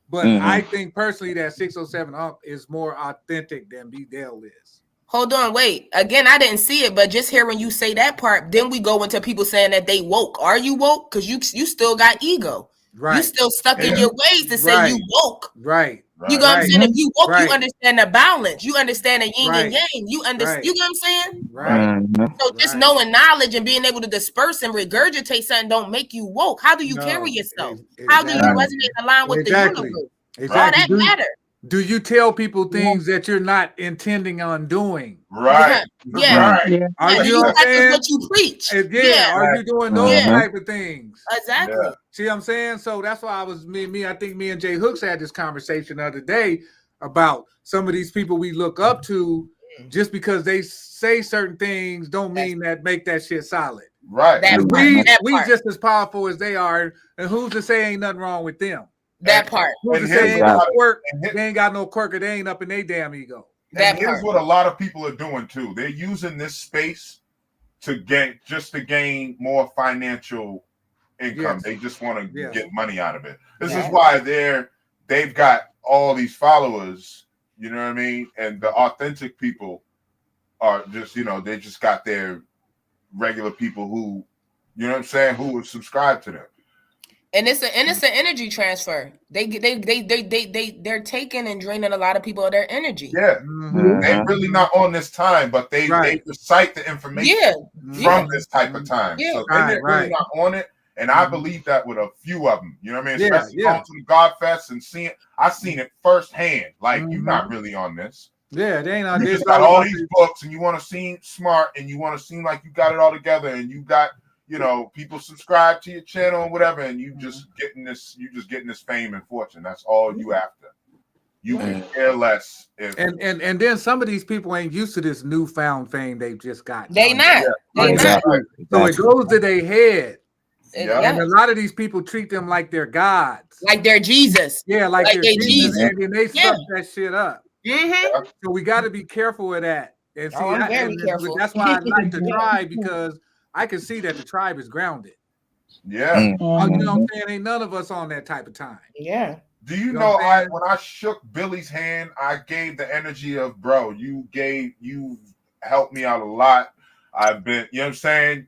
But I think personally that 607 Unc is more authentic than B Dale is. Hold on, wait. Again, I didn't see it, but just hearing you say that part, then we go into people saying that they woke. Are you woke? Because you still got ego. Right. You still stuck in your ways to say you woke. Right. You know what I'm saying? If you woke, you understand the balance. You understand the yin and yang. You understand. You know what I'm saying? Right. So just knowing knowledge and being able to disperse and regurgitate something don't make you woke. How do you carry yourself? How do you resonate and align with the universe? All that matter. Do you tell people things that you're not intending on doing? Right. Yeah. Are you practice what you preach? Are you doing those type of things? Exactly. See what I'm saying? So that's why I was I think me and Jay Hooks had this conversation the other day about some of these people we look up to. Just because they say certain things don't mean that make that shit solid. Right. We just as powerful as they are, and who's to say ain't nothing wrong with them? That part. Who's to say ain't no quirk? They ain't got no quirk, or they ain't up in their damn ego. And here's what a lot of people are doing too. They're using this space to gain more financial income. They just want to get money out of it. This is why they've got all these followers. You know what I mean? And the authentic people are just, they just got their regular people who, you know what I'm saying, who would subscribe to them. And it's an energy transfer. They're taking and draining a lot of people of their energy. Yeah, they're really not on this time, but they recite the information from this type of time. So they're really not on it. And I believe that with a few of them, you know what I mean? Especially going to the God Fest and I've seen it firsthand. Like, you're not really on this. Yeah, they ain't on this. You just got all these books and you want to seem smart and you want to seem like you got it all together and you got, people subscribe to your channel and whatever, and you just getting this fame and fortune. That's all you after. You can care less. And then some of these people ain't used to this newfound fame they've just got. They not. Exactly. So it goes to their head. And a lot of these people treat them like they're gods. Like they're Jesus. Yeah, like they're Jesus. And then they suck that shit up. Mm-hmm. So we got to be careful of that. And see, very careful. That's why I like the tribe, because I can see that the tribe is grounded. Yeah. Oh, you know what I'm saying? Ain't none of us on that type of time. Yeah. Do you You know know what I'm saying? when I shook Billy's hand, I gave the energy of, bro, you helped me out a lot. I've been, you know what I'm saying?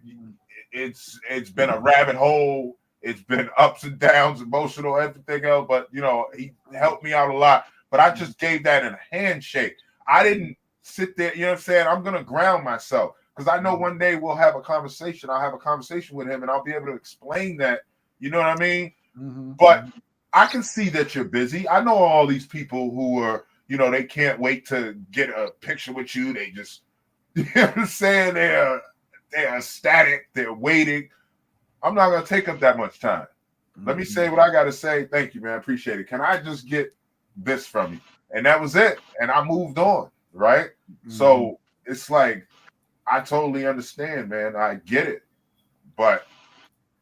It's been a rabbit hole. It's been ups and downs, emotional, everything else. But you know, he helped me out a lot. But I just gave that in a handshake. I didn't sit there, you know what I'm saying? I'm gonna ground myself because I know one day we'll have a conversation. I'll have a conversation with him and I'll be able to explain that, you know what I mean? But I can see that you're busy. I know all these people who are, you know, they can't wait to get a picture with you. They just, you know what I'm saying? They're ecstatic. They're waiting. I'm not going to take up that much time. Let me say what I got to say. Thank you, man. I appreciate it. Can I just get this from you? And that was it. And I moved on, right? So it's like, I totally understand, man. I get it. But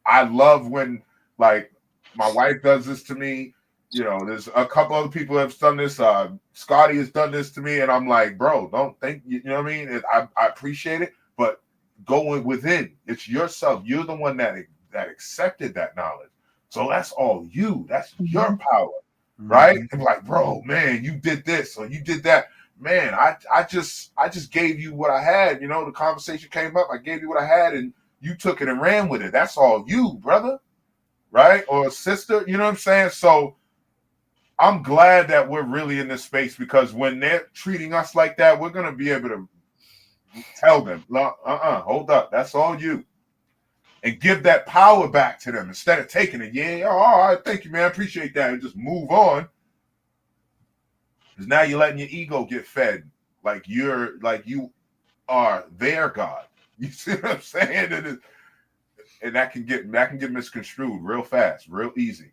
I love when, like, my wife does this to me. You know, there's a couple other people that have done this. Scotty has done this to me, and I'm like, bro, don't think, you know what I mean? I appreciate it, but going within, it's yourself. You're the one that accepted that knowledge. So that's all you. That's your power, right? And like, bro, man, you did this or you did that. Man, I just gave you what I had. You know, the conversation came up. I gave you what I had, and you took it and ran with it. That's all you, brother. Right? Or a sister, you know what I'm saying? So I'm glad that we're really in this space because when they're treating us like that, we're going to be able to tell them, hold up, that's all you. And give that power back to them instead of taking it. Yeah, all right, thank you, man, I appreciate that. And just move on. Because now you're letting your ego get fed like you are their God. You see what I'm saying? And that can get misconstrued real fast, real easy.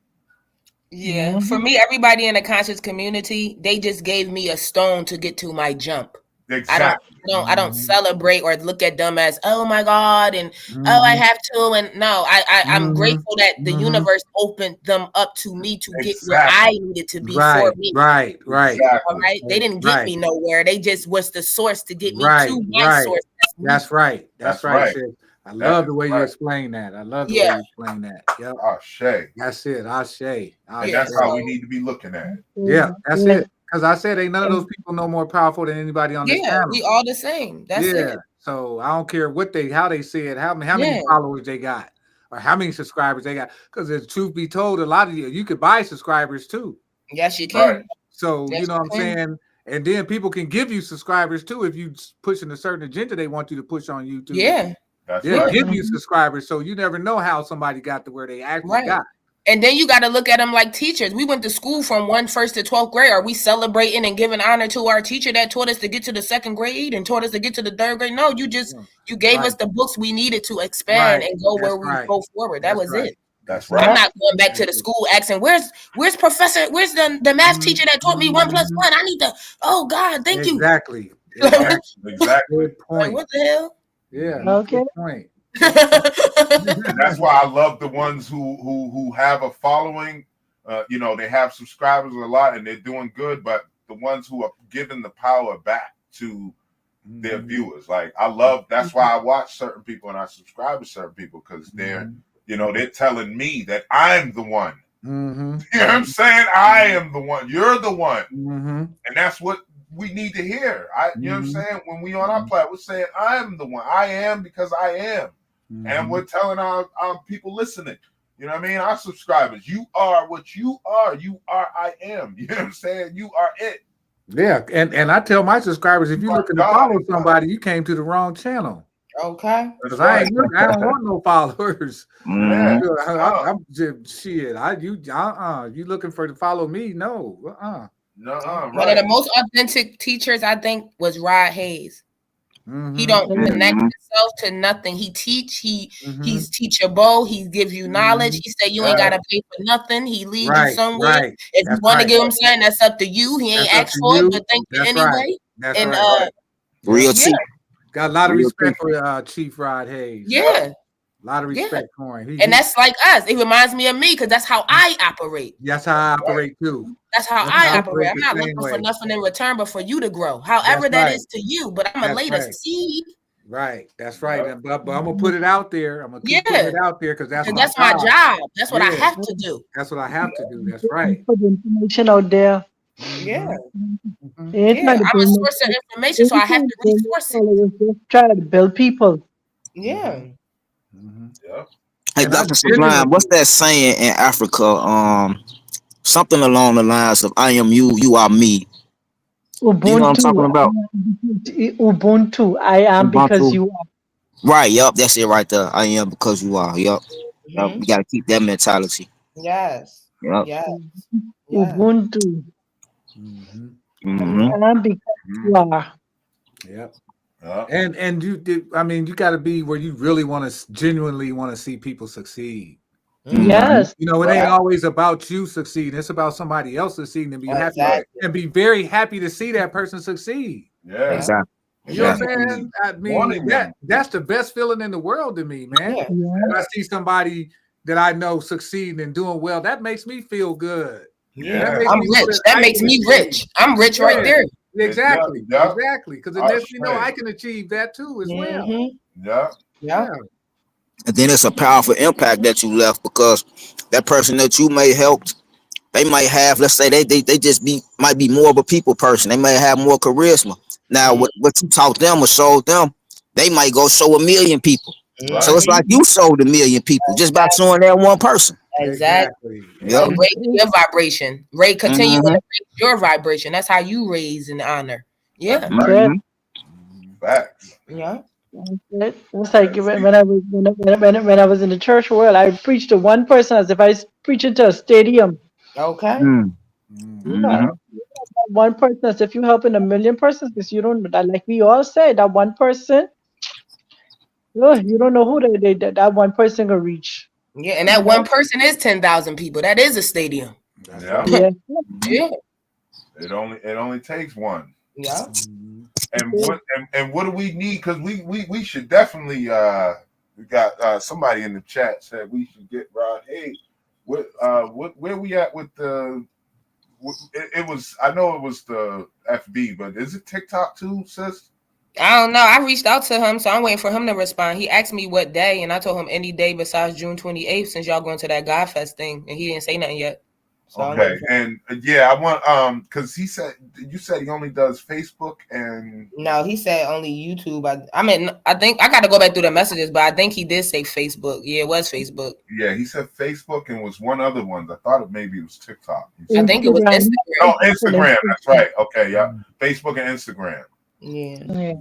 Yeah. For me, everybody in the conscious community, they just gave me a stone to get to my jump. Exactly. I don't celebrate or look at them as, oh my God, and oh, I have to. And no, I'm grateful that the universe opened them up to me to get where I needed to be for me. Right. Exactly. All right. They didn't get me nowhere. They just was the source to get me to my source. That's right. That's right. Sis. I love the way you explain that. I love the way you explain that. Yep. Ashe. That's it. Ashe. And that's how we need to be looking at it. Yeah, that's it. Because I said ain't none of those people no more powerful than anybody on this channel. We all the same. That's it. So I don't care how they say it, how many followers they got, or how many subscribers they got. Because the truth be told, a lot of you could buy subscribers too. Yes, you can. Right. So you know what I'm saying? And then people can give you subscribers too if you pushing a certain agenda they want you to push on YouTube. Yeah. They'll give you subscribers, so you never know how somebody got to where they actually got. And then you got to look at them like teachers. We went to school from 1st to 12th grade. Are we celebrating and giving honor to our teacher that taught us to get to the 2nd grade and taught us to get to the 3rd grade? No, you gave us the books we needed to expand and go where we go forward. That was it. That's right. I'm not going back to the school asking, where's professor? Where's the math teacher that taught me 1 + 1? I need to. Oh God, thank you. Exactly. Good point. Like, what the hell? Yeah. Okay. Good point. That's why I love the ones who have a following. You know, they have subscribers a lot and they're doing good, but the ones who are giving the power back to their viewers, like I love. That's why I watch certain people and I subscribe to certain people because they're, you know, they're telling me that I'm the one. You know what I'm saying? I am the one. You're the one, and that's what we need to hear. You know what I'm saying? When we on our platform, we're saying I am the one. I am because I am. And we're telling our people listening, you know what I mean? Our subscribers, you are what you are. You are I am. You know what I'm saying? You are it. Yeah. And I tell my subscribers, if you're looking to follow somebody, you came to the wrong channel. Okay. Because I don't want no followers. I'm just shit. You looking to follow me? No. One of the most authentic teachers I think was Rod Hayes. He don't connect himself to nothing. He he's teachable. He gives you knowledge. He said you ain't gotta pay for nothing. He leads you somewhere. If you want to give him something, that's up to you. He ain't asked for it, but thank you anyway. Real team. Got a lot of respect for Chief Rod Hayes. Yeah. A lot of respect for him. And that's like us. It reminds me of me because that's how I operate. That's how I operate too. That's how I operate. I'm not looking for nothing in return, but for you to grow. However that is to you. But I'm gonna lay the seed. Right. That's right. Yeah. But I'm gonna put it out there. I'm gonna keep putting Yeah, it out there because that's because my that's my job. job. That's what I Yeah. have to do. That's what I have to do. That's right. Put the information out there. Yeah, Hmm. Hmm. They ain't yeah. trying to I'm a build no. source of information, They so I ain't have trying to to build no reinforce it. followers. Just trying to build people. Yeah. Hmm. Yeah. Hey, And I Dr. Sublime, what's genuinely, that saying in Africa? Something along the lines of "I am you, you are me." Do you know what I'm Ubuntu. talking about? Ubuntu. I am because Ubuntu. you are. Right. Yup. That's it right there. I am because you are. Yup. Yup. Hmm. We gotta keep that mentality. Yes. Yup. Yes. Yes. Ubuntu. hmm, Mm-hmm. I am because you Mhm. are. yep. Yeah. And you did. I mean, you got to be where you really want to genuinely want to see people succeed. Hmm. Mm-hmm. Yes. You know, it ain't Right. always about you succeeding. It's about somebody else succeeding and be happy Right. Exactly. and be very happy to see that person succeed. Yeah. Yeah. Exactly. You know what Exactly. I'm Actually saying? I mean, wanting them. that's the best feeling in the world to me, man. Yeah. Yeah. When I see somebody that I know succeeding and doing well, that makes me feel good. Yeah. That Yeah. makes I'm me know rich. that That I makes can me achieve. rich. I'm rich right Yeah, there. Yeah. exactly, Yeah. exactly. Because it lets me know I Straight. can achieve that too as well. Hmm. Yeah. Yeah. Yeah, And then it's a powerful impact that you left because that person that you may help, they might have, let's say they just might be more of a people person. They may have more charisma. Now Hmm. what you taught them or showed them, they might go show 1,000,000 people. So Right. it's like Hmm. you sold 1,000,000 people just by showing that one person. Exactly. exactly, Yep. And raise exactly. your vibration. Ray, continue to Mm-hmm. raise your vibration. That's how you raise and honor. That's Yeah. right. Mm-hmm. That's Mhm. Facts. Yeah. it. It's like Yeah. See. when I was when I was in the church world, I preached to one person as if I was preaching to a stadium. Okay. Yeah, Mm-hmm. Mhm. one person as if you're helping a million persons because you don't like we all say that one person. You don't know who that one person gonna reach. Yeah. And that You one know? person is 10,000 people. That is a stadium. That's Yeah. right. Yeah. Mm-hmm. Yeah. It only takes one. Yeah. Mhm. And what do we need? Because we should definitely we got somebody in the chat said we should get Rod. Hey, what where we at with the it was I know it was the FB, but is it TikTok too, sis? I don't know. I reached out to him, so I'm waiting for him to respond. He asked me what day, and I told him any day besides June 28th, since y'all going to that God Fest thing, and he didn't say nothing yet. So I'm Okay, waiting for and yeah, I want because he said you said he only does Facebook and No, he said only YouTube. I mean, I think I got to go back through the messages, but I think he did say Facebook. Yeah, it was Facebook. yeah, he said Facebook and was one other one. I thought it maybe it was TikTok. He I said think it was Instagram. Instagram. no Instagram. That's right. Okay, yeah, Facebook and Instagram. Yeah. Yeah.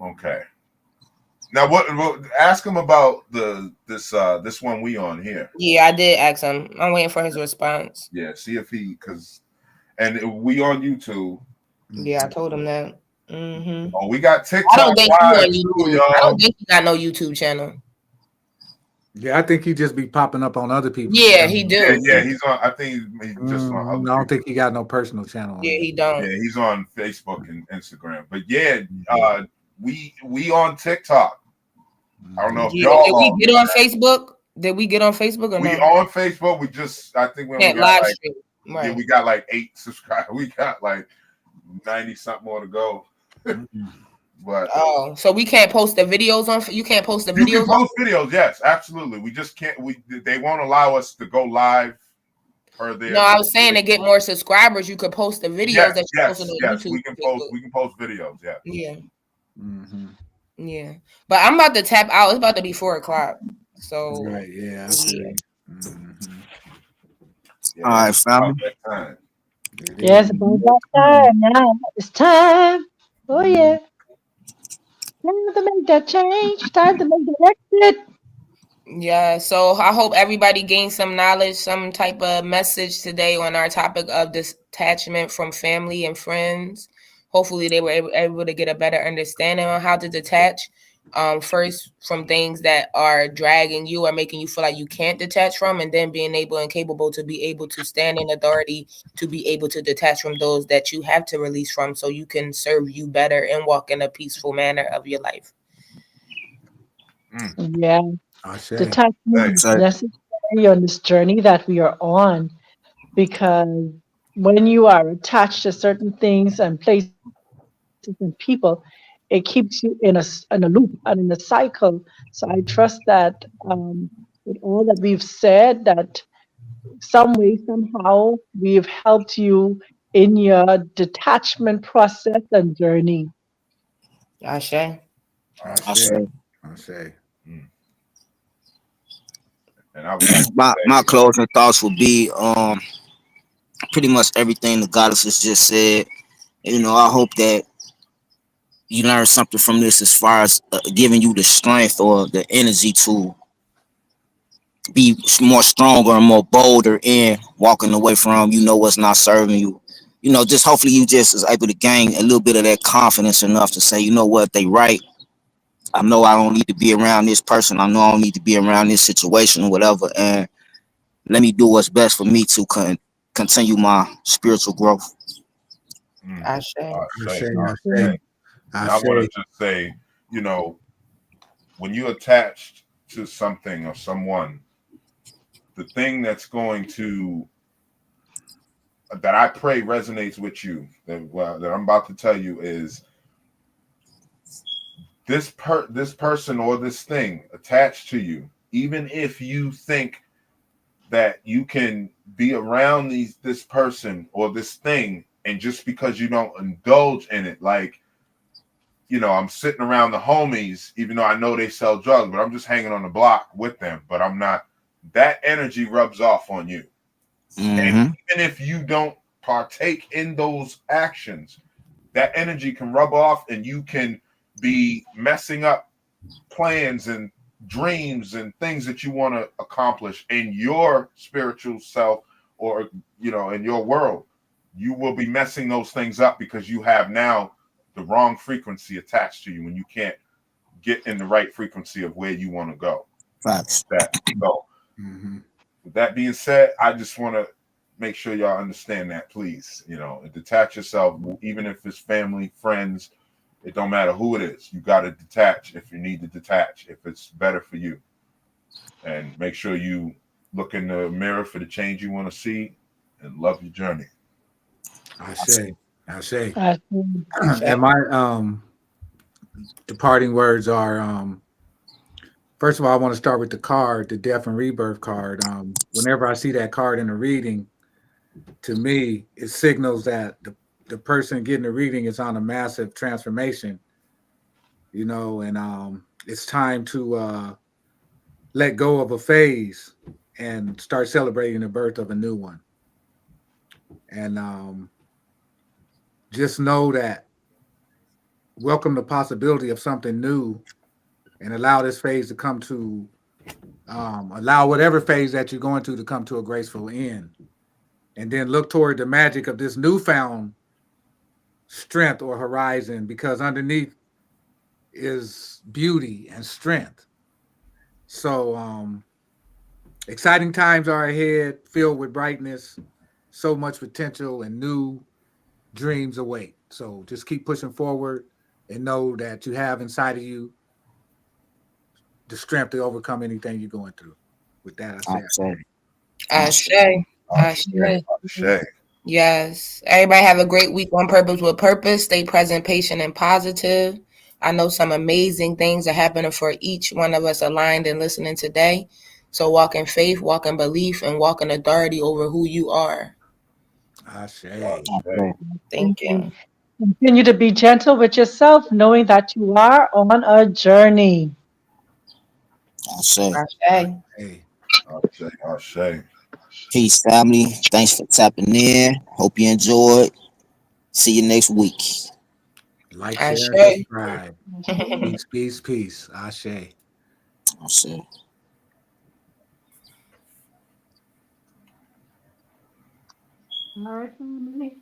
Okay. Now, what? Ask him about this one we on here. Yeah, I did ask him. I'm waiting for his response. Yeah, see if he and we on YouTube. Yeah, I told him that. Hmm. Oh, we got I don't TikTok think he live on too, YouTube. I don't y'all. think he got no YouTube channel. Yeah, I think he just be popping up on other people's Yeah, he channels. Yeah, do. yeah, he's on. I think he's just on other I don't people. think he got no personal channel on Yeah, him. he don't. Yeah, he's on Facebook and Instagram. But yeah, Mhm. we on TikTok. I don't know if Yeah, did y'all we on. get on Facebook? Did we get on Facebook or We no? on Facebook. We just I think when we Can't got live like stream. yeah, Right. we got like 8 subscribers. We got like 90 something more to go. Mhm. But Oh, so we can't post the videos on. You can't post the you can videos on. post videos, yes, absolutely. We just can't. They won't allow us to go live per No, their. I was saying to get more subscribers, you could post the videos Yes, that you posted yes, on yes. YouTube, We can post. Facebook. We can post videos. Yeah. Yeah, Mhm. yeah. But I'm about to tap out. It's about to be 4 o'clock. So Right. Yeah, I feel yeah. you. Mhm. Yeah, All man. right, family. About that time. It Yeah, it's is. about that time now. It's time. Oh yeah. Time to make that change. Time to make the exit. Yeah, so I hope everybody gained some knowledge, some type of message today on our topic of detachment from family and friends. Hopefully, they were able to get a better understanding on how to detach. First, from things that are dragging you or making you feel like you can't detach from, and then being able and capable to be able to stand in authority to be able to detach from those that you have to release from so you can serve you better and walk in a peaceful manner of your life. Yeah. I say. Detachment is Thanks. So, necessary on this journey that we are on because when you are attached to certain things and places and people, it it keeps you in a loop and in a cycle. So I trust that with all that we've said, that some way, somehow, we've helped you in your detachment process and journey. Ashe. I I say, say I say. mm. And I would like to my say, closing thoughts would be pretty much everything the goddesses just said. You know, I hope that you learn something from this as far as giving you the strength or the energy to be more stronger and more bolder in walking away from what's not serving you. Just hopefully you just is able to gain a little bit of that confidence enough to say, what, they right. I know I don't need to be around this person. I know I don't need to be around this situation or whatever. And let me do what's best for me to continue my spiritual growth. mm, Ashe. I I say, say. I I say. say. I And I want say. to just say, you know, when you're attached to something or someone, the thing that's going to that I pray resonates with you that I'm about to tell you is this person or this thing attached to you, even if you think that you can be around this person or this thing, and just because you don't indulge in it, like, I'm sitting around the homies, even though I know they sell drugs, but I'm just hanging on the block with them, but I'm not. That energy rubs off on you. And Mm-hmm. even if you don't partake in those actions, that energy can rub off and you can be messing up plans and dreams and things that you want to accomplish in your spiritual self, or in your world. You will be messing those things up because you have now the wrong frequency attached to you, and you can't get in the right frequency of where you want to go. Facts. That so Mm-hmm. with that being said, I just want to make sure y'all understand that, please. Detach yourself, even if it's family, friends. It don't matter who it is. You got to detach if you need to detach, if it's better for you. And make sure you look in the mirror for the change you want to see, and love your journey. I say. I say. Ashe. And my departing words are first of all, I want to start with the card, the death and rebirth card. Whenever I see that card in a reading, to me, it signals that the person getting the reading is on a massive transformation, and it's time to let go of a phase and start celebrating the birth of a new one. And just know that welcome the possibility of something new, and allow this phase to come to allow whatever phase that you're going to come to a graceful end, and then look toward the magic of this newfound strength or horizon, because underneath is beauty and strength. So exciting times are ahead, filled with brightness, so much potential, and new dreams await. So just keep pushing forward and know that you have inside of you the strength to overcome anything you're going through. With that, I I say, say. Ashe. Ashe, Ashe. ashe. Yes. Everybody have a great week on purpose with purpose. Stay present, patient, and positive. I know some amazing things are happening for each one of us aligned and listening today. So walk in faith, walk in belief, and walk in authority over who you are. I say. I say. Thank you. Continue to be gentle with yourself, knowing that you are on a journey. I say. Ashe. Hey, Ashe, ashe. Peace, family. Thanks for tapping in. Hope you enjoyed. See you next week. like, share, and Ashe. subscribe. Peace, peace, peace. Ashe. I say. All right, family.